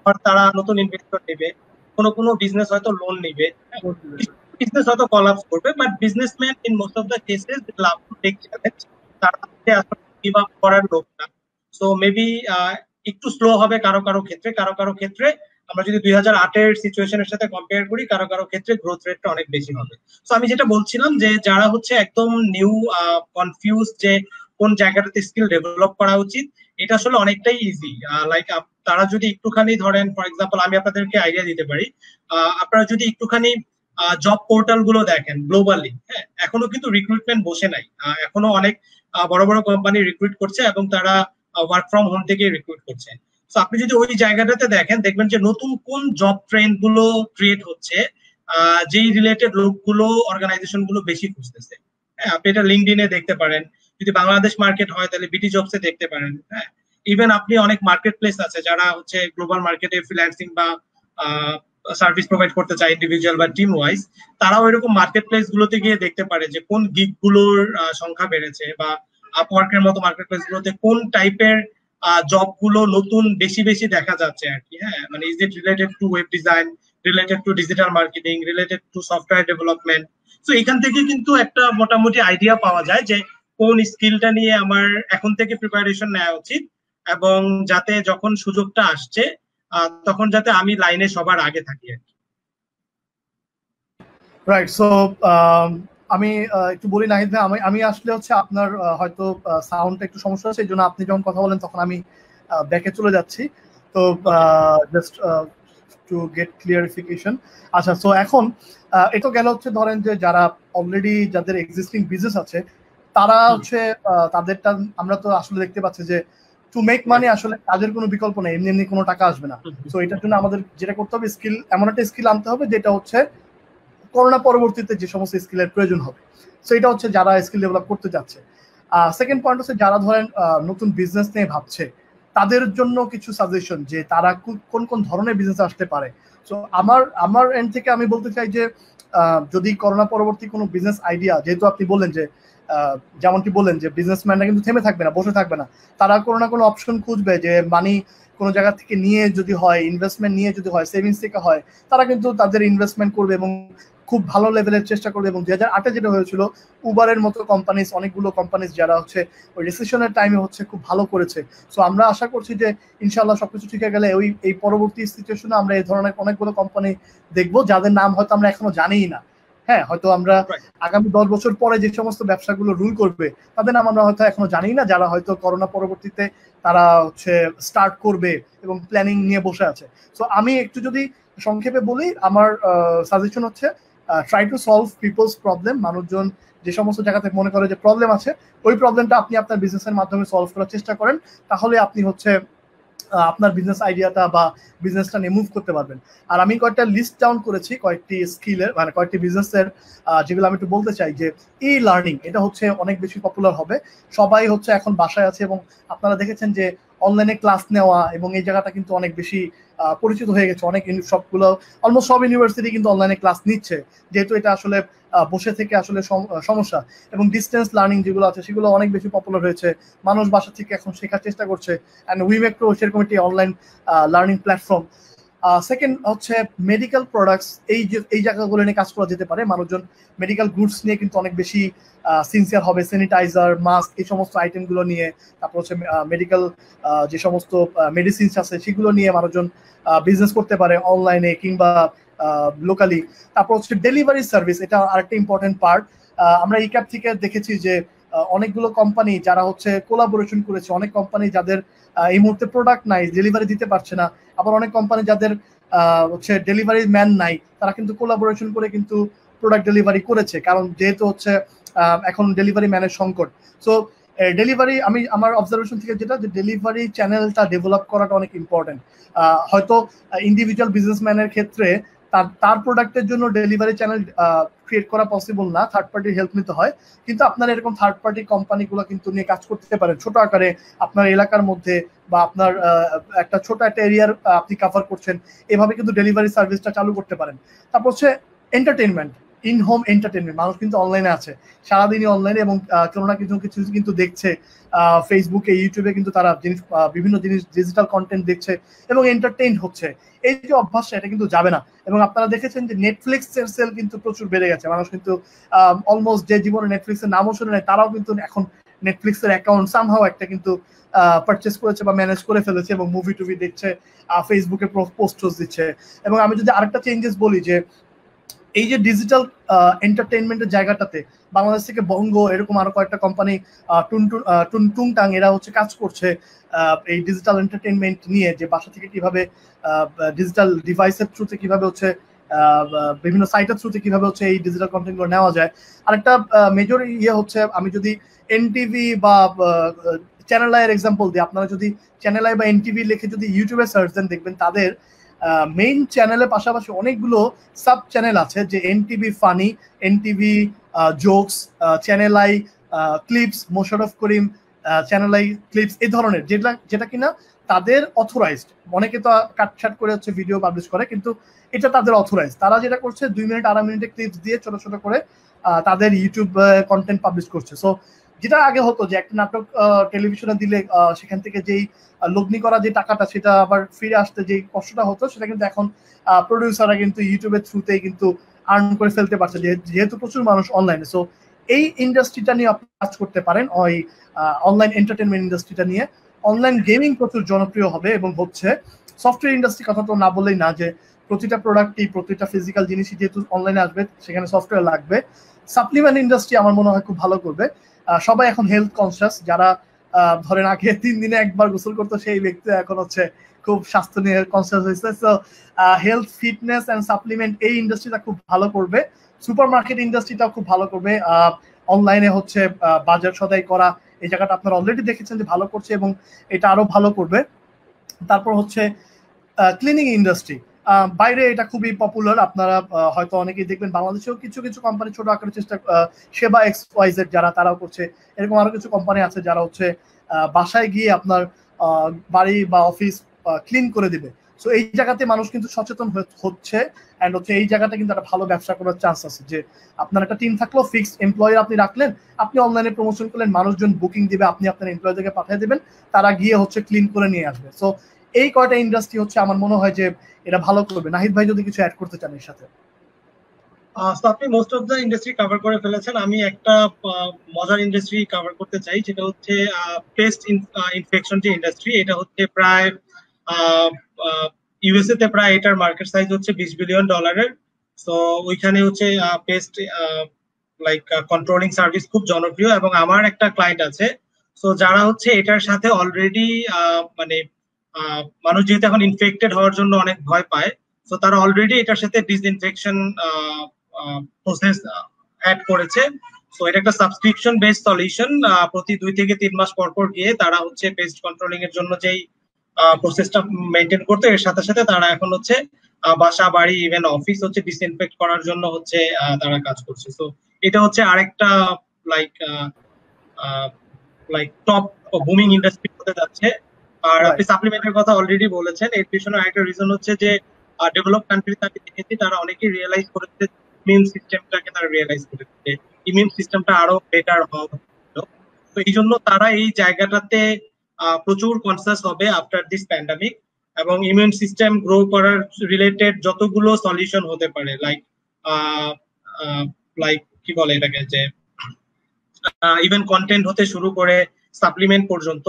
আর তারা নতুন ইনভেস্টর নেবে, কোনো কোনো বিজনেস হয়তো লোন নিবে, বিজনেস হয়তো কলাপস করবে। But businessman in most of the cases love to take challenge, তারা আসলে গিভ আপ করার লোক না। সো মেবি একটু স্লো হবে কারো কারো ক্ষেত্রে, কারো কারো ক্ষেত্রে আমরা যদি 2008-এর সিচুয়েশনের সাথে কম্পেয়ার করি, কারো কারো ক্ষেত্রে গ্রোথ রেটটা অনেক বেশি হবে। সো আমি যেটা বলছিলাম, যে যারা হচ্ছে একদম নিউ, কনফিউজ যে কোন জায়গাটাতে স্কিল ডেভেলপ করা উচিত, এটা আসলে অনেকটাই ইজি। লাইক তারা যদি একটুখানি ধরেন, ফর এক্সাম্পল আমি আপনাদেরকে আইডিয়া দিতে পারি, আপনারা যদি একটুখানি জব পোর্টাল গুলো দেখেন গ্লোবালি, হ্যাঁ, এখনো কিন্তু রিক্রুটমেন্ট বসে নাই, এখনো অনেক বড় বড় কোম্পানি রিক্রুট করছে এবং তারা ওয়ার্ক ফ্রম হোম থেকে রিক্রুট করছে। তো আপনি যদি ওই জায়গাটাতে দেখেন, দেখবেন যে নতুন কোন জব ট্রেন্ড গুলো ক্রিয়েট হচ্ছে, যেই রিলেটেড লোকগুলো অর্গানাইজেশন গুলো বেশি খুঁজতেছে। হ্যাঁ, আপনি এটা লিঙ্কডইনে দেখতে পারেন, যদি বাংলাদেশ মার্কেট হয় তাহলে বিটি জবসে দেখতে পারেন। হ্যাঁ, ইভেন আপনি অনেক মার্কেট প্লেস আছে যারা হচ্ছে গ্লোবাল মার্কেটে ফ্রিল্যান্সিং বা সার্ভিস প্রোভাইড করতে চায় ইন্ডিভিজুয়াল বা টিম ওয়াইজ, তারাও এরকম মার্কেট প্লেস গুলোতে গিয়ে দেখতে পারে যে কোন গিগ গুলোর সংখ্যা বেড়েছে, বা আপওয়ার্কের মতো মার্কেট প্লেস গুলোতে কোন টাইপের জব গুলো নতুন বেশি বেশি দেখা যাচ্ছে আর কি। হ্যাঁ, is it related to web design, related to digital marketing, related to software development. তো এখান থেকে কিন্তু একটা মোটামুটি আইডিয়া পাওয়া যায় যে কোন স্কিলটা নিয়ে আমার এখন থেকে প্রিপারেশন নেওয়া উচিত, এবং যাতে যখন সুযোগটা আসছে তখন যাতে আমি লাইনে সবার আগে থাকি আর কি। রাইট। সো আমি একটু বলি নাহিদ ভাই, আমি আসলে হচ্ছে আপনার হয়তো সাউন্ডটা একটু সমস্যা আছে, এই জন্য আপনি যখন কথা বলেন তখন আমি ব্যাকে চলে যাচ্ছি। তো জাস্ট টু গেট ক্লিয়ারিফিকেশন। আচ্ছা, সো এখন এটা গেল হচ্ছে ধরেন যে যারা অলরেডি যাদের এক্সিস্টিং বিজনেস আছে, তারা হচ্ছে তাদেরটা আমরা তো আসলে দেখতে পাচ্ছি যে টু মেক মানি আসলে কাজের কোনো বিকল্প নেই, এমনি এমনি কোনো টাকা আসবে না। তো এটার জন্য আমাদের যেটা করতে হবে, স্কিল, এমন একটা স্কিল আনতে হবে যেটা হচ্ছে করোনা পরবর্তীতে যে সমস্ত স্কিলের প্রয়োজন হবে। সো এটা হচ্ছে যারা স্কিল ডেভেলপ করতে যাচ্ছে। সেকেন্ড পয়েন্ট হচ্ছে যারা ধরেন নতুন বিজনেস নিয়ে ভাবছে, তাদের জন্য কিছু সাজেশন যে তারা কোন কোন ধরনের বিজনেস আসতে পারে। সো আমার এন্ড থেকে আমি বলতে চাই যে যদি করোনা পরবর্তী কোনো বিজনেস আইডিয়া, যেহেতু আপনি বললেন যে যেমনটি বললেন যে বিজনেসম্যানরা কিন্তু থেমে থাকবে না, বসে থাকবে না, তারা কোনো না কোনো অপশন খুঁজবে, যে মানি কোনো জায়গা থেকে নিয়ে যদি হয়, ইনভেস্টমেন্ট নিয়ে যদি হয়, সেভিংস থেকে হয়, তারা কিন্তু তাদের ইনভেস্টমেন্ট করবে এবং খুব ভালো লেভেলের চেষ্টা করবে, এবং 2008-এ যেটা হয়েছিল উবারের মতো কোম্পানিজ, অনেকগুলো কোম্পানিজ যারা হচ্ছে ওই রিসেশনের টাইমে হচ্ছে খুব ভালো করেছে। সো আমরা আশা করছি যে ইনশাআল্লাহ সবকিছু ঠিক হয়ে গেলে এই পরবর্তী সিচুয়েশনে আমরা এই ধরনের অনেকগুলো কোম্পানি দেখবো যাদের নাম হয়তো আমরা এখনো জানিই না। হ্যাঁ, হয়তো আমরা আগামী 10 বছর পরে যে সমস্ত ব্যবসাগুলো রুল করবে তাদের নাম আমরা হয়তো এখনো জানি না, যারা হয়তো করোনা পরবর্তীতে তারা হচ্ছে স্টার্ট করবে এবং প্ল্যানিং নিয়ে বসে আছে। সো আমি একটু যদি সংক্ষেপে বলি, আমার সাজেশন হচ্ছে try to solve people's problem. মানুষজন যে সমস্ত জায়গাতে মনে করে যে প্রবলেম আছে, ওই প্রবলেমটা আপনি আপনার বিজনেসের মাধ্যমে সলভ করার চেষ্টা করেন, তাহলে আপনি হচ্ছে আপনার বিজনেস আইডিয়াটা বা বিজনেসটা নিয়ে মুভ করতে পারবেন। আর আমি কয়েকটা লিস্ট ডাউন করেছি কয়েকটি স্কিলের, মানে কয়েকটি বিজনেসের, যেগুলো আমি একটু বলতে চাই। যে ই লার্নিং, এটা হচ্ছে অনেক বেশি পপুলার হবে, সবাই হচ্ছে এখন বাসায় আছে, এবং আপনারা দেখেছেন যে অনলাইনে ক্লাস নেওয়া এবং এই জায়গাটা কিন্তু অনেক বেশি পরিচিত হয়ে গেছে। অনেক সবগুলো অলমোস্ট সব ইউনিভার্সিটি কিন্তু অনলাইনে ক্লাস নিচ্ছে, যেহেতু এটা আসলে বসে থেকে আসলে সমস্যা। এবং ডিস্টেন্স লার্নিং যেগুলো আছে সেগুলো অনেক বেশি পপুলার হয়েছে, মানুষ বাসা থেকে এখন শেখার চেষ্টা করছে, অ্যান্ড উইমেক্রো সেরকম একটি অনলাইন লার্নিং প্ল্যাটফর্ম। সেকেন্ড হচ্ছে মেডিকেল প্রোডাক্টস, এই জায়গাগুলো নিয়ে কাজ করা যেতে পারে। মানুষজন মেডিকেল গুডস নিয়ে কিন্তু অনেক বেশি সিনসিয়ার হবে, স্যানিটাইজার, মাস্ক, এই সমস্ত আইটেমগুলো নিয়ে। তারপর হচ্ছে মেডিকেল যে সমস্ত মেডিসিনস আছে সেগুলো নিয়ে মানুষজন বিজনেস করতে পারে অনলাইনে কিংবা লোকালি। তারপর হচ্ছে ডেলিভারি সার্ভিস, এটা আরেকটা ইম্পর্টেন্ট পার্ট। আমরা এই ক্যাপ থেকে দেখেছি যে অনেকগুলো কোম্পানি যারা হচ্ছে কোলাবোরেশন করেছে, অনেক কোম্পানি যাদের এই মুহূর্তে প্রোডাক্ট নাই, ডেলিভারি দিতে পারছে না, আবার অনেক কোম্পানি যাদের হচ্ছে ডেলিভারি ম্যান নাই, তারা কিন্তু কোলাবোরেশন করে কিন্তু প্রোডাক্ট ডেলিভারি করেছে, কারণ যেহেতু হচ্ছে এখন ডেলিভারি ম্যানের সংকট। সো ডেলিভারি, আমি আমার অবজারভেশন থেকে যেটা, যে ডেলিভারি চ্যানেলটা ডেভেলপ করাটা অনেক ইম্পর্টেন্ট। হয়তো ইন্ডিভিজুয়াল বিজনেসম্যানের ক্ষেত্রে তার প্রোডাক্টের জন্য ডেলিভারি চ্যানেল ক্রিয়েট করা পসিবল না, থার্ড পার্টির হেল্প নিতে হয়। কিন্তু আপনার এরকম থার্ড পার্টি কোম্পানিগুলো কিন্তু নিয়ে কাজ করতে পারেন ছোট আকারে, আপনার এলাকার মধ্যে বা আপনার একটা ছোট একটা এরিয়ার আপনি কাভার করছেন, এভাবে কিন্তু ডেলিভারি সার্ভিসটা চালু করতে পারেন। তারপর হচ্ছে এন্টারটেনমেন্ট, ইন হোম এন্টারটেনমেন্ট। মানুষ কিন্তু অনলাইনে আছে, সারাদিনই অনলাইনে, এবং কোনো না কিছু কিছু কিন্তু দেখছে, ফেসবুকে, ইউটিউবে কিন্তু তারা বিভিন্ন জিনিস, ডিজিটাল কন্টেন্ট দেখছে এবং এন্টারটেইন হচ্ছে। এই যে অভ্যাসটা, এটা কিন্তু যাবে না। এবং আপনারা দেখেছেন যে নেটফ্লিক্স এর সেল কিন্তু প্রচুর বেড়ে গেছে। মানুষ কিন্তু অলমোস্ট যে জীবনে নেটফ্লিক্স এর নামও শুনে নাই, তারাও কিন্তু এখন নেটফ্লিক্স এর অ্যাকাউন্ট সামহাও একটা কিন্তু পারচেস করেছে বা ম্যানেজ করে ফেলেছে, এবং মুভি টুভি দেখছে, ফেসবুকে পোস্ট দিচ্ছে। এবং আমি যদি আরেকটা চেঞ্জেস বলি, যে এই যে ডিজিটাল এন্টারটেইনমেন্টের জায়গাটাতে বাংলাদেশ থেকে বঙ্গ, এরকম আরো কয়েকটা কোম্পানি, টুংটাং, এরা হচ্ছে কাজ করছে এই ডিজিটাল এন্টারটেইনমেন্ট নিয়ে, যে বাসা থেকে কিভাবে ডিজিটাল ডিভাইসের থ্রুতে কিভাবে হচ্ছে বিভিন্ন সাইটের থ্রুতে কিভাবে হচ্ছে এই ডিজিটাল কন্টেন্ট গুলো নেওয়া যায়। আরেকটা মেজর ইয়ে হচ্ছে, আমি যদি এনটিভি বা চ্যানেল আই এর এক্সাম্পল দিই, আপনারা যদি চ্যানেল আই বা এনটিভি লিখে যদি ইউটিউবে সার্চ দেন, দেখবেন তাদের মেইন চ্যানেলের পাশাপাশি অনেকগুলো সাব চ্যানেল আছে, যে NTV funny, NTV jokes, Channel I clips, Mosharraf Karim, Channel I clips, এই ধরনের, যেটা কিনা তাদের অথরাইজড। অনেকে তো কাটছাট করে হচ্ছে ভিডিও পাবলিশ করে, কিন্তু এটা তাদের অথরাইজ। তারা যেটা করছে 2 মিনিট 2.5 মিনিটের ক্লিপস দিয়ে ছোট ছোট করে তাদের ইউটিউব কন্টেন্ট পাবলিশ করছে। সো যেটা আগে হতো যে একটা নাটক টেলিভিশনে দিলে সেখান থেকে যেই লগ্নি করা যে টাকাটা, সেটা আবার ফিরে আসতে যে কষ্টটা হতো, সেটা কিন্তু এখন প্রডিউসাররা কিন্তু ইউটিউবের থ্রুতেই কিন্তু আর্ন করে ফেলতে পারছে, যেহেতু প্রচুর মানুষ অনলাইনে। সো এই ইন্ডাস্ট্রিটা নিয়ে আপনি কাজ করতে পারেন, ওই অনলাইন এন্টারটেনমেন্ট ইন্ডাস্ট্রিটা নিয়ে। অনলাইন গেমিং প্রচুর জনপ্রিয় হবে এবং হচ্ছে। সফটওয়্যার ইন্ডাস্ট্রি কথা তো না বললেই না, যে প্রতিটা প্রোডাক্টই, প্রতিটা ফিজিক্যাল জিনিসই যেহেতু অনলাইনে আসবে, সেখানে সফটওয়্যার লাগবে। সাপ্লিমেন্ট ইন্ডাস্ট্রি আমার মনে হয় খুব ভালো করবে। সবাই এখন হেলথ কনসিয়াস, যারা ধরেন আগে 3 দিনে একবার গোসল করতো, সেই ব্যক্তি এখন হচ্ছে খুব স্বাস্থ্য নিয়ে কনসিয়াস হয়েছে। So health, fitness and supplement, এই ইন্ডাস্ট্রিটা খুব ভালো করবে। সুপার মার্কেট ইন্ডাস্ট্রিটাও খুব ভালো করবে। অনলাইনে হচ্ছে বাজার সদাই করা, এই জায়গাটা আপনারা অলরেডি দেখেছেন যে ভালো করছে, এবং এটা আরো ভালো করবে। তারপর হচ্ছে ক্লিনিং ইন্ডাস্ট্রি, বাইরে এটা খুবই পপুলার। আপনারা হয়তো অনেকেই দেখবেন, বাংলাদেশেও কিছু কিছু কোম্পানি ছোট আকারের চেষ্টা, সেবা এক্সওয়াইজেড যারা, তারাও করছে। এরকম আরো কিছু কোম্পানি আছে যারা হচ্ছে বাসায় গিয়ে আপনার বাড়ি বা অফিস ক্লিন করে দিবে। সো এই জায়গাতে মানুষ কিন্তু সচেতন হচ্ছে, এন্ড হচ্ছে এই জায়গাটা কিন্তু একটা ভালো ব্যবসা করার চান্স আছে, যে আপনার একটা টিম থাকলো, ফিক্সড এমপ্লয়ি আপনি রাখলেন, আপনি অনলাইনে প্রমোশন করলেন, মানুষজন বুকিং দিবে, আপনি আপনার এমপ্লয়ীদেরকে পাঠিয়ে দেবেন, তারা গিয়ে হচ্ছে ক্লিন করে নিয়ে আসবে। সো এই কয়টা ইন্ডাস্ট্রি হচ্ছে আমার মনে হয় যে এটা ভালো করবে। নাহিদ ভাই যদি কিছু অ্যাড করতে চান এর সাথে। সো আপনি most of the industry cover করে ফেলেছেন। আমি একটা মজার ইন্ডাস্ট্রি কভার করতে চাই, যেটা হচ্ছে পেস্ট ইনফেকশন যে ইন্ডাস্ট্রি, এটা হচ্ছে প্রায় ইউএসএ তে প্রায় এটার মার্কেট সাইজ হচ্ছে $20 বিলিয়ন। সো ওইখানে হচ্ছে পেস্ট লাইক কন্ট্রোলিং সার্ভিস খুব জনপ্রিয়, এবং আমার একটা ক্লায়েন্ট আছে সো যারা হচ্ছে এটার সাথে অলরেডি মানে মানুষ যেহেতু এখন ইনফেক্টেড হওয়ার জন্য অনেক ভয় পায়, তো তারা অলরেডি এটার সাথে ডিসইনফেকশন প্রসেস অ্যাড করেছে। সো এটা একটা সাবস্ক্রিপশন বেসড সলিউশন। প্রতি 2 থেকে 3 মাস পর পর গিয়ে তারা হচ্ছে পেস্ট কন্ট্রোলিং এর জন্য যেই প্রসেসটা মেনটেন করতো, এর সাথে সাথে তারা এখন হচ্ছে বাসা বাড়ি ইভেন অফিস হচ্ছে ডিসইনফেক্ট করার জন্য হচ্ছে তারা কাজ করছে। সো এটা হচ্ছে আরেকটা like like top booming industry হতে যাচ্ছে। আর আপনি সাপ্লিমেন্টের কথা অলরেডি বলেছেন, এর পিছনে আরেকটা রিজন হচ্ছে যে ডেভেলপ কান্ট্রিতে আমি দেখেছি তারা অনেকেই রিয়েলাইজ করেছে, ইমিউন সিস্টেমটাকে তারা রিয়েলাইজ করেছে, ইমিউন সিস্টেমটা আরো বেটার হওয়া। তো এই জন্য তারা এই জায়গাটাতে প্রচুর কনসাস হবে আফটার দিস প্যান্ডামিক, এবং ইমিউন সিস্টেম গ্রো করার রিলেটেড যতগুলো সলিউশন হতে পারে, লাইক লাইক কি বলে এটাকে, যে ইভেন কন্টেন্ট হতে শুরু করে সাপ্লিমেন্ট পর্যন্ত,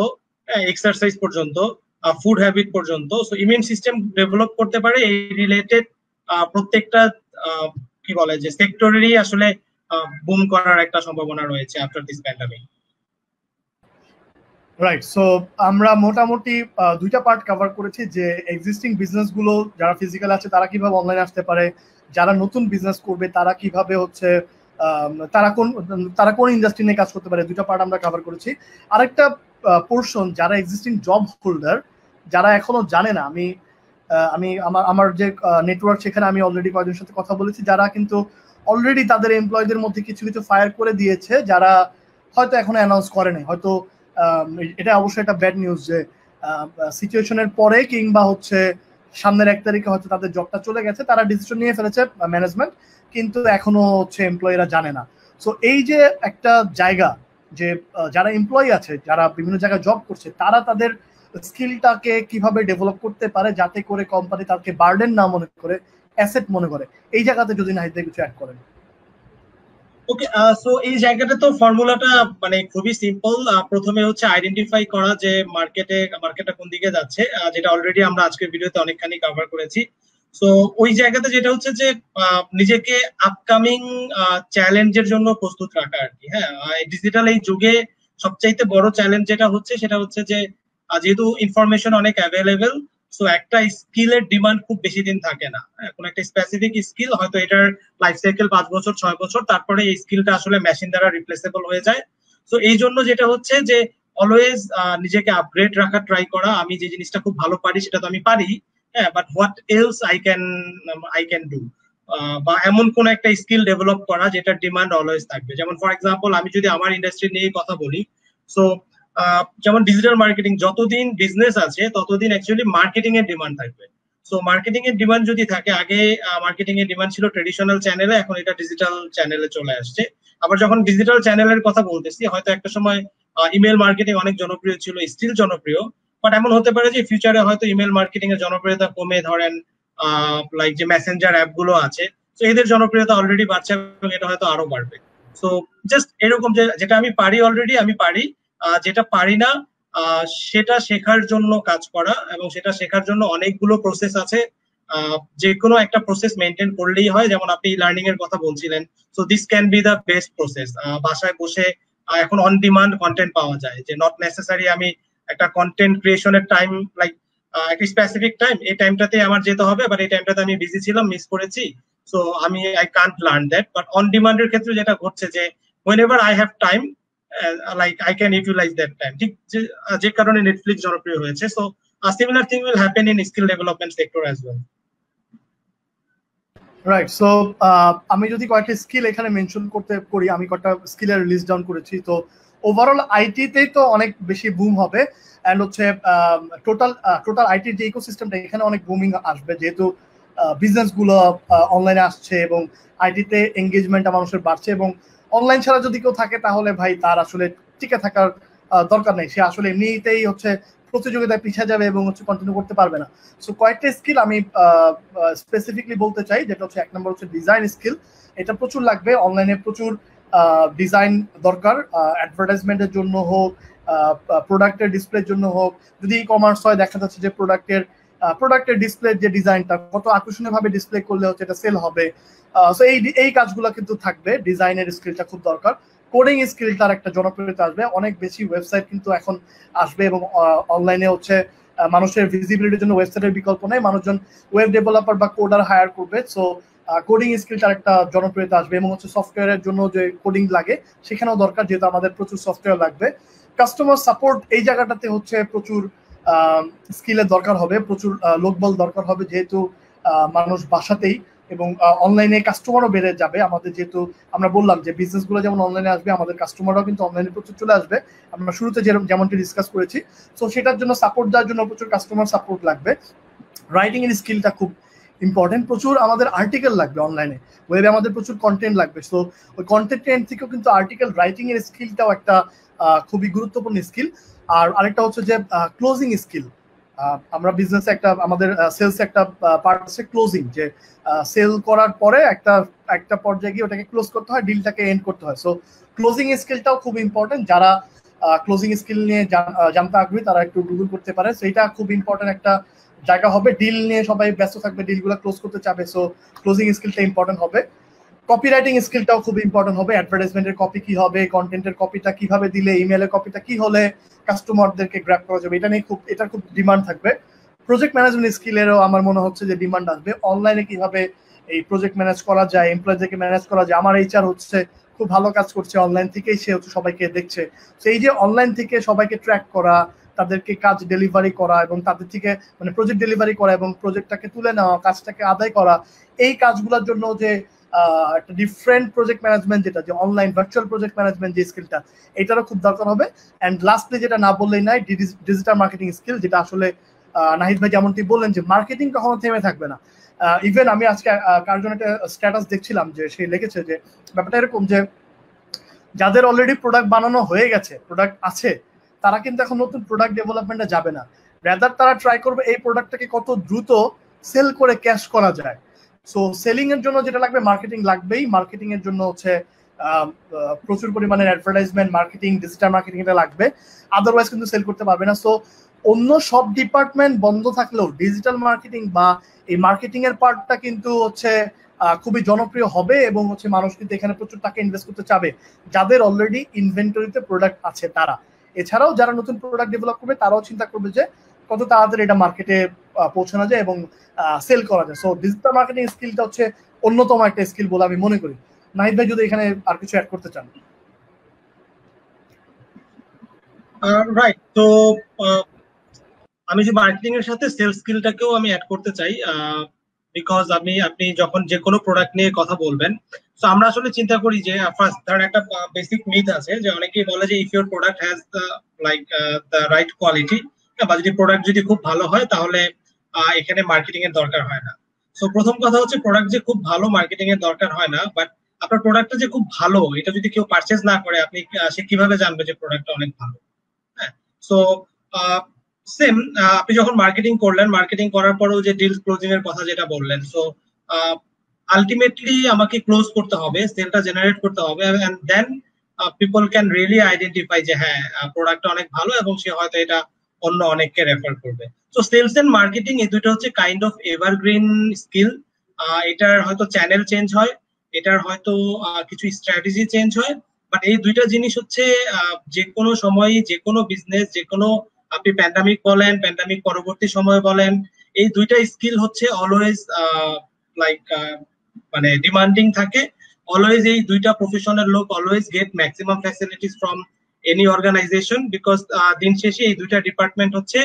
এক্সারসাইজ পর্যন্ত, ফুড হ্যাবিট পর্যন্ত, সো ইমিউন সিস্টেম ডেভেলপ করতে পারে এই রিলেটেড প্রত্যেকটা কি বলে যে সেক্টরেরই আসলে বুম করার একটা সম্ভাবনা রয়েছে after this pandemic. Right, so আমরা মোটামুটি দুইটা পার্ট কভার করেছি, যে এক্সিস্টিং বিজনেস গুলো যারা ফিজিক্যাল আছে তারা কিভাবে অনলাইনে আসতে পারে, যারা নতুন বিজনেস করবে তারা কিভাবে হচ্ছে তারা কোন ইন্ডাস্ট্রি নিয়ে কাজ করতে পারে, দুইটা পার্ট আমরা কভার করেছি। আরেকটা পোর্শন যারা এক্সিস্টিং জব হোল্ডার, যারা এখনো জানে না, আমি আমি আমার যে নেটওয়ার্ক সেখানে আমি অলরেডি কয়েকজনের সাথে কথা বলেছি যারা কিন্তু অলরেডি তাদের এমপ্লয়ীদের মধ্যে কিছু কিছু ফায়ার করে দিয়েছে, যারা হয়তো এখনো অ্যানাউন্স করে নাই। হয়তো এটা অবশ্যই একটা ব্যাড নিউজ যে সিচুয়েশনের পরে কিংবা হচ্ছে সামনের 1 তারিখে হয়তো তাদের জবটা চলে গেছে, তারা ডিসিশন নিয়ে ফেলেছে ম্যানেজমেন্ট, কিন্তু এখনো হচ্ছে এমপ্লয়িরা জানে না। সো এই যে একটা জায়গা, যে যারা এমপ্লয়ি আছে, যারা বিভিন্ন জায়গায় জব করছে, তারা তাদের স্কিলটাকে কিভাবে ডেভেলপ করতে পারে যাতে করে কোম্পানি তাকে বার্ডেন না মনে করে, অ্যাসেট মনে করে, এই জায়গাতে যদি নাহিদ কিছু অ্যাড করেন। ওকে, সো এই জায়গাটা তো ফর্মুলাটা মানে খুবই সিম্পল। প্রথমে হচ্ছে আইডেন্টিফাই করা যে মার্কেটটা কোন দিকে যাচ্ছে, যেটা অলরেডি আমরা আজকের ভিডিওতে অনেকখানি কভার করেছি। সো ওই জায়গাতে যেটা হচ্ছে যে নিজেকে আপকামিং চ্যালেঞ্জের জন্য প্রস্তুত রাখা আর কি। হ্যাঁ, ডিজিটাল এই যুগে সবচাইতে বড় চ্যালেঞ্জ যেটা হচ্ছে সেটা হচ্ছে যে যেহেতু ইনফরমেশন অনেক অ্যাভেলেবেল, সো একটা স্কিলের ডিমান্ড খুব বেশি দিন থাকে না। কোন একটা স্পেসিফিক স্কিল হয়তো এটার লাইফ সাইকেল 5 বছর 6 বছর, তারপরে এই স্কিলটা আসলে মেশিন দ্বারা রিপ্লেসেবল হয়ে যায়। সো এই জন্য যেটা হচ্ছে যে অলওয়েজ নিজেকে আপগ্রেড রাখা ট্রাই করা। আমি যে জিনিসটা খুব ভালো পারি সেটা তো আমি পারি, হ্যাঁ, but what else I can do, বা এমন কোন একটা স্কিল ডেভেলপ করা যেটার ডিমান্ড অলওয়েজ থাকবে। যেমন ফর এক্সাম্পল আমি যদি আমার ইন্ডাস্ট্রি নিয়ে কথা বলি, সো যেমন ডিজিটাল মার্কেটিং, যতদিন বিজনেস আছে ততদিন অ্যাকচুয়ালি মার্কেটিং এর ডিমান্ড থাকবে। সো মার্কেটিং এর ডিমান্ড যদি থাকে, আগে মার্কেটিং এর ডিমান্ড ছিল ট্রেডিশনাল চ্যানেলে, এখন এটা ডিজিটাল চ্যানেলে চলে আসছে। আবার যখন ডিজিটাল চ্যানেলের কথা বলতেছি, হয়তো একটা সময় ইমেল মার্কেটিং অনেক জনপ্রিয় ছিল, স্টিল জনপ্রিয়, বাট এমন হতে পারে যে ফিউচারে হয়তো ইমেল মার্কেটিং এর জনপ্রিয়তা কমে, ধরেন লাইক যে মেসেঞ্জার অ্যাপ গুলো আছে, তো এদের জনপ্রিয়তা অলরেডি বাড়ছে এবং এটা হয়তো আরো বাড়বে। সো জাস্ট এরকম যে যেটা আমি পারি অলরেডি আমি পারি, যেটা পারি না সেটা শেখার জন্য কাজ করা, এবং সেটা শেখার জন্য অনেকগুলো প্রসেস আছে। যে কোনো একটা প্রসেস মেনটেন করলেই হয়। যেমন আপনি লার্নিং এর কথা বলছিলেন, so this can be the best process. বাসায় বসে এখন অন ডিমান্ড কন্টেন্ট পাওয়া যায়, যে নট নেসেসারি আমি একটা কন্টেন্ট ক্রিয়েশনের টাইম, লাইক একটা স্পেসিফিক টাইম, এই টাইমটাতে আমার যেতে হবে, বাট এই টাইমটাতে আমি বিজি ছিলাম, মিস করেছি, so I can't learn that. But on ডিমান্ডের ক্ষেত্রে যেটা ঘটছে যে whenever I have time, like I can utilize that time, ঠিক যে কারণে নেটফ্লিক্স জনপ্রিয় হয়েছে। So similar thing will happen in skill development sector as well. Right, so আমি যদি কয়েকটা স্কিল এখানে মেনশন করি, আমি কয়েকটা স্কিলের লিস্ট ডাউন করেছি। তো ওভারঅল আইটিতেই তো অনেক বেশি বুম হবে, অ্যান্ড হচ্ছে টোটাল আইটির যে ইকোসিস্টেমটা এখানে অনেক বুমিং আসবে, যেহেতু বিজনেস গুলো অনলাইনে আসছে এবং আইটিতে এঙ্গেজমেন্টটা মানুষের বাড়ছে, এবং অনলাইন ছাড়া যদি কেউ থাকে তাহলে ভাই তার আসলে টিকে থাকার দরকার নেই, সে আসলে এমনিতেই হচ্ছে প্রতিযোগিতায় পিছিয়ে যাবে এবং হচ্ছে কন্টিনিউ করতে পারবে না। সো কয়েকটা স্কিল আমি স্পেসিফিকলি বলতে চাই, যেটা হচ্ছে এক নম্বর হচ্ছে ডিজাইন স্কিল। এটা প্রচুর লাগবে, অনলাইনে প্রচুর ডিজাইন দরকার, অ্যাডভার্টাইজমেন্টের জন্য হোক, প্রোডাক্টের ডিসপ্লের জন্য হোক। যদি ই কমার্স হয় দেখা যাচ্ছে যে প্রোডাক্টের ডিসপ্লে যে ডিজাইনটা কত আকর্ষণীয় ভাবে ডিসপ্লে করলে হচ্ছে এটা সেল হবে। সো এই কাজগুলো কিন্তু থাকবে, ডিজাইনের স্কিলটা খুব দরকার। কোডিং স্কিলটার একটা জনপ্রিয়তা আসবে, অনেক বেশি ওয়েবসাইট কিন্তু এখন আসবে এবং অনলাইনে হচ্ছে মানুষের ভিজিবিলিটির জন্য ওয়েবসাইটের বিকল্প নেই, মানুষজন ওয়েব ডেভেলপার বা কোডার হায়ার করবে। সো কোডিং স্কিলটার একটা জনপ্রিয়তা আসবে এবং হচ্ছে সফটওয়্যারের জন্য যে কোডিং লাগে সেখানেও দরকার, যেহেতু আমাদের প্রচুর সফটওয়্যার লাগবে। কাস্টমার সাপোর্ট এই জায়গাটাতে হচ্ছে প্রচুর স্কিলের দরকার হবে, প্রচুর লোকবল দরকার হবে, যেহেতু মানুষ বাসাতেই এবং অনলাইনে কাস্টমারও বেড়ে যাবে আমাদের, যেহেতু আমরা বললাম যে বিজনেসগুলো যেমন অনলাইনে আসবে আমাদের কাস্টমাররাও কিন্তু অনলাইনে প্রচুর চলে আসবে, আমরা শুরুতে যেমনটি ডিসকাস করেছি। সো সেটার জন্য সাপোর্ট দেওয়ার জন্য প্রচুর কাস্টমার সাপোর্ট লাগবে। রাইটিং এর স্কিলটা খুব ইম্পর্টেন্ট, প্রচুর আমাদের আর্টিকেল লাগবে অনলাইনে, ওয়েবে আমাদের প্রচুর কন্টেন্ট লাগবে। সো ওই কন্টেন্ট থেকেও কিন্তু আর্টিকেল রাইটিং এর স্কিলটাও একটা খুবই গুরুত্বপূর্ণ স্কিল। আর আরেকটা হচ্ছে যে ক্লোজিং স্কিল। আমরা বিজনেসে আমাদের সেলস একটা পার্ট আছে ক্লোজিং, যে সেল করার পরে একটা পর্যায়ে গিয়ে ওটাকে ক্লোজ করতে হয়, ডিলটাকে এন্ড করতে হয়। সো ক্লোজিং স্কিলটাও খুব ইম্পর্টেন্ট, যারা ক্লোজিং স্কিল নিয়ে জানতে আগ্রহী তারা একটু গুগল করতে পারে। সো এটা খুব ইম্পর্টেন্ট একটা জায়গা হবে, ডিল নিয়ে সবাই ব্যস্ত থাকবে, ডিলগুলো ক্লোজ করতে চাবে। সো ক্লোজিং স্কিলটা ইম্পর্টেন্ট হবে। কপি রাইটিং স্কিলটাও খুব ইম্পর্টেন্ট হবে, অ্যাডভার্টাইজমেন্টের কপি কি হবে, কন্টেন্টের কপিটা কিভাবে দিলে, ইমেলের কপিটা কি হলে কাস্টমারদেরকে গ্র্যাব করা যাবে, এটা খুব ডিমান্ড থাকবে। প্রজেক্ট ম্যানেজমেন্ট স্কিলেরও আমার মনে হচ্ছে যে ডিমান্ড আসবে, অনলাইনে কিভাবে এই প্রজেক্ট ম্যানেজ করা যায়, এমপ্লয়ীদেরকে ম্যানেজ করা যায়। আমার এইচআর হচ্ছে খুব ভালো কাজ করছে, অনলাইন থেকেই সে হচ্ছে সবাইকে দেখছে। সেই যে অনলাইন থেকে সবাইকে ট্র্যাক করা, তাদেরকে কাজ ডেলিভারি করা এবং তাদের থেকে মানে প্রজেক্ট ডেলিভারি করা এবং প্রজেক্টটাকে তুলে নেওয়া, কাজটাকে আদায় করা, এই কাজগুলোর জন্য যে একটা ডিফারেন্ট প্রজেক্ট ম্যানেজমেন্ট, যেটা যে অনলাইন ভার্চুয়াল প্রজেক্ট ম্যানেজমেন্ট যে স্কিলটা, এটারও খুব দরকার হবে। অ্যান্ড লাস্টলি যেটা না বললেই নাই, ডিজিটাল মার্কেটিং স্কিল, যেটা আসলে নাহিদ ভাই যেমনটি বললেন যে মার্কেটিং কখনো থেমে থাকবে না। ইভেন আমি আজকে কার জন্য একটা স্ট্যাটাস দেখছিলাম যে সে লিখেছে যে ব্যাপারটা এরকম যে যাদের অলরেডি প্রোডাক্ট বানানো হয়ে গেছে, প্রোডাক্ট আছে, তারা কিন্তু এখন নতুন প্রোডাক্ট ডেভেলপমেন্টে যাবে না, রাদার তারা ট্রাই করবে এই প্রোডাক্টটাকে কত দ্রুত সেল করে ক্যাশ করা যায়। সো সেলিং এর জন্য যেটা লাগবে মার্কেটিং লাগবেই, মার্কেটিং এর জন্য হচ্ছে প্রচুর পরিমাণের অ্যাডভার্টাইজমেন্ট, মার্কেটিং, ডিজিটাল মার্কেটিং এটা লাগবে, আদারওয়াইজ কিন্তু সেল করতে পারবে না। সো অন্য সব ডিপার্টমেন্ট বন্ধ থাকলেও ডিজিটাল মার্কেটিং বা এই মার্কেটিং এর পার্টটা কিন্তু হচ্ছে খুবই জনপ্রিয় হবে এবং হচ্ছে মানুষ কিন্তু এখানে প্রচুর টাকা ইনভেস্ট করতে চাবে, যাদের অলরেডি ইনভেন্টরিতে প্রোডাক্ট আছে তারা। এছাড়াও যারা নতুন প্রোডাক্ট ডেভেলপ করবে তারাও চিন্তা করবে যে কত তাড়াতাড়ি এটা মার্কেটে পৌঁছানো যায় এবং সেল করা যায়। সো ডিজিটাল মার্কেটিং স্কিলটা হচ্ছে অন্যতম একটা স্কিল বলে আমি মনে করি। নাহিদ ভাই যদি এখানে আর কিছু অ্যাড করতে চান। রাইট, তো আমি যে মার্কেটিং এর সাথে সেলস স্কিলটাকেও আমি অ্যাড করতে চাই, বিকজ আপনি যখন যে কোনো প্রোডাক্ট নিয়ে কথা বলবেন, তো আমরা আসলে চিন্তা করি যে ফার্স্ট ধরেন একটা বেসিক মিথ আছে যে অনেকেই বলে যে if your product has the right quality, বা যদি প্রোডাক্ট যদি খুব ভালো হয় তাহলে এখানে মার্কেটিং এর দরকার হয় না। সো প্রথম কথা হচ্ছে প্রোডাক্ট যে খুব ভালো, মার্কেটিং এর দরকার হয় না, বাট আপনার প্রোডাক্টটা যে খুব ভালো এটা যদি কেউ পারচেজ না করে আপনি সে কিভাবে জানবে যে প্রোডাক্টটা অনেক ভালো? হ্যাঁ, সো সেম আপনি যখন মার্কেটিং করলেন, মার্কেটিং করার পরেও যে ডিল ক্লোজিং এর কথা যেটা বললেন, সো আলটিমেটলি আমাকে ক্লোজ করতে হবে, সেলটা জেনারেট করতে হবে, and then people can really identify যে হ্যাঁ প্রোডাক্টটা অনেক ভালো এবং সে হয়তো এটা অন্য অনেককে রেফার করবে। সো সেলস এন্ড মার্কেটিং এই দুটো হচ্ছে কাইন্ড অফ এভারগ্রিন স্কিল। এটার হয়তো চ্যানেল চেঞ্জ হয়, এটার হয়তো কিছু স্ট্র্যাটেজি চেঞ্জ হয়, বাট এই দুইটা জিনিস হচ্ছে যে কোনো সময় যে কোনো বিজনেস, যে কোনো আপনি প্যান্ডামিক বলেন, প্যান্ডামিক পরবর্তী সময় বলেন, এই দুইটা স্কিল হচ্ছে অলওয়েজ লাইক মানে ডিমান্ডিং থাকে। অলওয়েজ এই দুইটা প্রফেশনের লোক always get maximum facilities from any organisation, because দিন শেষে এই দুইটা ডিপার্টমেন্ট হচ্ছে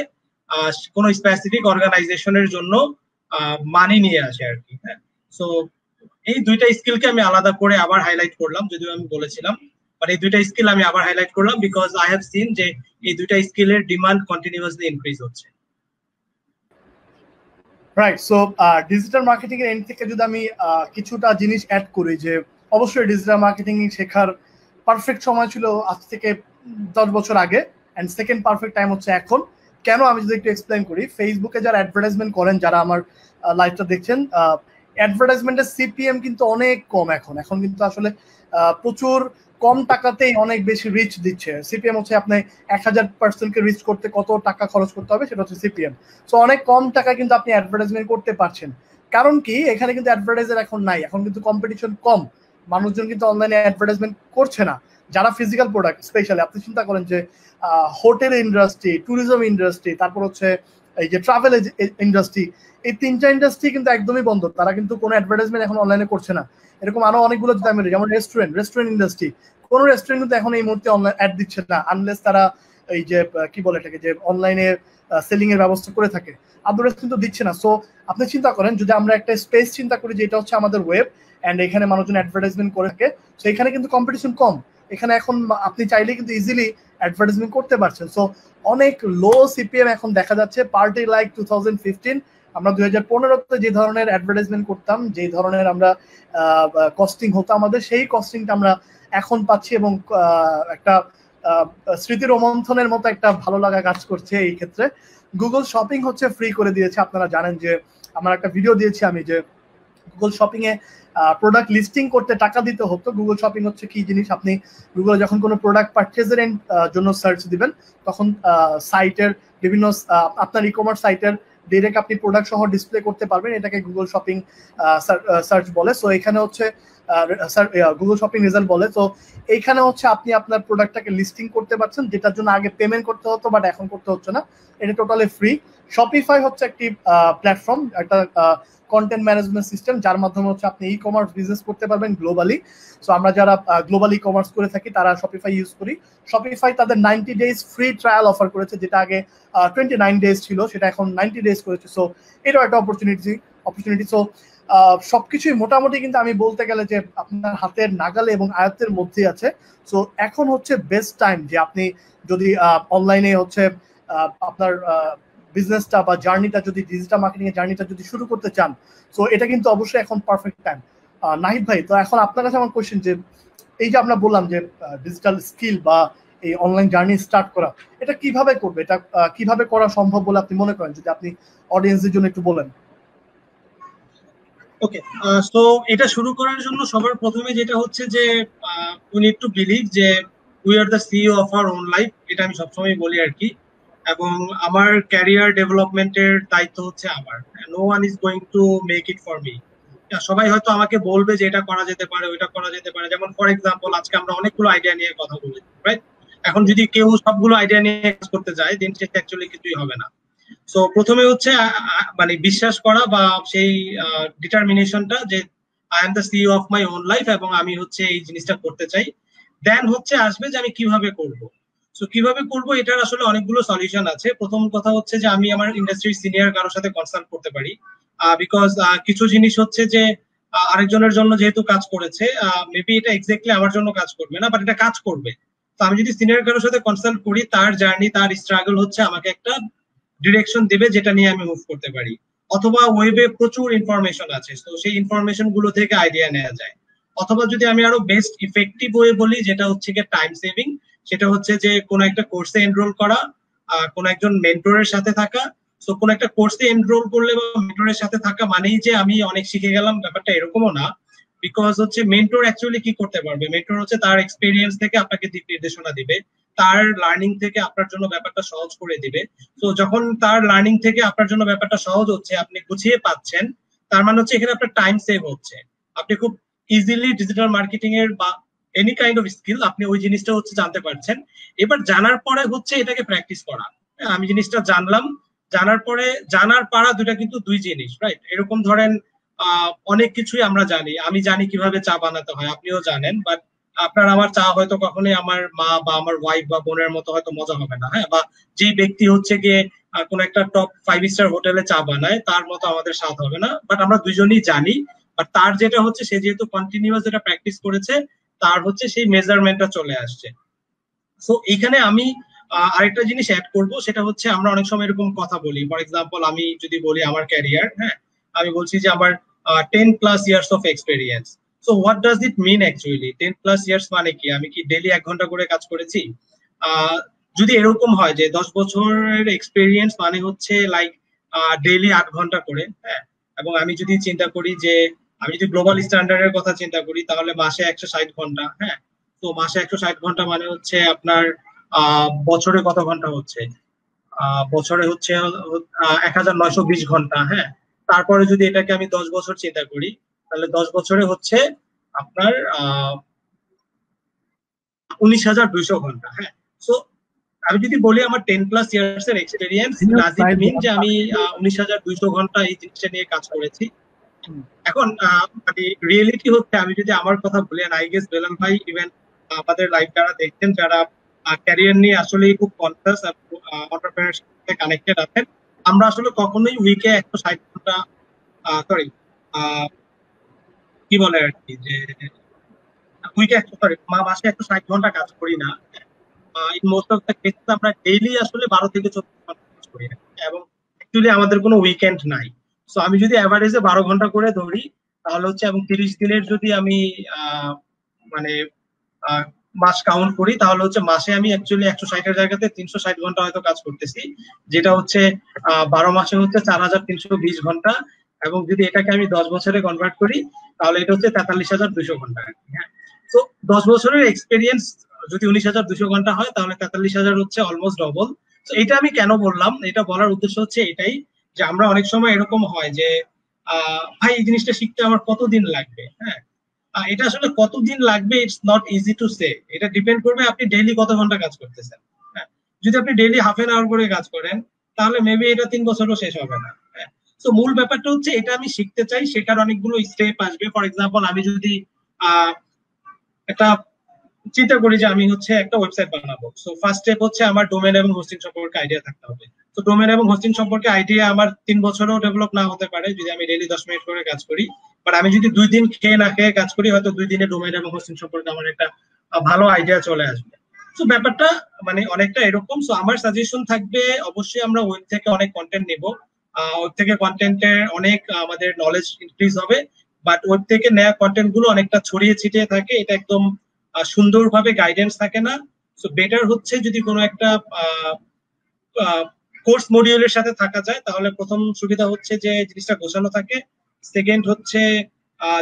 কোনো স্পেসিফিক অর্গানাইজেশনের জন্য মানি নিয়ে আসে আর কি। হ্যাঁ, সো এই দুইটা স্কিলকে আমি আলাদা করে আবার হাইলাইট করলাম, যদিও আমি বলেছিলাম, বাট এই দুইটা স্কিল আমি আবার হাইলাইট করলাম বিকজ আই হ্যাভ সিন যে এই দুইটা স্কিলের ডিমান্ড কন্টিনিউয়াসলি ইনক্রিজ হচ্ছে। রাইট, সো ডিজিটাল মার্কেটিং এর এন্ড থেকে যদি আমি কিছুটা জিনিস অ্যাড করি, যে অবশ্যই ডিজিটাল মার্কেটিং শেখার পারফেক্ট সময় ছিল আজ থেকে 10 বছর আগে, এন্ড সেকেন্ড পারফেক্ট টাইম হচ্ছে এখন। কেন আমি যদি একটু এক্সপ্লেইন করি, ফেসবুকে যারা অ্যাডভার্টাইজমেন্ট করেন, যারা আমার লাইভটা দেখছেন, অ্যাডভার্টাইজমেন্টের সিপিএম কিন্তু অনেক কম এখন কিন্তু আসলে প্রচুর কম টাকাতেই অনেক বেশি রিচ দিচ্ছে। সিপিএম হচ্ছে আপনি 1000%কে রিচ করতে কত টাকা খরচ করতে হবে সেটা হচ্ছে সিপিএম। সো অনেক কম টাকা কিন্তু আপনি অ্যাডভার্টাইজমেন্ট করতে পারছেন। কারণ কি, এখানে কিন্তু অ্যাডভার্টাইজার এখন নাই, এখন কিন্তু কম্পিটিশন কম, মানুষজন কিন্তু অনলাইনে অ্যাডভার্টাইজমেন্ট করছে না। যারা ফিজিক্যাল প্রোডাক্ট, স্পেশালি আপনি চিন্তা করেন যে হোটেল ইন্ডাস্ট্রি, ট্যুরিজম ইন্ডাস্ট্রি, তারপর হচ্ছে এই যে ট্রাভেল ইন্ডাস্ট্রি, এই তিনটা ইন্ডাস্ট্রি কিন্তু একদমই বন্ধ, তারা কিন্তু কোনো অ্যাডভার্টাইজমেন্ট এখন অনলাইনে করছে না। এরকম আরো অনেকগুলো যদি আমি যেমন রেস্টুরেন্ট ইন্ডাস্ট্রি, কোনো রেস্টুরেন্ট কিন্তু এখন এই মুহূর্তে অনলাইন অ্যাড দিচ্ছে না, আনলেস তারা এই যে কি বলে এটাকে, যে অনলাইনে সেলিং এর ব্যবস্থা করে থাকে, আদারওয়াইজ কিন্তু দিচ্ছে না। সো আপনি চিন্তা করেন, যদি আমরা একটা স্পেস চিন্তা করি যে এটা হচ্ছে আমাদের ওয়েব, এন্ড এখানে মানুষজন অ্যাডভার্টাইজমেন্ট করে থাকে, সো এখানে কিন্তু কম্পিটিশন কম, এখানে এখন আপনি চাইলে কিন্তু ইজিলি অ্যাডভার্টাইজমেন্ট করতে পারছেন। সো অনেক লো সিপিএম এখন দেখা যাচ্ছে। পার্টি লাইক 2015, আমরা 2015-তে যে ধরনের অ্যাডভার্টাইজমেন্ট করতাম, যে ধরনের আমরা কস্টিং হতো আমাদের, সেই কস্টিংটা আমরা এখন পাচ্ছি, এবং একটা স্মৃতি রোমন্থনের মতো একটা ভালো লাগা কাজ করছে এই ক্ষেত্রে। গুগল শপিং হচ্ছে ফ্রি করে দিয়েছে। আপনারা জানেন যে আমার একটা ভিডিও দিয়েছি আমি, যে গুগল শপিং এ প্রোডাক্ট লিস্টিং করতে টাকা দিতে হতো। গুগল শপিং হচ্ছে কি জিনিস, আপনি গুগলে যখন কোনো প্রোডাক্ট পারচেজের জন্য সার্চ দিবেন, তখন সাইটের বিভিন্ন আপনার ই কমার্স সাইটের ডিরেক্ট আপনি প্রোডাক্ট সহ ডিসপ্লে করতে পারবেন, এটাকে গুগল শপিং সার্চ বলে। সো এখানে হচ্ছে গুগল শপিং রেজাল্ট বলে। তো এইখানে হচ্ছে আপনি আপনার প্রোডাক্টটাকে লিস্টিং করতে পারছেন, যেটার জন্য আগে পেমেন্ট করতে হতো, বাট এখন করতে হচ্ছে না, এটা টোটালি ফ্রি। শপিফাই হচ্ছে একটি প্ল্যাটফর্ম, একটা কন্টেন্ট ম্যানেজমেন্ট সিস্টেম, যার মাধ্যমে হচ্ছে আপনি ই কমার্স বিজনেস করতে পারবেন গ্লোবালি। সো আমরা যারা গ্লোবাল ই কমার্স করে থাকি তারা শপিফাই ইউজ করি। শপিফাই তাদের 90 ডেজ ফ্রি ট্রায়াল অফার করেছে, যেটা আগে 29 ডেজ ছিল, সেটা এখন 90 ডেজ করেছে। সো এটাও একটা অপরচুনিটি। সো সবকিছুই মোটামুটি কিন্তু আমি বলতে গেলে যে আপনার হাতের নাগালে এবং আয়ত্তের মধ্যে আছে। সো এখন হচ্ছে বেস্ট টাইম, যে আপনি যদি অনলাইনে হচ্ছে আপনার বিজনেসটা বা জার্নিটা, যদি ডিজিটাল মার্কেটিং এর জার্নিটা যদি শুরু করতে চান, সো এটা কিন্তু অবশ্যই এখন পারফেক্ট টাইম। নাহিদ ভাই, তো এখন আপনার কাছে আমার কোশ্চেন, যে এই যে আমরা বললাম যে ডিজিটাল স্কিল বা এই অনলাইন জার্নি স্টার্ট করা, এটা কিভাবে করবে, এটা কিভাবে করা সম্ভব বলে আপনি মনে করেন, যদি আপনি অডিয়েন্সের জন্য একটু বলেন। ওকে, সো এটা শুরু করার জন্য সবার প্রথমে যেটা হচ্ছে যে উই নিড টু বিলিভ যে we are the CEO of our own life, এটা আমি সবসময় বলি আর কি। এবং আমার ক্যারিয়ার ডেভেলপমেন্টের দায়িত্ব হচ্ছে আমার, no one is going to make it for me. সবাই হয়তো আমাকে বলবে যে এটা করা যেতে পারে, ওইটা করা যেতে পারে। যেমন ফর এক্সাম্পল, আজকে আমরা অনেকগুলো আইডিয়া নিয়ে কথা বলেছি, রাইট? এখন যদি কেউ সবগুলো আইডিয়া নিয়ে কাজ করতে যায়, দিন শেষে অ্যাকচুয়ালি কিছুই হবে না। সো প্রথমে হচ্ছে মানে বিশ্বাস করা বা সেই ডিটারমিনেশনটা যে I am the CEO of my own life, এবং আমি হচ্ছে এই জিনিসটা করতে চাই। দেন হচ্ছে আসবে যে আমি কিভাবে করব। সো কিভাবে করব, এটার আসলে অনেকগুলো সলিউশন আছে। প্রথম কথা হচ্ছে যে আমি আমার ইন্ডাস্ট্রির সিনিয়র কারোর সাথে কনসাল্ট করতে পারি, বিকজ কিছু জিনিস হচ্ছে যে আরেকজনের জন্য যেহেতু কাজ করেছে, মেবি এটা এক্স্যাক্টলি আমার জন্য কাজ করবে না, বাট এটা কাজ করবে। তো আমি যদি সিনিয়র কারোর সাথে কনসাল্ট করি, তার জার্নি, তার স্ট্রাগল হচ্ছে আমাকে একটা ডিরেকশন দেবে যেটা নিয়ে আমি মুভ করতে পারি। অথবা ওয়েবে প্রচুর ইনফরমেশন আছে, তো সেই ইনফরমেশন গুলো থেকে আইডিয়া নেওয়া যায়। অথবা যদি আমি আরো বেস্ট ইফেক্টিভ ওয়ে বলি, যেটা হচ্ছে কি টাইম সেভিং, সেটা হচ্ছে যে কোনো একটা কোর্সে এনরোল করা, কোনো একজন মেন্টরের সাথে থাকা। সো কোনো একটা কোর্সে এনরোল করলে বা মেন্টরের সাথে থাকা মানেই যে আমি অনেক শিখে গেলাম, ব্যাপারটা এরকমও না। বিকজ হচ্ছে মেন্টর অ্যাকচুয়ালি কি করতে পারবে, মেন্টর হচ্ছে তার এক্সপিরিয়েন্স থেকে আপনাকে দিক নির্দেশনা দিবে, তার লার্নিং থেকে আপনার জন্য ব্যাপারটা সহজ করে দিবে। তো যখন তার লার্নিং থেকে আপনার জন্য ব্যাপারটা সহজ হচ্ছে, আপনি গুছিয়ে পাচ্ছেন, তার মানে হচ্ছে এখানে আপনার টাইম সেভ হচ্ছে। আপনি খুব ইজিলি ডিজিটাল মার্কেটিং এর বা এনি কাইন্ড অফ স্কিল আপনি ওই জিনিসটা হচ্ছে জানতে পারছেন। এবার জানার পরে হচ্ছে এটাকে প্র্যাকটিস করা। আমি জিনিসটা জানলাম, জানার পরে জানার পারা দুটা কিন্তু দুই জিনিস, রাইট? এরকম ধরেন অনেক কিছুই আমরা জানি, আমি জানি কিভাবে চা বানাতে হয়, আপনিও জানেন, বাট আপনার আমার চা হয়তো কখনোই আমার মা বা আমার ওয়াইফ বা বোনের মতো হয়তো মজা হবে না, হ্যাঁ? বা যে ব্যক্তি হচ্ছে গিয়ে কোন একটা টপ 5 স্টার হোটেলে চা বানায় তার মতো আমাদের স্বাদ হবে না, বাট আমরা দুজনেই জানি। বাট তার যেটা হচ্ছে, সে যেহেতু কন্টিনিউয়াস যেটা প্র্যাকটিস করেছে, তার হচ্ছে সেই মেজারমেন্টটা চলে আসছে। সো এইখানে আমি আরেকটা জিনিস অ্যাড করব, সেটা হচ্ছে আমরা অনেক সময় এরকম কথা বলি। ফর এক্সাম্পল, আমি যদি বলি আমার ক্যারিয়ার, হ্যাঁ, আমি বলছি যে আমার 10+ years of experience. So what does it mean actually? 10+ years মানে কি? আমি কি ডেইলি 1 ঘন্টা করে কাজ করেছি? যদি এরকম হয় যে 10 বছরের এক্সপিরিয়েন্স মানে হচ্ছে লাইক ডেইলি 8 ঘন্টা করে, হ্যাঁ, এবং আমি যদি চিন্তা করি যে আমি যদি গ্লোবাল স্ট্যান্ডার্ডের কথা চিন্তা করি তাহলে মাসে 160 ঘন্টা, হ্যাঁ। তো মাসে 160 ঘন্টা মানে হচ্ছে আপনার বছরে কত ঘন্টা হচ্ছে? বছরে হচ্ছে 1920 ঘন্টা, হ্যাঁ। তারপরে যদি এটাকে আমি 10 বছর চিন্তা করি তাহলে 10 বছরে হচ্ছে আপনার 19,200 ঘন্টা, হ্যাঁ। সো আমি যদি বলি আমার 10+ ইয়ার্স এর এক্সপিরিয়েন্স, ডাজ ইট মিন যে আমি 19,200 ঘন্টা এই জিনিসটা নিয়ে কাজ করেছি? এখন মানে রিয়েলিটি হচ্ছে, আমি যদি আমার কথা বলি, আই গেস বেলাল ভাই ইভেন আমাদের লাইভ যারা দেখছেন, যারা ক্যারিয়ার নিয়ে আসলে খুব কনসাস এন্টারপ্রেনারশিপ সাথে কানেক্টেড আছেন, আমরা আসলে কখনোই উইকে 160 ঘন্টা, সরি, কি বলে আর কি, যে উইকে মাসে 160 ঘন্টা কাজ করি না। In most of the cases আমরা ডেইলি আসলে 12 থেকে 14 ঘন্টা কাজ করি, এবং অ্যাকচুয়ালি আমাদের কোনো উইকেন্ড নাই। সো আমি যদি অ্যাভারেজে 12 ঘন্টা করে ধরি তাহলে হচ্ছে, এবং 30 দিনের যদি আমি মানে মাস কাউন্ট করি তাহলে হচ্ছে মাসে আমি অ্যাকচুয়ালি 160-এর জায়গাতে 360 ঘন্টা হয়তো কাজ করতেছি, যেটা হচ্ছে 12 মাসে হচ্ছে 4,320 ঘন্টা। এবং যদি এটাকে আমি 10 বছরে কনভার্ট করি তাহলে এটা হচ্ছে 43,200 ঘন্টা। হ্যাঁ, তো 10 বছরের এক্সপিরিয়েন্স যদি 19,200 ঘন্টা হয় তাহলে 43,000 হচ্ছে অলমোস্ট ডবল। তো এটা আমি কেন বললাম, এটা বলার উদ্দেশ্য হচ্ছে এটাই যে আমরা অনেক সময় এরকম হয় যে ভাই এই জিনিসটা শিখতে আমার কতদিন লাগবে, হ্যাঁ। এটা আসলে কতদিন লাগবে it's not easy to say, এটা ডিপেন্ড করবে আপনি ডেইলি কত ঘন্টা কাজ করতেছেন, হ্যাঁ। যদি আপনি ডেইলি হাফ এন আওয়ার করে কাজ করেন তাহলে মেবি এটা 3 বছরও শেষ হবে না, হ্যাঁ। তো মূল ব্যাপারটা হচ্ছে এটা আমি শিখতে চাই, শেখার অনেকগুলো স্টেপ আসবে। ফর এক্সাম্পল, আমি যদি একটা চিন্তা করি যে আমি হচ্ছে একটা ওয়েবসাইট বানাবো, সো ফার্স্ট স্টেপ হচ্ছে আমার ডোমেন এবং হোস্টিং সম্পর্কে আইডিয়া থাকতে হবে। তো ডোমেন এবং হোস্টিং সম্পর্কে আইডিয়া আমার 3 বছরেও ডেভেলপ না হতে পারে যদি আমি ডেইলি 10 মিনিট করে কাজ করি। বাট আমি যদি 2 দিন খেয়ে না খেয়ে কাজ করি, হয়তো 2 দিনে ডোমেন এবং হোস্টিং সম্পর্কে আমার একটা ভালো আইডিয়া চলে আসবে। তো ব্যাপারটা মানে অনেকটা এরকম। সো আমার সাজেশন থাকবে, অবশ্যই আমরা ওয়েব থেকে অনেক কন্টেন্ট নেব, ওয়েব থেকে কন্টেন্টের অনেক আমাদের নলেজ ইনক্রিজ হবে। বাট ওয়েব থেকে নেওয়া কন্টেন্ট গুলো অনেকটা ছড়িয়ে ছিটিয়ে থাকে, এটা একদম সুন্দরভাবে গাইডেন্স থাকে না। সো বেটার হচ্ছে যদি কোনো একটা কোর্স মডিউলের সাথে থাকা যায় তাহলে প্রথম সুবিধা হচ্ছে যে জিনিসটা গোছানো থাকে। সেকেন্ড হচ্ছে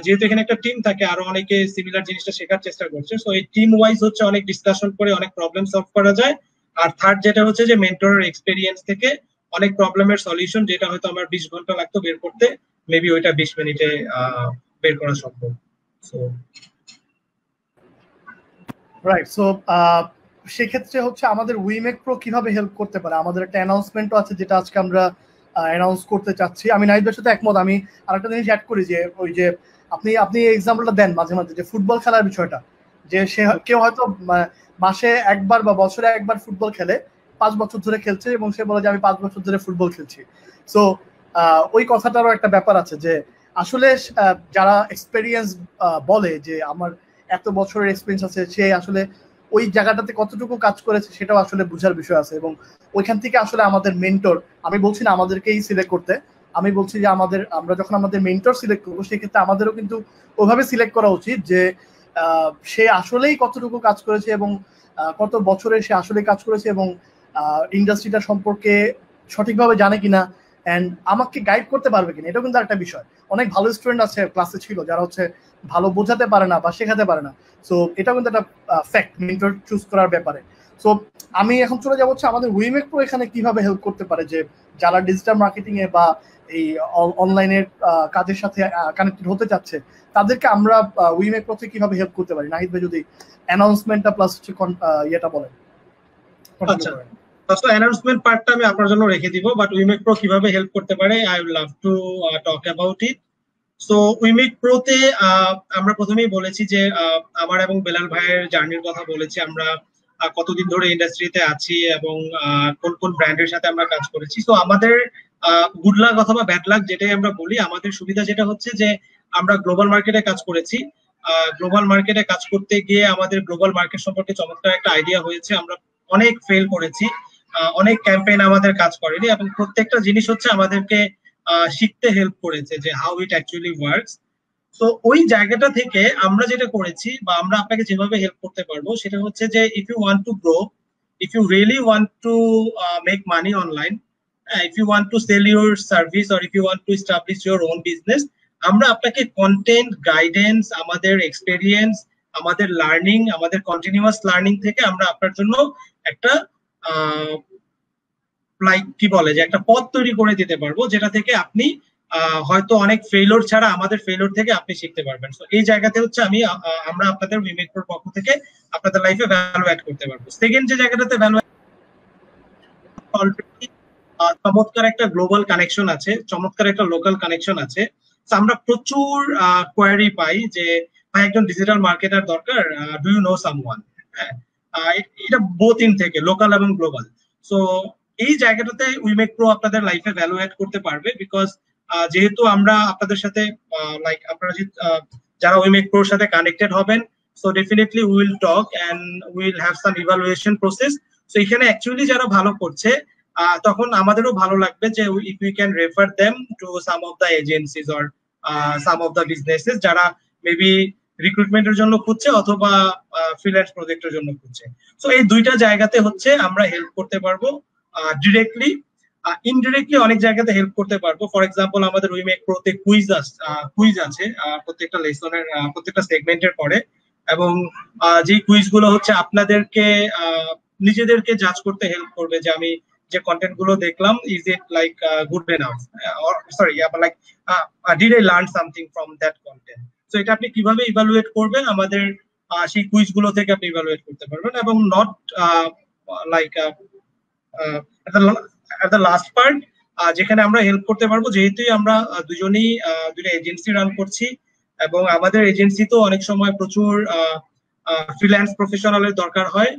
যেহেতু এখানে একটা টিম থাকে, আরো অনেকে সিমিলার জিনিসটা শেখার চেষ্টা করছে, সো এই টিম ওয়াইজ হচ্ছে অনেক ডিসকাশন করে অনেক প্রবলেম সলভ করা যায়। আর থার্ড যেটা হচ্ছে যে মেন্টরের এক্সপেরিয়েন্স থেকে অনেক প্রবলেমের সলিউশন, যেটা হয়তো আমার 20 ঘন্টা লাগতো বের করতে, মেবি ওইটা 20 মিনিটে বের করা সম্ভব। So right. সো সেক্ষেত্রে হচ্ছে আমাদের উইমেক প্রো কিভাবে হেল্প করতে পারে, আমাদের একটা অ্যানাউন্সমেন্টও আছে যেটা আজকে আমরা অ্যানাউন্স করতে চাচ্ছি। আমি নাহিদের সাথে একমত। আমি আরেকটা জিনিস অ্যাড করি যে ওই যে আপনি এক্সাম্পলটা দেন মাঝে মাঝে যে ফুটবল খেলার বিষয়টা, যে সে কেউ হয়তো মাসে একবার বা বছরে একবার ফুটবল খেলে, 5 বছর ধরে খেলছে এবং সে বলে যে আমি 5 বছর ধরে ফুটবল খেলছি। সো ওই কথাটারও একটা ব্যাপার আছে যে আসলে যারা এক্সপেরিয়েন্স বলে যে আমার এত বছরের এক্সপিরিয়েন্স আছে, সে আসলে ওই জায়গাটাতে কতটুকু কাজ করেছে সেটাও আসলে বোঝার বিষয় আছে। এবং ওইখান থেকে আসলে আমাদের মেন্টর, আমি বলছি না আমাদেরকেই সিলেক্ট করতে, আমি বলছি যে আমরা যখন আমাদের মেন্টর সিলেক্ট করবো সেক্ষেত্রে আমাদেরও কিন্তু ওইভাবে সিলেক্ট করা উচিত যে সে আসলেই কতটুকু কাজ করেছে এবং কত বছরে সে আসলে কাজ করেছে এবং ইন্ডাস্ট্রিটা সম্পর্কে সঠিকভাবে জানে কিনা, এন্ড আমাকে গাইড করতে পারবে কিনা, এটাও কিন্তু একটা বিষয়। অনেক ভালো স্টুডেন্ট আছে ক্লাসে ছিল যারা হচ্ছে ভালো বোঝাতে পারে না বা শেখাতে পারে না। সো এটা কিন্তু একটা ফ্যাক্ট মেন্টর চুজ করার ব্যাপারে। সো আমি এখন চলে যাবো হচ্ছে আমাদের উইমেক প্রো এখানে কিভাবে হেল্প করতে পারে, যে যারা ডিজিটাল মার্কেটিং এ বা এই অনলাইনের কাজের সাথে কানেক্টেড হতে চাচ্ছে তাদেরকে আমরা উইমেক প্রো থেকে কিভাবে হেল্প করতে পারি। নাহিদ ভাই যদি অ্যানাউন্সমেন্টটা প্লাস ইয়েটা বলেন। আচ্ছা, তো অ্যানাউন্সমেন্ট পার্টটা আমি আপনার জন্য রেখে দিব, বাট উইমেক প্রো কিভাবে হেল্প করতে পারে I will love to talk about it. So WeMake প্রোতে আমরা প্রথমেই বলেছি যে আমার এবং বেলাল ভাইয়ের জার্নির কথা বলেছি, আমরা কতদিন ধরে ইন্ডাস্ট্রিতে আছি এবং কোন কোন ব্র্যান্ডের সাথে আমরা কাজ করেছি। তো আমাদের গুড লাক অথবা ব্যাড লাক যেটাই আমরা বলি, আমাদের সুবিধা যেটা হচ্ছে যে আমরা গ্লোবাল মার্কেটে কাজ করেছি। গ্লোবাল মার্কেটে কাজ করতে গিয়ে আমাদের গ্লোবাল মার্কেট সম্পর্কে চমৎকার একটা আইডিয়া হয়েছে। আমরা অনেক ফেল করেছি, অনেক ক্যাম্পেইন আমাদের কাজ করেনি, এবং প্রত্যেকটা জিনিস হচ্ছে আমাদেরকে শিখতে হেল্প করেছে যে হাউ ইট অ্যাকচুয়ালি ওয়ার্কস। তো ওই জায়গাটা থেকে আমরা যেটা করেছি বা আমরা আপনাকে যেভাবে হেল্প করতে পারবো সেটা হচ্ছে যে if you want to grow, if you really want to make money online, if you want to sell your service or if you want to establish your own business, আমরা আপনাকে কন্টেন্ট গাইডেন্স, আমাদের এক্সপেরিয়েন্স, আমাদের লার্নিং, আমাদের কন্টিনিউয়াস লার্নিং থেকে আমরা আপনার জন্য একটা লাইক কি বলে যে একটা পথ তৈরি করে দিতে পারবো, যেটা থেকে আপনি হয়তো অনেক ফেইলিওর ছাড়া আমাদের ফেইলিওর থেকে আপনি শিখতে পারবেন। সো এই জায়গাতে হচ্ছে আমরা আপনাদের উইমেকপ্রোর পক্ষ থেকে আপনাদের লাইফে ভ্যালু অ্যাড করতে পারবো। সেকেন্ড যে জায়গাটাতে ভ্যালু অলরেডি চমৎকার একটা গ্লোবাল কানেকশন আছে, চমৎকার একটা লোকাল কানেকশন আছে। আমরা প্রচুর কোয়ারি পাই যে ভাই একজন ডিজিটাল মার্কেটার দরকার, ডু ইউ নো সামওয়ান। এটা বোথ ইন থেকে লোকাল এবং গ্লোবাল। সো এই জায়গাটাতে উইমেকপ্রো আপনাদের লাইফে ভ্যালু অ্যাড করতে পারবে, বিকজ যেহেতু আমরা আপনাদের সাথে লাইক আপনারা যারা উইমেকপ্রোর সাথে কানেক্টেড হবেন, so definitely will talk and will have some evaluation process. So এখানে অ্যাকচুয়ালি যারা ভালো করছে তখন আমাদেরও ভালো লাগবে যে if we can refer them to some of the agencies or some of the businesses যারা মেবি রিক্রুটমেন্টের জন্য খুঁজছে অথবা ফ্রিল্যান্স প্রজেক্টের জন্য খুঁজছে। সো এই দুইটা জায়গাতে হচ্ছে আমরা হেল্প করতে পারবো ডিরেক্টলি। ইনডিরেক্টলি অনেক জায়গাতে হেল্প করতে পারবো। ফর এক্সাম্পল আমাদের উইমেকপ্রোতে কুইজ আছে প্রত্যেকটা লেসনের প্রত্যেকটা সেগমেন্টের পরে, এবং যে কুইজ গুলো হচ্ছে আপনাদেরকে নিজেদেরকে জাজ করতে হেল্প করবে যে আমি যে কন্টেন্ট গুলো দেখলাম, is it like good enough, or sorry like did I learn something from that content. So এটা আপনি কিভাবে ইভালুয়েট করবেন, আমাদের সেই কুইজ গুলো থেকে আপনি ইভালুয়েট করতে পারবেন। এবং not like at the last part যেখানে আমরা হেল্প করতে পারবো, যেহেতু আমরা দুজনেই দুটো এজেন্সি রান করছি এবং আমাদের এজেন্সি তো অনেক সময় প্রচুর ফ্রিল্যান্স প্রফেশনালের দরকার হয়,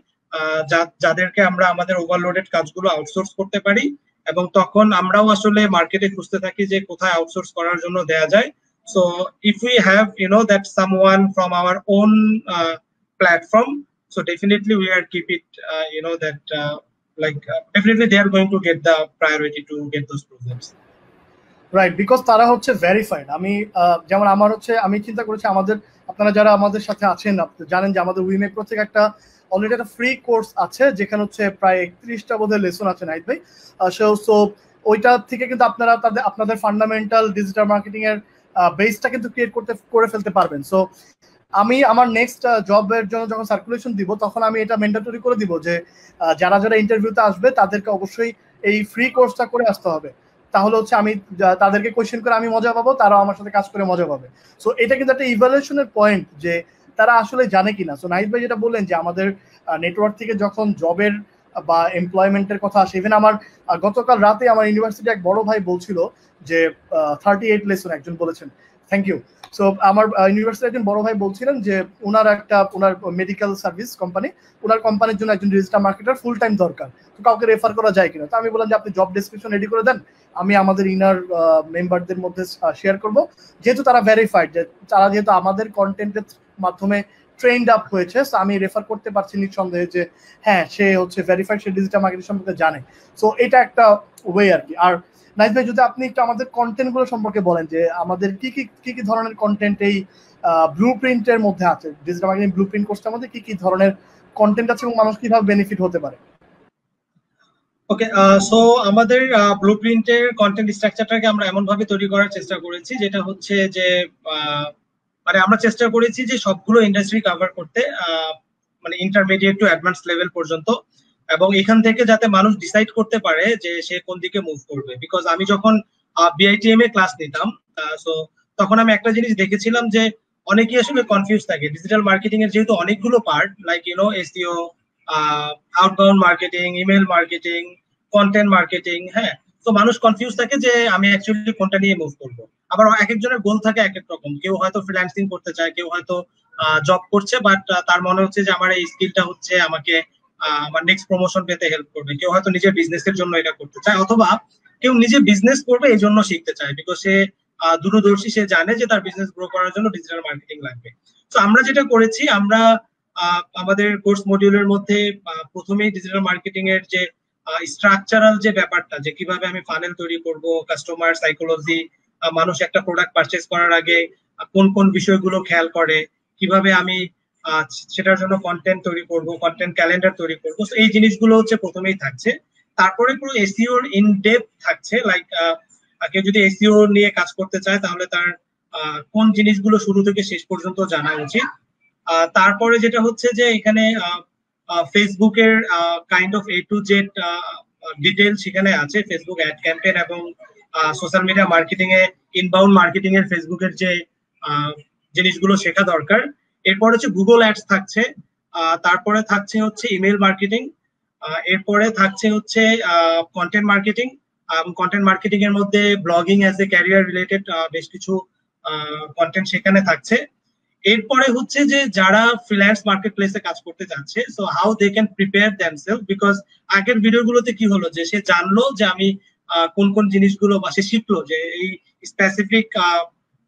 যাদেরকে আমরা আমাদের ওভারলোডেড কাজগুলো আউটসোর্স করতে পারি, এবং তখন আমরাও আসলে মার্কেটে খুঁজতে থাকি যে কোথায় আউটসোর্স করার জন্য দেয়া যায়। So if we have that someone from our own platform, so definitely we are keep it that definitely they are going to get the priority to get those programs, right, because তারা হচ্ছে ভেরিফাইড। আমি যেমন আমার হচ্ছে আমি চিন্তা করেছি আমাদের আপনারা যারা আমাদের সাথে আছেন জানেন যে আমাদের উইমেকপ্রো থেকে অলরেডি একটা ফ্রি কোর্স আছে যেখানে হচ্ছে প্রায় 31টা বোধহয় লেসন আছে নাইট ভাই। সো ওইটা থেকে কিন্তু আপনারা আপনাদের ফান্ডামেন্টাল ডিজিটাল মার্কেটিং এর বেসটা কিন্তু ক্রিয়েট করে ফেলতে পারবেন। সো আমি আমার নেক্সট জবের জন্য যখন সার্কুলেশন দিব তখন আমি এটা ম্যান্ডেটরি করে দিব যে যারা যারা ইন্টারভিউতে আসবে তাদেরকে অবশ্যই এই ফ্রি কোর্সটা করে আসতে হবে। তাহলে হচ্ছে আমি তাদেরকে কোয়েশ্চেন করে আমি মজা পাবো, তারাও আমার সাথে কাজ করে মজা পাবে। সো এটা কিন্তু একটা ইভালুয়েশনের পয়েন্ট যে তারা আসলে জানে কিনা। সো নাহিদ ভাই যেটা বললেন যে আমাদের নেটওয়ার্ক থেকে যখন জবের বা এমপ্লয়মেন্টের কথা আসে, ইভেন আমার গতকাল রাতে আমার ইউনিভার্সিটি এক বড় ভাই বলছিল যে 38 লেসন একজন বলেছেন, থ্যাংক ইউ। সো আমার ইউনিভার্সিটির একজন বড় ভাই বলছিলেন যে ওনার মেডিকেল সার্ভিস কোম্পানি, ওনার কোম্পানির জন্য একজন ডিজিটাল মার্কেটার ফুল টাইম দরকার, তো কাউকে রেফার করা যায় কিনা। তো আমি বললাম যে আপনি জব ডেসক্রিপশন রেডি করে দেন, আমি আমাদের ইনার মেম্বারদের মধ্যে শেয়ার করব, যেহেতু তারা ভেরিফাইড, যে তারা যেহেতু আমাদের কন্টেন্টের মাধ্যমে ট্রেন্ড আপ হয়েছে, আমি রেফার করতে পারছি নিঃসন্দেহে যে হ্যাঁ সে হচ্ছে ভেরিফাইড, সে ডিজিটাল মার্কেটিং সম্পর্কে জানে। সো এটা একটা ওয়ে আর কি। আর নাইস ভাই যদি আপনি একটু আমাদের কন্টেন্ট গুলো সম্পর্কে বলেন যে আমাদের কি কি ধরনের কন্টেন্ট এই ব্লু প্রিন্টের মধ্যে আছে, ডিজিটাল মার্কেটিং ব্লু প্রিন্ট কোর্সটার মধ্যে কি ধরনের কন্টেন্ট আছে এবং মানুষ কিভাবে বেনিফিট হতে পারে। ওকে, সো আমাদের ব্লুপ্রিন্টের কন্টেন্ট স্ট্রাকচারটাকে আমরা এমন ভাবে তৈরি করার চেষ্টা করেছি যেটা হচ্ছে যে মানে আমরা চেষ্টা করেছি যে সবগুলো ইন্ডাস্ট্রি কভার করতে, মানে ইন্টারমিডিয়েট টু অ্যাডভান্স লেভেল পর্যন্ত, এবং এখান থেকে যাতে মানুষ ডিসাইড করতে পারে যে সে কোন দিকে মুভ করবে। বিকজ আমি যখন বিআইটিএম এ ক্লাস নিতাম, সো তখন আমি একটা জিনিস দেখেছিলাম যে অনেকেই আসলে কনফিউজ থাকে ডিজিটাল মার্কেটিং এর যেহেতু অনেকগুলো part, like SEO, outbound marketing, email marketing, content marketing, হ্যাঁ। তো মানুষ কনফিউজ থাকে যে আমি অ্যাকচুয়ালি কোনটা নিয়ে মুভ করবো। আবার এক একজনের গোল থাকে এক এক রকম, কেউ হয়তো ফ্রিল্যান্সিং করতে চায়, কেউ হয়তো জব করছে, বাট তার মনে হচ্ছে যে আমার এই স্কিলটা হচ্ছে আমাকে আমার নেক্সট প্রমোশন পেতে হেল্প করবে, কেউ হয়তো নিজের বিজনেসের জন্য এটা করতে চায়, অথবা কেউ নিজে বিজনেস করবে এই জন্য শিখতে চায়, বিকজ সে দূরদর্শী, সে জানে যে তার বিজনেস গ্রো করার জন্য ডিজিটাল মার্কেটিং লাগবে। তো আমরা যেটা করেছি, আমরা আমাদের কোর্স মডিউলের মধ্যে প্রথমেই ডিজিটাল মার্কেটিং এর যে স্ট্রাকচারাল যে ব্যাপারটা, যে কিভাবে আমি ফানেল তৈরি করব, কাস্টমার সাইকোলজি, মানুষ একটা প্রোডাক্ট পারচেজ করার আগে কোন কোন বিষয়গুলো খেয়াল করে, কিভাবে আমি সেটার জন্য কন্টেন্ট তৈরি করব, কন্টেন্ট ক্যালেন্ডার তৈরি করব। এই জিনিসগুলো হচ্ছে প্রথমেই থাকছে। তারপরে পুরো এসইও ইন ডেপথ থাকছে, লাইক কেউ যদি এসইও নিয়ে কাজ করতে চায় তাহলে তার কোন জিনিসগুলো শুরু থেকে শেষ পর্যন্ত জানা উচিত। তারপরে যেটা হচ্ছে যে এখানে ফেসবুকের kind of A to Z detail সেখানে আছে, ফেসবুক অ্যাড ক্যাম্পেইন এবং সোশ্যাল মিডিয়া মার্কেটিং এ, ইনবাউন্ড মার্কেটিং এর ফেসবুকের যে জিনিসগুলো শেখা দরকার। এরপর হচ্ছে গুগল অ্যাডস থাকছে, তারপরে থাকছে হচ্ছে ইমেল মার্কেটিং, এরপরে থাকছে হচ্ছে কন্টেন্ট মার্কেটিং। কন্টেন্ট মার্কেটিং এর মধ্যে blogging as a career related বেশ কিছু কন্টেন্ট সেখানে থাকছে। এরপরে হচ্ছে যে যারা ফ্রিল্যান্স মার্কেট প্লেসে কাজ করতে যাচ্ছে, so how they can prepare themselves, because আগের ভিডিওগুলোতে কি হলো যে সে জানলো যে আমি কোন কোন জিনিসগুলো, বা সে শিখলো যে এই স্পেসিফিক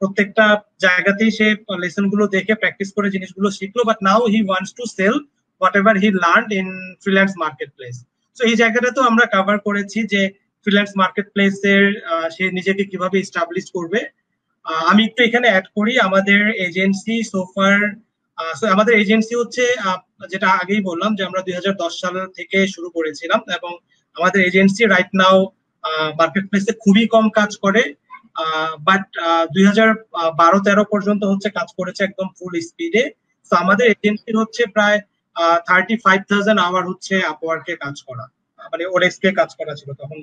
প্রত্যেকটা জায়গাতেই সে লেসন গুলো দেখে প্র্যাকটিস করে জিনিসগুলো শিখলো, but now he wants to sell whatever he learned in freelance marketplace. তো এই জায়গাটা তো আমরা কভার করেছি যে ফ্রিল্যান্স মার্কেট প্লেসের সে নিজেকে কিভাবে এস্টাবলিশ করবে। আমি একটু এখানে অ্যাড করি আমাদের এজেন্সি সোফার। আমাদের এজেন্সি হচ্ছে যেটা আগেই বললাম যে আমরা 2010 সাল থেকে শুরু করেছিলাম, এবং আমাদের এজেন্সি রাইট নাও মার্কেট প্লেসে খুবই কম কাজ করে, বাট 2012-13 পর্যন্ত হচ্ছে কাজ করেছে একদম ফুল স্পিডে। তো আমাদের এজেন্সির হচ্ছে প্রায় 35,000 আওয়ার হচ্ছে আপওয়ার্কে কাজ করা, মানে ওডেক্স কে কাজ করা ছিল তখন,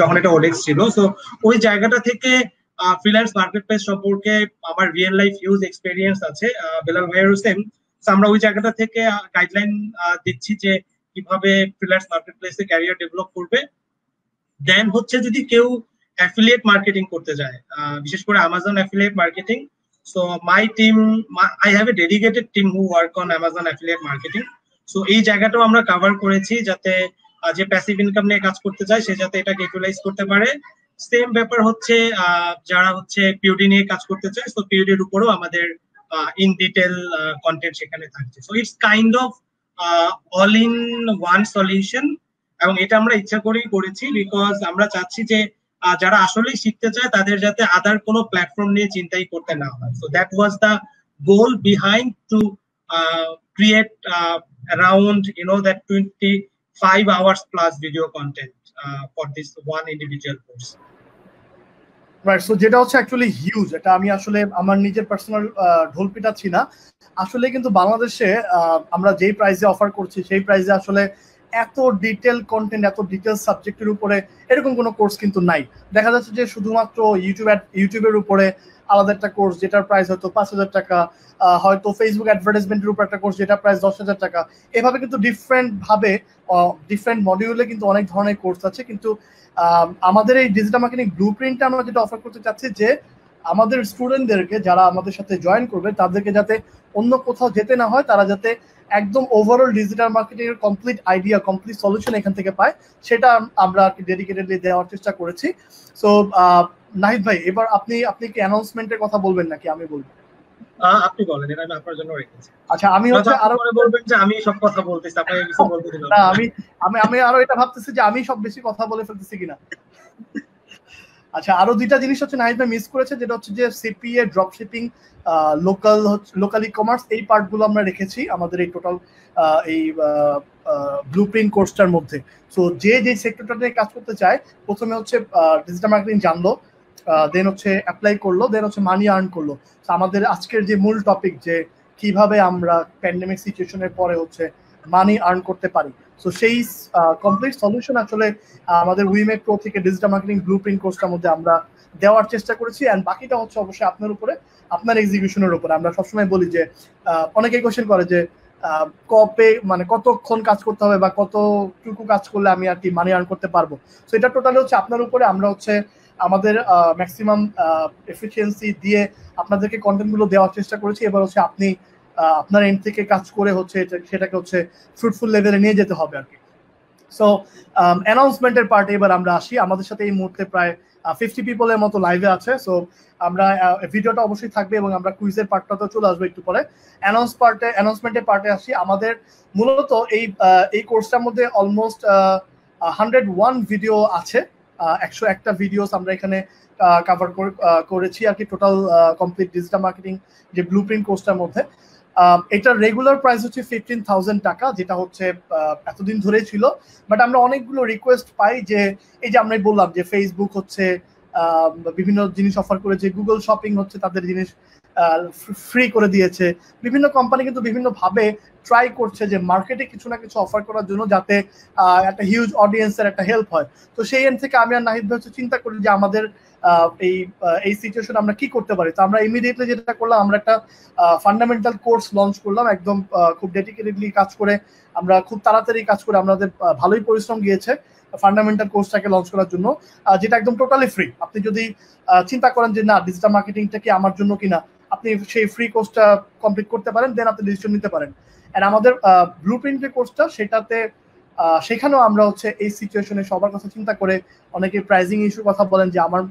যখন এটা ওডেক্স ছিল। তো ওই জায়গাটা থেকে ফ্রিল্যান্স মার্কেট প্লেস সম্পর্কে আমার রিয়েল লাইফ ইউজ এক্সপেরিয়েন্স আছে বেলাল ভাইয়েরও সেম। আমরা ওই জায়গাটা থেকে গাইডলাইন দিচ্ছি যে কিভাবে ফ্রিল্যান্স মার্কেট প্লেসে ক্যারিয়ার ডেভেলপ করবে। দেন হচ্ছে যদি কেউ অ্যাফিলিয়েট মার্কেটিং করতে যায়, বিশেষ করে Amazon affiliate marketing, so my team, I have a dedicated team who work on Amazon affiliate marketing. So এই জায়গাটাও আমরা কভার করেছি যাতে যে প্যাসিভ ইনকাম নিয়ে কাজ করতে চায় সে যাতে এটাকে ইউটিলাইজ করতে পারে। সেম ব্যাপার হচ্ছে যারা হচ্ছে পিউডি নিয়ে কাজ করতে চায়, সো পিউডির উপরেও আমাদের ইন ডিটেল কন্টেন্ট সেখানে থাকছে। So it's kind of all in one solution, এবং এটা আমরা ইচ্ছা করেই করেছি বিকজ আমরা চাচ্ছি যে যারা আসলেই শিখতে চায় তাদের যাতে আদার কোনো প্ল্যাটফর্ম নিয়ে চিন্তাই করতে না হয়। So that was the goal behind to create around that 25 hours plus video content for this one individual course. Right, so যেটা হচ্ছে অ্যাকচুয়ালি হিউজ, এটা আমি আসলে আমার নিজের পার্সোনাল ঢোল পিটাচ্ছি না, আসলে কিন্তু বাংলাদেশে আমরা যেই প্রাইসে অফার করছি সেই প্রাইসে আসলে এত ডিটেল কন্টেন্ট, এত ডিটেল সাবজেক্টের উপরে এরকম কোনো কোর্স কিন্তু নাই। দেখা যাচ্ছে যে শুধুমাত্র ইউটিউবের উপরে আলাদা একটা কোর্স যেটার প্রাইস হয়তো 5,000 টাকা, হয়তো ফেসবুক অ্যাডভার্টাইজমেন্টের উপর একটা কোর্স যেটা প্রাইস 10,000 টাকা, এভাবে কিন্তু ডিফারেন্ট ভাবে ডিফারেন্ট মডিউলে কিন্তু অনেক ধরনের কোর্স আছে। কিন্তু আমাদের এই ডিজিটাল মার্কেটিং ব্লুপ্রিন্টটা আমরা যেটা অফার করতে চাচ্ছি যে আমাদের স্টুডেন্টদেরকে যারা আমাদের সাথে জয়েন করবে তাদেরকে যাতে অন্য কোথাও যেতে না হয়, তারা যাতে একদম ওভারঅল ডিজিটাল মার্কেটিং এর কমপ্লিট আইডিয়া, কমপ্লিট সলিউশন এখান থেকে পায়, সেটা আমরা ডেডিকেটেডলি দেওয়ার চেষ্টা করেছি। সো নাহিদ ভাই, এবার আপনি কি অ্যানাউন্সমেন্টের কথা বলবেন নাকি আমি বলবো? আপনি বলেন, এটা আমি আপনার জন্য রেখেছি। আচ্ছা, আমি হচ্ছে আরো বলবেন যে আমি সব কথা বলতেছি, আপনাকে কিছু বলতে দিলাম না, আমি আরো এটা ভাবতেছি যে আমি সব বেশি কথা বলে ফেলতেছি কিনা। আচ্ছা, আরো দুইটা জিনিস হচ্ছে নাহিদ ভাই মিস করেছে, যেটা হচ্ছে যে CPA, drop shipping, local e commerce, এই পার্টগুলো আমরা রেখেছি আমাদের এই টোটাল এই ব্লুপ্রিন্ট কোর্সটার মধ্যে। সো যে সেক্টরটা নিয়ে কাজ করতে চায়, প্রথমে হচ্ছে ডিজিটাল মার্কেটিং জানলো, দেন হচ্ছে অ্যাপ্লাই করলো, দেন হচ্ছে মানি আর্ন করলো। আমাদের আজকের যে মূল টপিক যে কিভাবে আমরা প্যান্ডেমিক সিচুয়েশনের পরে হচ্ছে মানি আর্ন করতে পারি, সো সেই কমপ্লিট সলিউশন আসলে আমাদের উইমেক প্রো থেকে ডিজিটাল মার্কেটিং ব্লুপ্রিন্ট কোর্সটার মধ্যে আমরা দেওয়ার চেষ্টা করেছি। অ্যান্ড বাকিটা হচ্ছে অবশ্যই আপনার উপরে, আপনার এক্সিকিউশনের উপরে। আমরা সবসময় বলি যে অনেকেই কোয়েশ্চেন করে যে মানে কতক্ষণ কাজ করতে হবে বা কতটুকু কাজ করলে আমি আর কি মানি আর্ন করতে পারবো। সো এটা টোটালি হচ্ছে আপনার উপরে। আমরা হচ্ছে আমাদের ম্যাক্সিমাম এফিসিয়েন্সি দিয়ে আপনাদেরকে কন্টেন্টগুলো দেওয়ার চেষ্টা করেছি। এবার হচ্ছে আপনি আপনার এন্ড থেকে কাজ করে হচ্ছে সেটাকে হচ্ছে ফ্রুটফুল লেভেলে নিয়ে যেতে হবে আর কি। সো অ্যানাউন্সমেন্টের পার্টে এবার আমরা আসি। আমাদের সাথে এই মুহূর্তে প্রায় 50 পিপলের মতো লাইভে আছে। সো আমরা ভিডিওটা অবশ্যই থাকবে এবং আমরা কুইজের পার্টটাতেও চলে আসবো একটু পরে। অ্যানাউন্সমেন্টের পার্টে আসি। আমাদের মূলত এই কোর্সটার মধ্যে অলমোস্ট 101 ভিডিও আছে, 101টা ভিডিওস আমরা এখানে কভার করেছি আর কি, টোটাল কমপ্লিট ডিজিটাল মার্কেটিং যে ব্লুপ্রিন্ট কোর্সটার মধ্যে। এটার রেগুলার প্রাইস হচ্ছে 15,000 টাকা, যেটা হচ্ছে এতদিন ধরেই ছিল। বাট আমরা অনেকগুলো রিকোয়েস্ট পাই যে এই যে আমরাই বললাম যে ফেসবুক হচ্ছে বিভিন্ন জিনিস অফার করেছে, গুগল শপিং হচ্ছে তাদের জিনিস ফ্রি করে দিয়েছে। বিভিন্ন কোম্পানি কিন্তু বিভিন্ন ভাবে ট্রাই করছে যে মার্কেটে কিছু না কিছু অফার করার জন্য, যাতে একটা হিউজ অডিয়েন্সের একটা হেল্প হয়। তো সেই এন্ড থেকে আমি আর নাহিদ ভাই হচ্ছে চিন্তা করি যে আমাদের এই সিচুয়েশন আমরা কি করতে পারি। তো আমরা ইমিডিয়েটলি যেটা করলাম, আমরা একটা ফান্ডামেন্টাল কোর্স লঞ্চ করলাম, একদম খুব ডেডিকেটেডলি কাজ করে, আমরা খুব তাড়াতাড়ি কাজ করে, আমাদের ভালোই পরিশ্রম গিয়েছে ফান্ডামেন্টাল কোর্সটাকে লঞ্চ করার জন্য, যেটা একদম টোটালি ফ্রি। আপনি যদি চিন্তা করেন যে না, ডিজিটাল মার্কেটিংটা কি আমার জন্য কিনা, আপনি সেই ফ্রি কোর্সটা কমপ্লিট করতে পারেন, দেন আপনি ডিসিশন নিতে পারেন। এন্ড আমাদের ব্লুপ্রিন্ট যে কোর্সটা, সেটাতে সেখানেও আমরা হচ্ছে এই সিচুয়েশনে সবার কথা চিন্তা করে, অনেকে প্রাইজিং ইস্যুর কথা বলেন যে আমার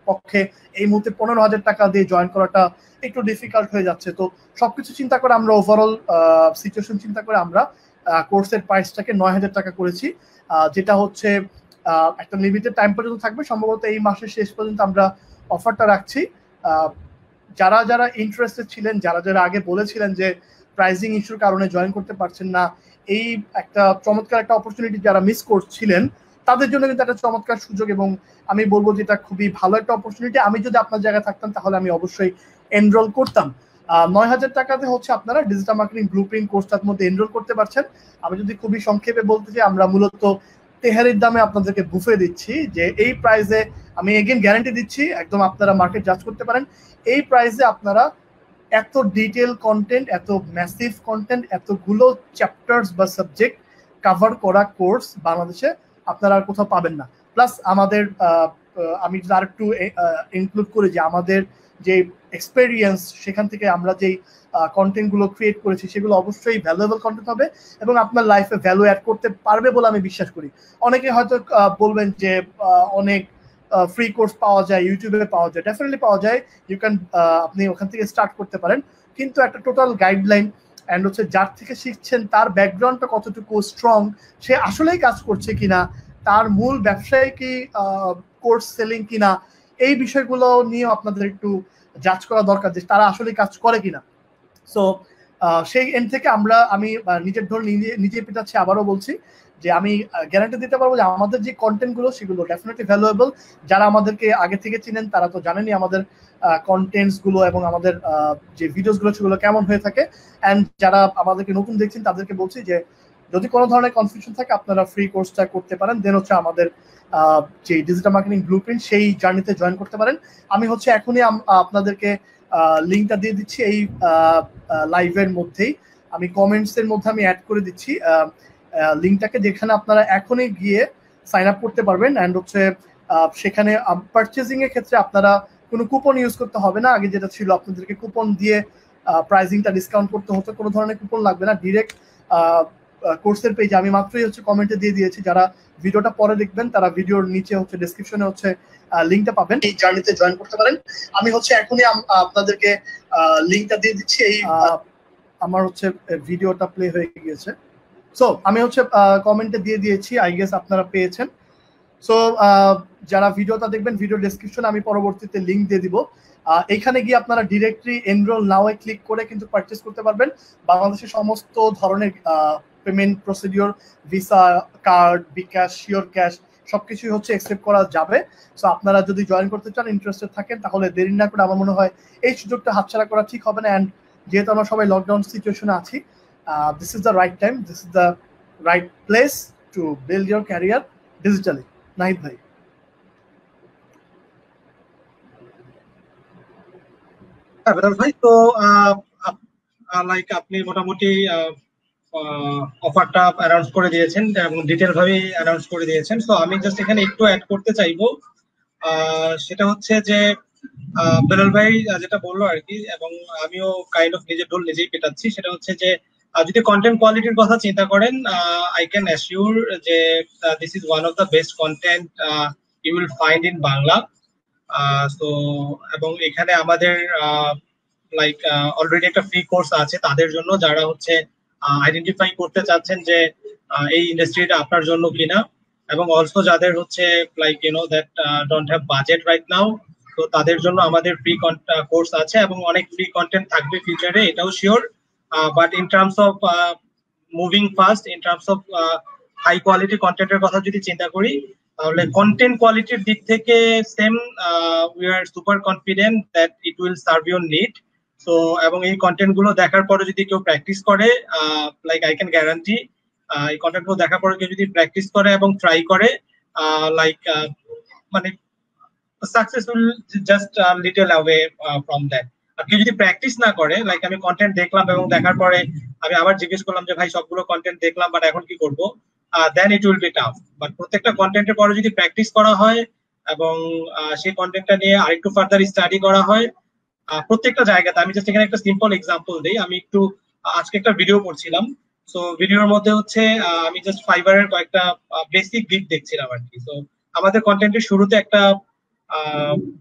পক্ষে এই মুহূর্তে 15,000 টাকা দিয়ে জয়েন করাটা একটু ডিফিকাল্ট হয়ে যাচ্ছে। তো সবকিছু চিন্তা করে আমরা ওভারঅল সিচুয়েশন চিন্তা করে আমরা কোর্সের প্রাইসটাকে 9,000 টাকা করেছি, যেটা হচ্ছে একটা লিমিটেড টাইম পর্যন্ত থাকবে, সম্ভবত এই মাসের শেষ পর্যন্ত আমরা অফারটা রাখছি। যারা যারা ইন্টারেস্টেড ছিলেন, যারা যারা আগে বলেছিলেন যে প্রাইজিং ইস্যুর কারণে জয়েন করতে পারছেন না, এই একটা চমৎকার একটা অপরচুনিটি যারা মিস করছিলেন, তাদের জন্য কিন্তু একটা চমৎকার সুযোগ, এবং আমি বলবো যে এটা খুবই ভালো একটা অপরচুনিটি। আমি যদি আপনার জায়গায় থাকতাম তাহলে আমি অবশ্যই এনরোল করতাম। 9,000 টাকাতে হচ্ছে আপনারা ডিজিটাল মার্কেটিং ব্লুপ্রিন্ট কোর্সটার মধ্যে এনরোল করতে পারছেন। আমি যদি খুবই সংক্ষেপে বলতে চাই, আমরা মূলত তেহারির দামে আপনাদেরকে বুফে দিচ্ছি, যে এই প্রাইসে আমি এগেন গ্যারান্টি দিচ্ছি, একদম আপনারা মার্কেট জাজ করতে পারেন, এই প্রাইসে আপনারা এত ডিটেল কন্টেন্ট, এত ম্যাসিভ কন্টেন্ট, এতগুলো চ্যাপ্টার্স বা সাবজেক্ট কভার করা কোর্স বাংলাদেশে আপনারা আর কোথাও পাবেন না। প্লাস আমাদের আমি যদি আর একটু ইনক্লুড করি যে আমাদের যে এক্সপেরিয়েন্স, সেখান থেকে আমরা যেই কন্টেন্টগুলো ক্রিয়েট করেছি সেগুলো অবশ্যই ভ্যালুয়েবল কন্টেন্ট হবে এবং আপনার লাইফে ভ্যালু অ্যাড করতে পারবে বলে আমি বিশ্বাস করি। অনেকে হয়তো বলবেন যে অনেক ফ্রি কোর্স পাওয়া যায়, ইউটিউবে পাওয়া যায়, ডেফিনেটলি পাওয়া যায়, ইউ ক্যান, আপনি ওখান থেকে স্টার্ট করতে পারেন, কিন্তু একটা টোটাল গাইডলাইন অ্যান্ড হচ্ছে যার থেকে শিখছেন তার ব্যাকগ্রাউন্ডটা কতটুকু স্ট্রং, সে আসলেই কাজ করছে কিনা, তার মূল ব্যবসায় কি কোর্স সেলিং কিনা, এই বিষয়গুলো নিয়ে আপনাদের একটু জাজ করা দরকার যে তারা আসলে কাজ করে কিনা। সো সেই এন্ড থেকে আমি নিজের ঢোল নিজে পিটাচ্ছি, আবারও বলছি যে আমি গ্যারান্টি দিতে পারবো যে আমাদের যে কন্টেন্ট গুলো সেগুলো ডেফিনেটলি ভ্যালুয়েবল। যারা আমাদেরকে আগে থেকে চিনেন তারা তো জানেনই আমাদের কন্টেন্টস গুলো এবং আমাদের যে ভিডিওস গুলো সেগুলো কেমন হয়ে থাকে। অ্যান্ড যারা আমাদেরকে নতুন দেখছেন তাদেরকে বলছি যে যদি কোনো ধরনের কনফিউশন থাকে আপনারা ফ্রি কোর্সটা করতে পারেন, দেন হচ্ছে আমাদের যে ডিজিটাল মার্কেটিং ব্লুপ্রিন্ট সেই জার্নিতে জয়েন করতে পারেন। আমি হচ্ছে এখনই আপনাদেরকে লিঙ্কটা দিয়ে দিচ্ছি এই লাইভের মধ্যেই, আমি কমেন্টস এর মধ্যে আমি অ্যাড করে দিচ্ছি লিঙ্কটাকে, যেখানে আপনারা এখনই গিয়ে সাইন আপ করতে পারবেন। অ্যান্ড হচ্ছে সেখানে পারচেজিং এর ক্ষেত্রে আপনারা কোনো কুপন ইউজ করতে হবে না। আগে যেটা ছিল আপনাদেরকে কুপন দিয়ে প্রাইসিংটা ডিসকাউন্ট করতে হতো, কোনো ধরনের কুপন লাগবে না, ডিরেক্ট কোর্সের পেজে আমি মাত্রই হচ্ছে কমেন্টে দিয়ে দিয়েছি, যারা ভিডিওটা পরে দেখবেন তারা ভিডিওর নিচে হচ্ছে ডেসক্রিপশনে হচ্ছে লিঙ্কটা পাবেন, এই জার্নিতে জয়েন করতে পারেন। আমি হচ্ছে এখনই আপনাদেরকে লিঙ্কটা দিয়ে দিচ্ছি। এই আমার হচ্ছে ভিডিওটা প্লে হয়ে গিয়েছে, সো আমি হচ্ছে কমেন্টে দিয়ে দিয়েছি, আই গেস আপনারা পেয়েছেন। সো যারা ভিডিওটা দেখবেন, ভিডিও ডেসক্রিপশনে আমি পরবর্তীতে লিঙ্ক দিয়ে দিব, এইখানে গিয়ে আপনারা ডিরেক্টলি এনরোল নাও এ ক্লিক করে কিন্তু পারচেজ করতে পারবেন। বাংলাদেশের সমস্ত ধরনের পেমেন্ট প্রসিডিওর, ভিসা, কার্ড, বিকাশ, শিওর ক্যাশ সবকিছুই হচ্ছে অ্যাকসেপ্ট করা যাবে। সো আপনারা যদি জয়েন করতে চান, ইন্টারেস্টেড থাকেন, তাহলে দেরি না করে আমার মনে হয় এই সুযোগটা হাতছাড়া করা ঠিক হবে না। অ্যান্ড যেহেতু আমরা সবাই লকডাউন সিচুয়েশনে আছি, this is the right time, this is the right place to build your career digitally. Nahid ভাই। বেলাল ভাই, তো লাইক আপনি মোটামুটি অফারটা অ্যানাউন্স করে দিয়েছেন এবং ডিটেল ভাবে অ্যানাউন্স করে দিয়েছেন। তো আমি জাস্ট এখানে একটু অ্যাড করতে চাইবো, সেটা হচ্ছে যে বেলাল ভাই যেটা বললো আর কি, এবং আমিও কাইন্ড অফ নিজের ঢোল নিজেই পেটাচ্ছি, সেটা হচ্ছে যে যদি কন্টেন্ট কোয়ালিটির কথা চিন্তা করেন, আই ক্যান অ্যাসিউর যে this is one of the best content you will find in Bangla. তো এবং এখানে আমাদের লাইক অলরেডি একটা ফ্রি কোর্স আছে তাদের জন্য, যারা হচ্ছে আইডেন্টিফাই করতে চাচ্ছেন যে এই ইন্ডাস্ট্রিটা আপনার জন্য কিনা, এবং অলসো যাদের হচ্ছে like that don't have budget right now, তো তাদের জন্য আমাদের ফ্রি কোর্স আছে এবং অনেক ফ্রি কন্টেন্ট থাকবে ফিউচারে, এটাও sure. But in terms of moving fast, in terms of high quality কন্টেন্টের কথা যদি চিন্তা করি, তাহলে কন্টেন্ট কোয়ালিটির দিক থেকে same, we are super confident that it will serve your need. So এবং এই কন্টেন্ট গুলো দেখার পরে যদি কেউ প্র্যাকটিস করে, লাইক আই ক্যান গ্যারান্টি, এই কন্টেন্ট গুলো দেখার পরে কেউ যদি প্র্যাকটিস করে এবং ট্রাই করে, লাইক মানে success will just little away from that. আর কেউ যদি প্র্যাকটিস না করে, লাইক আমি কন্টেন্ট দেখলাম এবং দেখার পরে আমি আবার জিজ্ঞেস করলাম যে ভাই সবগুলো কন্টেন্ট দেখলাম বাট এখন কি করবো, then it will be tough. But প্রত্যেকটা কন্টেন্টের পরে যদি প্র্যাকটিস করা হয় এবং সেই কন্টেন্টটা নিয়ে আরেকটু ফার্দার স্টাডি করা হয়, প্রত্যেকটা জায়গাতে, আমি জাস্ট এখানে একটা সিম্পল এক্সাম্পল দিই। আমি একটু আজকে একটা ভিডিও করছিলাম, সো ভিডিওর মধ্যে হচ্ছে আমি জাস্ট ফাইবারের কয়েকটা বেসিক দিক দেখছিলাম আর কি। সো আমাদের কন্টেন্টের শুরুতে একটা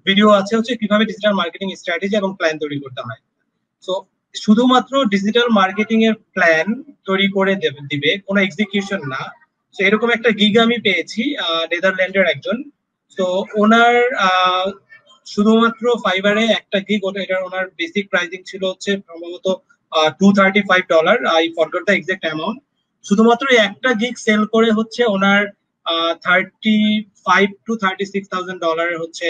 ভিডিও আছে হচ্ছে কিভাবে ডিজিটাল মার্কেটিং স্ট্র্যাটেজি এবং প্ল্যান তৈরি করতে হয়। সো শুধুমাত্র ডিজিটাল মার্কেটিং এর প্ল্যান তৈরি করে দিবে, কোনো এক্সিকিউশন না। তো এরকম একটা গিগ আমি পেয়েছি নেদারল্যান্ডের একজন। তো ওনার শুধুমাত্র ফাইবারে একটা গিগ, এটার ওনার বেসিক প্রাইসিং ছিল হচ্ছে সম্ভবত $235, I forgot the exact amount. শুধুমাত্র একটা গিগ সেল করে হচ্ছে ওনার $35,000 to $36,000 হচ্ছে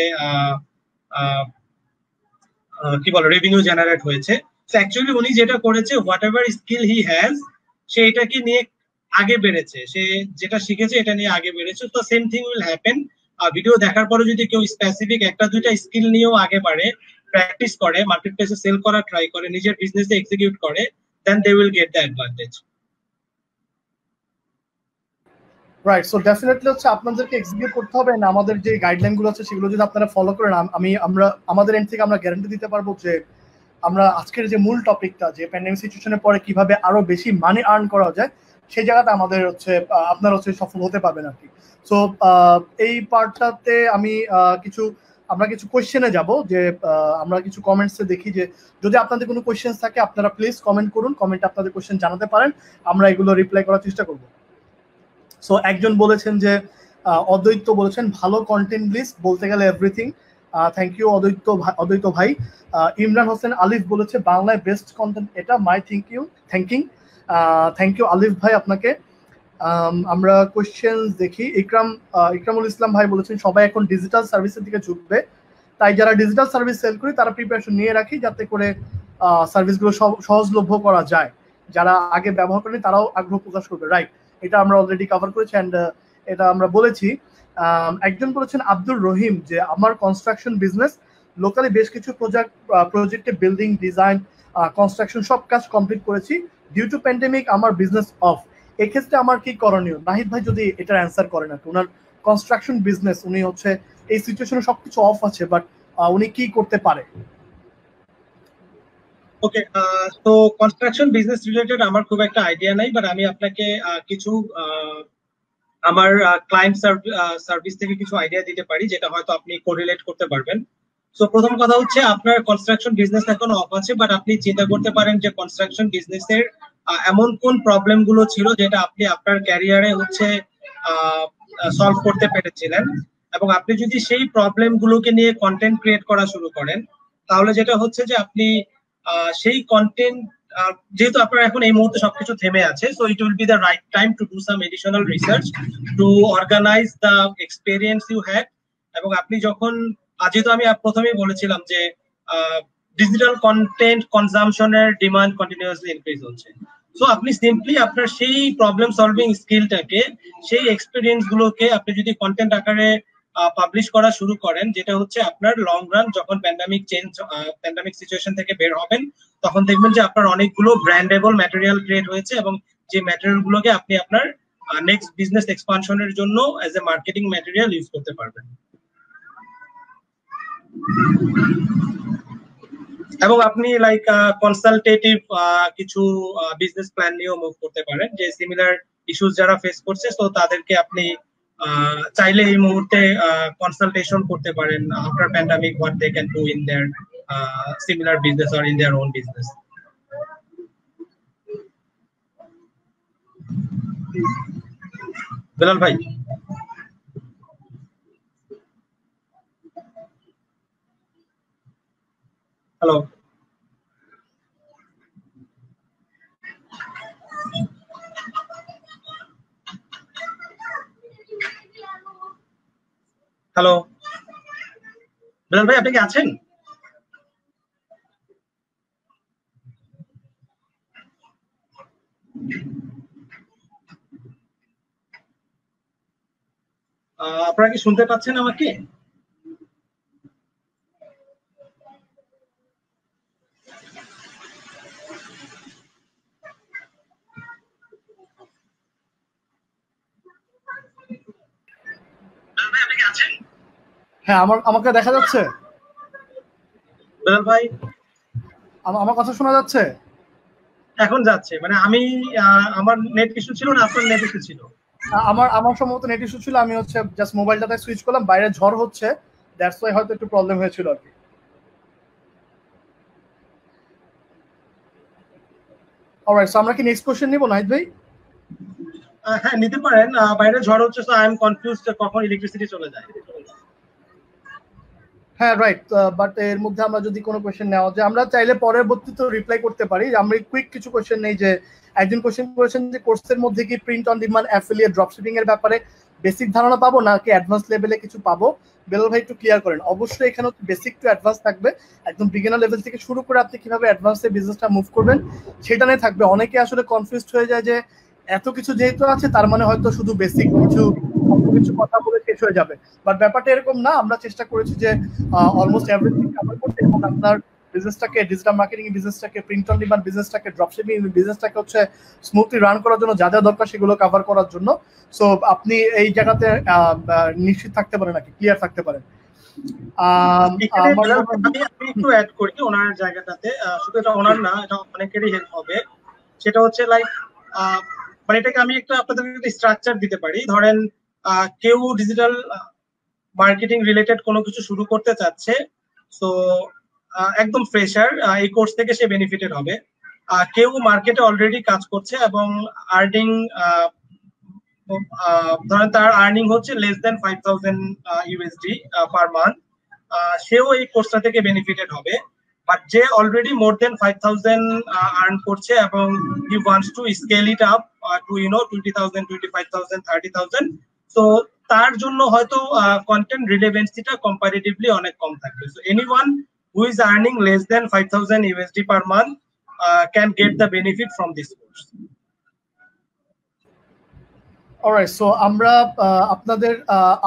কি বলে রেভিনিউ জেনারেট হয়েছে। তো অ্যাকচুয়ালি উনি যেটা করেছে, whatever skill he has, সে এটাকে নিয়ে আগে বেড়েছে, সে যেটা শিখেছে এটা নিয়ে আগে বেড়েছে। তো same thing will happen. Video দেখার পরে যদি কেউ স্পেসিফিক একটা দুইটা স্কিল নিয়েও আগে বাড়ে, প্র্যাকটিস করে, মার্কেট প্লেসে সেল করা ট্রাই করে, নিজের বিজনেসে এক্সিকিউট করে, then they will get the advantage. Right, so definitely হচ্ছে আপনাদেরকে এক্সিকিউট করতে হবে, না আমাদের যে গাইডলাইন গুলো আছে সেগুলো যদি আপনারা ফলো করেন, আমরা আমাদের এন্ড থেকে আমরা গ্যারান্টি দিতে পারবো যে আমরা আজকের যে মূল টপিকটা, যে প্যান্ডেমিক সিচুয়েশনের পরে কিভাবে আরো বেশি মানি আর্ন করা যায়, সেই জায়গাতে আমাদের হচ্ছে আপনারা হচ্ছে সফল হতে পারবেন আর কি। সো এই পার্টটাতে আমি আমরা কিছু কোয়েশ্চেনে যাব, যে আমরা কিছু কমেন্টসে দেখি যে যদি আপনাদের কোনো কোয়েশ্চেন থাকে আপনারা প্লিজ কমেন্ট করুন, কমেন্টে আপনাদের কোয়েশ্চেন জানাতে পারেন, আমরা এগুলো রিপ্লাই করার চেষ্টা করব। সো একজন বলেছেন যে অদ্বৈত বলেছেন ভালো কন্টেন্ট লিস্ট বলতে গেলে এভরিথিং। থ্যাংক ইউ অদ্বৈত ভাই। ইমরান হোসেন আলিফ বলেছে বাংলায় বেস্ট কন্টেন্ট এটা, মাই থ্যাংক ইউ আলিফ ভাই আপনাকে। আমরা কোয়েশ্চেন দেখি। ইকরামুল ইসলাম ভাই বলেছেন সবাই এখন ডিজিটাল সার্ভিসের দিকে ঝুঁকবে, তাই যারা ডিজিটাল সার্ভিস সেল করি তারা প্রিপারেশন নিয়ে রাখি যাতে করে সার্ভিসগুলো সহজলভ্য করা যায়, যারা আগে ব্যবহার করেনি তারাও আগ্রহ প্রকাশ করবে। রাইট, এটা আমরা অলরেডি কভার করেছি অ্যান্ড এটা আমরা বলেছি। একজন বলেছেন আব্দুর রহিম যে আমার কনস্ট্রাকশন বিজনেস, লোকালি বেশ কিছু প্রজেক্টে বিল্ডিং ডিজাইন কনস্ট্রাকশন সব কাজ কমপ্লিট করেছি, ডিউ টু প্যান্ডেমিক আমার বিজনেস অফ, এক্ষেত্রে আমার কি করণীয়? নাহিদ ভাই যদি এটার অ্যান্সার করেন আর কি, ওনার কনস্ট্রাকশন বিজনেস, উনি হচ্ছে এই সিচুয়েশনে সবকিছু অফ আছে, বাট উনি কি করতে পারে? ওকে, তো কনস্ট্রাকশন বিজনেস রিলেটেড আমার খুব একটা আইডিয়া নাই, বাট আমি আপনাকে কিছু আমার ক্লায়েন্ট সার্ভিস থেকে কিছু আইডিয়া দিতে পারি, যেটা হয়তো আপনি কোরিলেট করতে পারবেন। সো প্রথম কথা হচ্ছে আপনার কনস্ট্রাকশন বিজনেস এখন অফ আছে, বাট আপনি চিন্তা করতে পারেন যে কনস্ট্রাকশন বিজনেসের এমন কোন প্রবলেম গুলো ছিল যেটা আপনি আপনার ক্যারিয়ারে হচ্ছে সলভ করতে পেরেছিলেন, এবং আপনি যদি সেই প্রবলেম গুলোকে নিয়ে কন্টেন্ট ক্রিয়েট করা শুরু করেন, তাহলে যেটা হচ্ছে যে আপনি সেই কন্টেন্ট, যেহেতু আপনার এখন এই মুহূর্তে সবকিছু থেমে আছে, so it will be the right time to do some additional research to organize the experience you had. এবং আপনি যখন, যেহেতু আমি প্রথমেই বলেছিলাম যে ডিজিটাল কন্টেন্ট কনজাম্পশনের ডিমান্ড কন্টিনিউয়াসলি ইনক্রিজ হচ্ছে, সো আপনি সিম্পলি আপনার সেই প্রবলেম সলভিং স্কিলটাকে, সেই এক্সপিরিয়েন্স গুলোকে আপনি যদি কন্টেন্ট আকারে পাবলিশ করা শুরু করেন, যেটা হচ্ছে আপনার লং রান, যখন প্যান্ডামিক সিচুয়েশন থেকে বের হবেন, তখন দেখবেন যে আপনার অনেকগুলো ব্র্যান্ডেবল ম্যাটেরিয়াল ক্রিয়েট হয়েছে, এবং যে ম্যাটেরিয়াল গুলোকে আপনি আপনার নেক্সট বিজনেস এক্সপানশনের জন্য as a marketing material use করতে পারবেন। এবং আপনি লাইক কনসালটেটিভ কিছু বিজনেস প্ল্যান নিয়েও মুভ করতে পারেন, যে সিমিলার ইস্যুস যারা ফেস করছে, তো তাদেরকে আপনি চাইলে এই মুহূর্তে কনসালটেশন করতে পারেন after pandemic, what they can do in their similar business or in their own business. Belal ভাই, হ্যালো। হ্যালো বেলাল ভাই, আপনি কি আছেন? আপনারা কি শুনতে পাচ্ছেন আমাকে? বেলাল ভাই, আপনি কি আছেন? হ্যাঁ, আমাকে দেখা যাচ্ছে? বেলাল ভাই, আমার কথা শোনা যাচ্ছে? এখন যাচ্ছে। মানে আমি আমার নেট ইস্যু ছিল না, আপনার নেট ইস্যু ছিল? আমার সম্ভবত নেট ইস্যু ছিল। আমি হচ্ছে জাস্ট মোবাইলটাতে সুইচ করলাম, বাইরে ঝড় হচ্ছে, দ্যাটস ওয়াই হয়তো একটু প্রবলেম হয়েছিল আর কি। অলরাইট, সো আমরা কি নেক্সট কোশ্চেন নিব নাহিদ ভাই? হ্যাঁ, নিতে পারেন। বাইরে ঝড় হচ্ছে, সো আই এম কনফিউজড কখন ইলেকট্রিসিটি চলে যায়। হ্যাঁ, রাইট। বাট এর মধ্যে আমরা যদি কোনো কোশ্চেন নেওয়া যায়, আমরা চাইলে পরবর্তীতে রিপ্লাই করতে পারি। আমরা কুইক কিছু কোশ্চেন নেই। যে একজন কোশ্চেন করেছেন যে কোর্সের মধ্যে কি print on demand, affiliate, dropshipping এর ব্যাপারে বেসিক ধারণা পাবো নাকি অ্যাডভান্স লেভেলে কিছু পাবো? বেলাল ভাই একটু ক্লিয়ার করেন। অবশ্যই এখানে বেসিক টু অ্যাডভান্স থাকবে। একদম বিগিনার লেভেল থেকে শুরু করে আপনি কিভাবে অ্যাডভান্সে বিজনেসটা মুভ করবেন সেটা নিয়ে থাকবে। অনেকে আসলে কনফিউজড হয়ে যায় যে এত কিছু যেহেতু আছে তার মানে হয়তো শুধু বেসিক কিছু কথা বলে শেষ হয়ে যাবে। বাট ব্যাপারটা এরকম না। আমরা চেষ্টা করেছি যে অলমোস্ট এভরিথিং কভার করতে, এবং আপনার বিজনেসটাকে, ডিজিটাল মার্কেটিং বিজনেসটাকে, প্রিন্ট অন ডিমান্ড বিজনেসটাকে, ড্রপশিপিং বিজনেসটাকে হচ্ছে স্মুথলি রান করার জন্য যা যা দরকার সেগুলো কভার করার জন্য। সো আপনি এই জায়গাতে নিশ্চিত থাকতে পারেন, নাকি ক্লিয়ার থাকতে পারেন। আমি একটু অ্যাড করি ওনার জায়গাটাতে। শুধু এটা ওনার না, এটা অনেকেরই হেল্প হবে। সেটা হচ্ছে লাইক, মানে এটাকে আমি একটা আপনাদেরকে একটা স্ট্রাকচার দিতে পারি। ধরেন কেউ ডিজিটাল মার্কেটিং রিলেটেড কোনো কিছু শুরু করতে চাচ্ছে, সো একদম ফ্রেশার, এই কোর্স থেকে সে বেনিফিটেড হবে। কেউ মার্কেটে অলরেডি কাজ করছে এবং আর্নিং, ধরেন তার আর্নিং হচ্ছে less than 5000 USD per month, সেও এই কোর্সটা থেকে বেনিফিটেড হবে। বাট যে অলরেডি মোর দেন 5000 আর্ন করছে এবং হি wants to scale it up to 20,000, 25,000, 30,000, so তার জন্য হয়তো কন্টেন্ট রিলেভেন্সিটা কম্পারেটিভলি অনেক কম থাকবে। So anyone who is earning less than 5000 USD per month can get the benefit from this course. Alright, so আমরা আপনাদের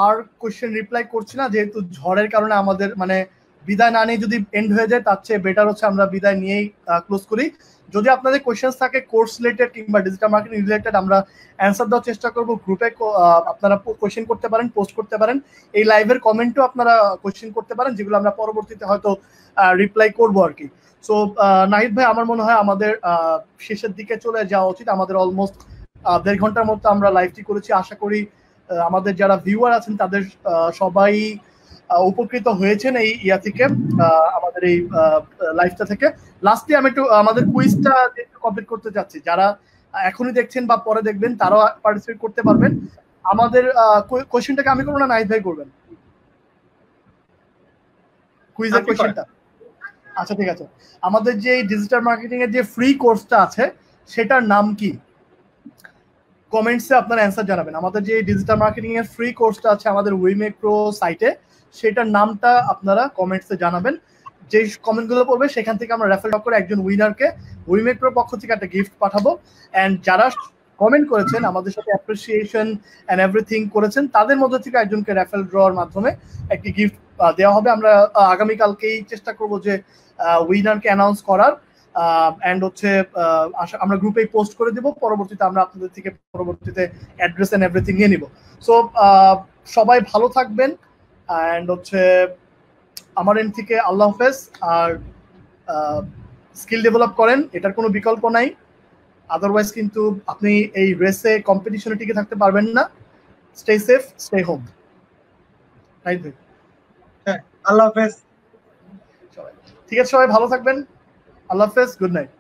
আর কোশ্চেন রিপ্লাই করছি না, যেহেতু ঝড়ের কারণে আমাদের মানে বিদায় না নিয়ে যদি এন্ড হয়ে যায় তার চেয়ে বেটার হচ্ছে আমরা বিদায় নিয়েই ক্লোজ করি। যদি আপনাদের কোশ্চেন থাকে কোর্স রিলেটেড কিংবা ডিজিটাল মার্কেটিং রিলেটেড, আমরা অ্যান্সার দেওয়ার চেষ্টা করব। গ্রুপে আপনারা কোশ্চেন করতে পারেন, পোস্ট করতে পারেন। এই লাইভের কমেন্টও আপনারা কোশ্চেন করতে পারেন, যেগুলো আমরা পরবর্তীতে হয়তো রিপ্লাই করবো আর কি। সো নাহিদ ভাই, আমার মনে হয় আমাদের শেষের দিকে চলে যাওয়া উচিত। আমাদের অলমোস্ট 1.5 ঘন্টার মতো আমরা লাইভটি করেছি। আশা করি আমাদের যারা ভিউয়ার আছেন তাদের সবাই উপকৃত হয়েছেন এই ইয়া থেকে, আমাদের এই লাইভটা থেকে। লাস্টলি আমি একটু আমাদের কুইজটা কমপ্লিট করতে চাচ্ছি। যারা এখনই দেখছেন বা পরে দেখবেন তারাও পার্টিসিপেট করতে পারবেন। আমাদের কোশ্চেনটাকে আমি করবো না নাহিদ ভাই করবেন? কুইজের কোশ্চেনটা? আচ্ছা, ঠিক আছে। আমাদের যে ডিজিটাল মার্কেটিং এর যে ফ্রি কোর্সটা আছে সেটার নাম কি? কমেন্টসে আপনারা অ্যান্সার জানাবেন। আমাদের যে ডিজিটাল মার্কেটিং এর ফ্রি কোর্সটা আছে আমাদের উইমেক প্রো সাইটে, সেটার নামটা আপনারা কমেন্টসে জানাবেন। যে কমেন্টগুলো পড়বে সেখান থেকে আমরা রেফার করে একজন উইনারকে উইমেক প্রো পক্ষ থেকে একটা গিফট পাঠাবো। অ্যান্ড যারা কমেন্ট করেছেন, আমাদের সাথে অ্যাপ্রিসিয়েশন এন্ড এভরিথিং করেছেন, তাদের মধ্যে থেকে একজনকে রেফারেল ড্রর মাধ্যমে একটি গিফট দেওয়া হবে। আমরা আগামীকালকেই চেষ্টা করব যে উইনারকে অ্যানাউন্স করার। এন্ড হচ্ছে আমরা গ্রুপে পোস্ট করে দেব। পরবর্তীতে আমরা আপনাদের থেকে পরবর্তীতে অ্যাড্রেস এন্ড এভরিথিং নিয়ে নিব। সো সবাই ভালো থাকবেন। এন্ড হচ্ছে আমার এন্ড থেকে আল্লাহ হাফেজ। আর স্কিল ডেভেলপ করেন, এটার কোনো বিকল্প নাই। আদারওয়াইজ কিন্তু আপনি এই রেসে কম্পিটিশনে টিকে থাকতে পারবেন না। Stay safe, stay home. Right ভাই? হ্যাঁ, আল্লাহ হাফেজ। ঠিক আছে, সবাই ভালো থাকবেন। আল্লাহ হাফেজ, গুড নাইট।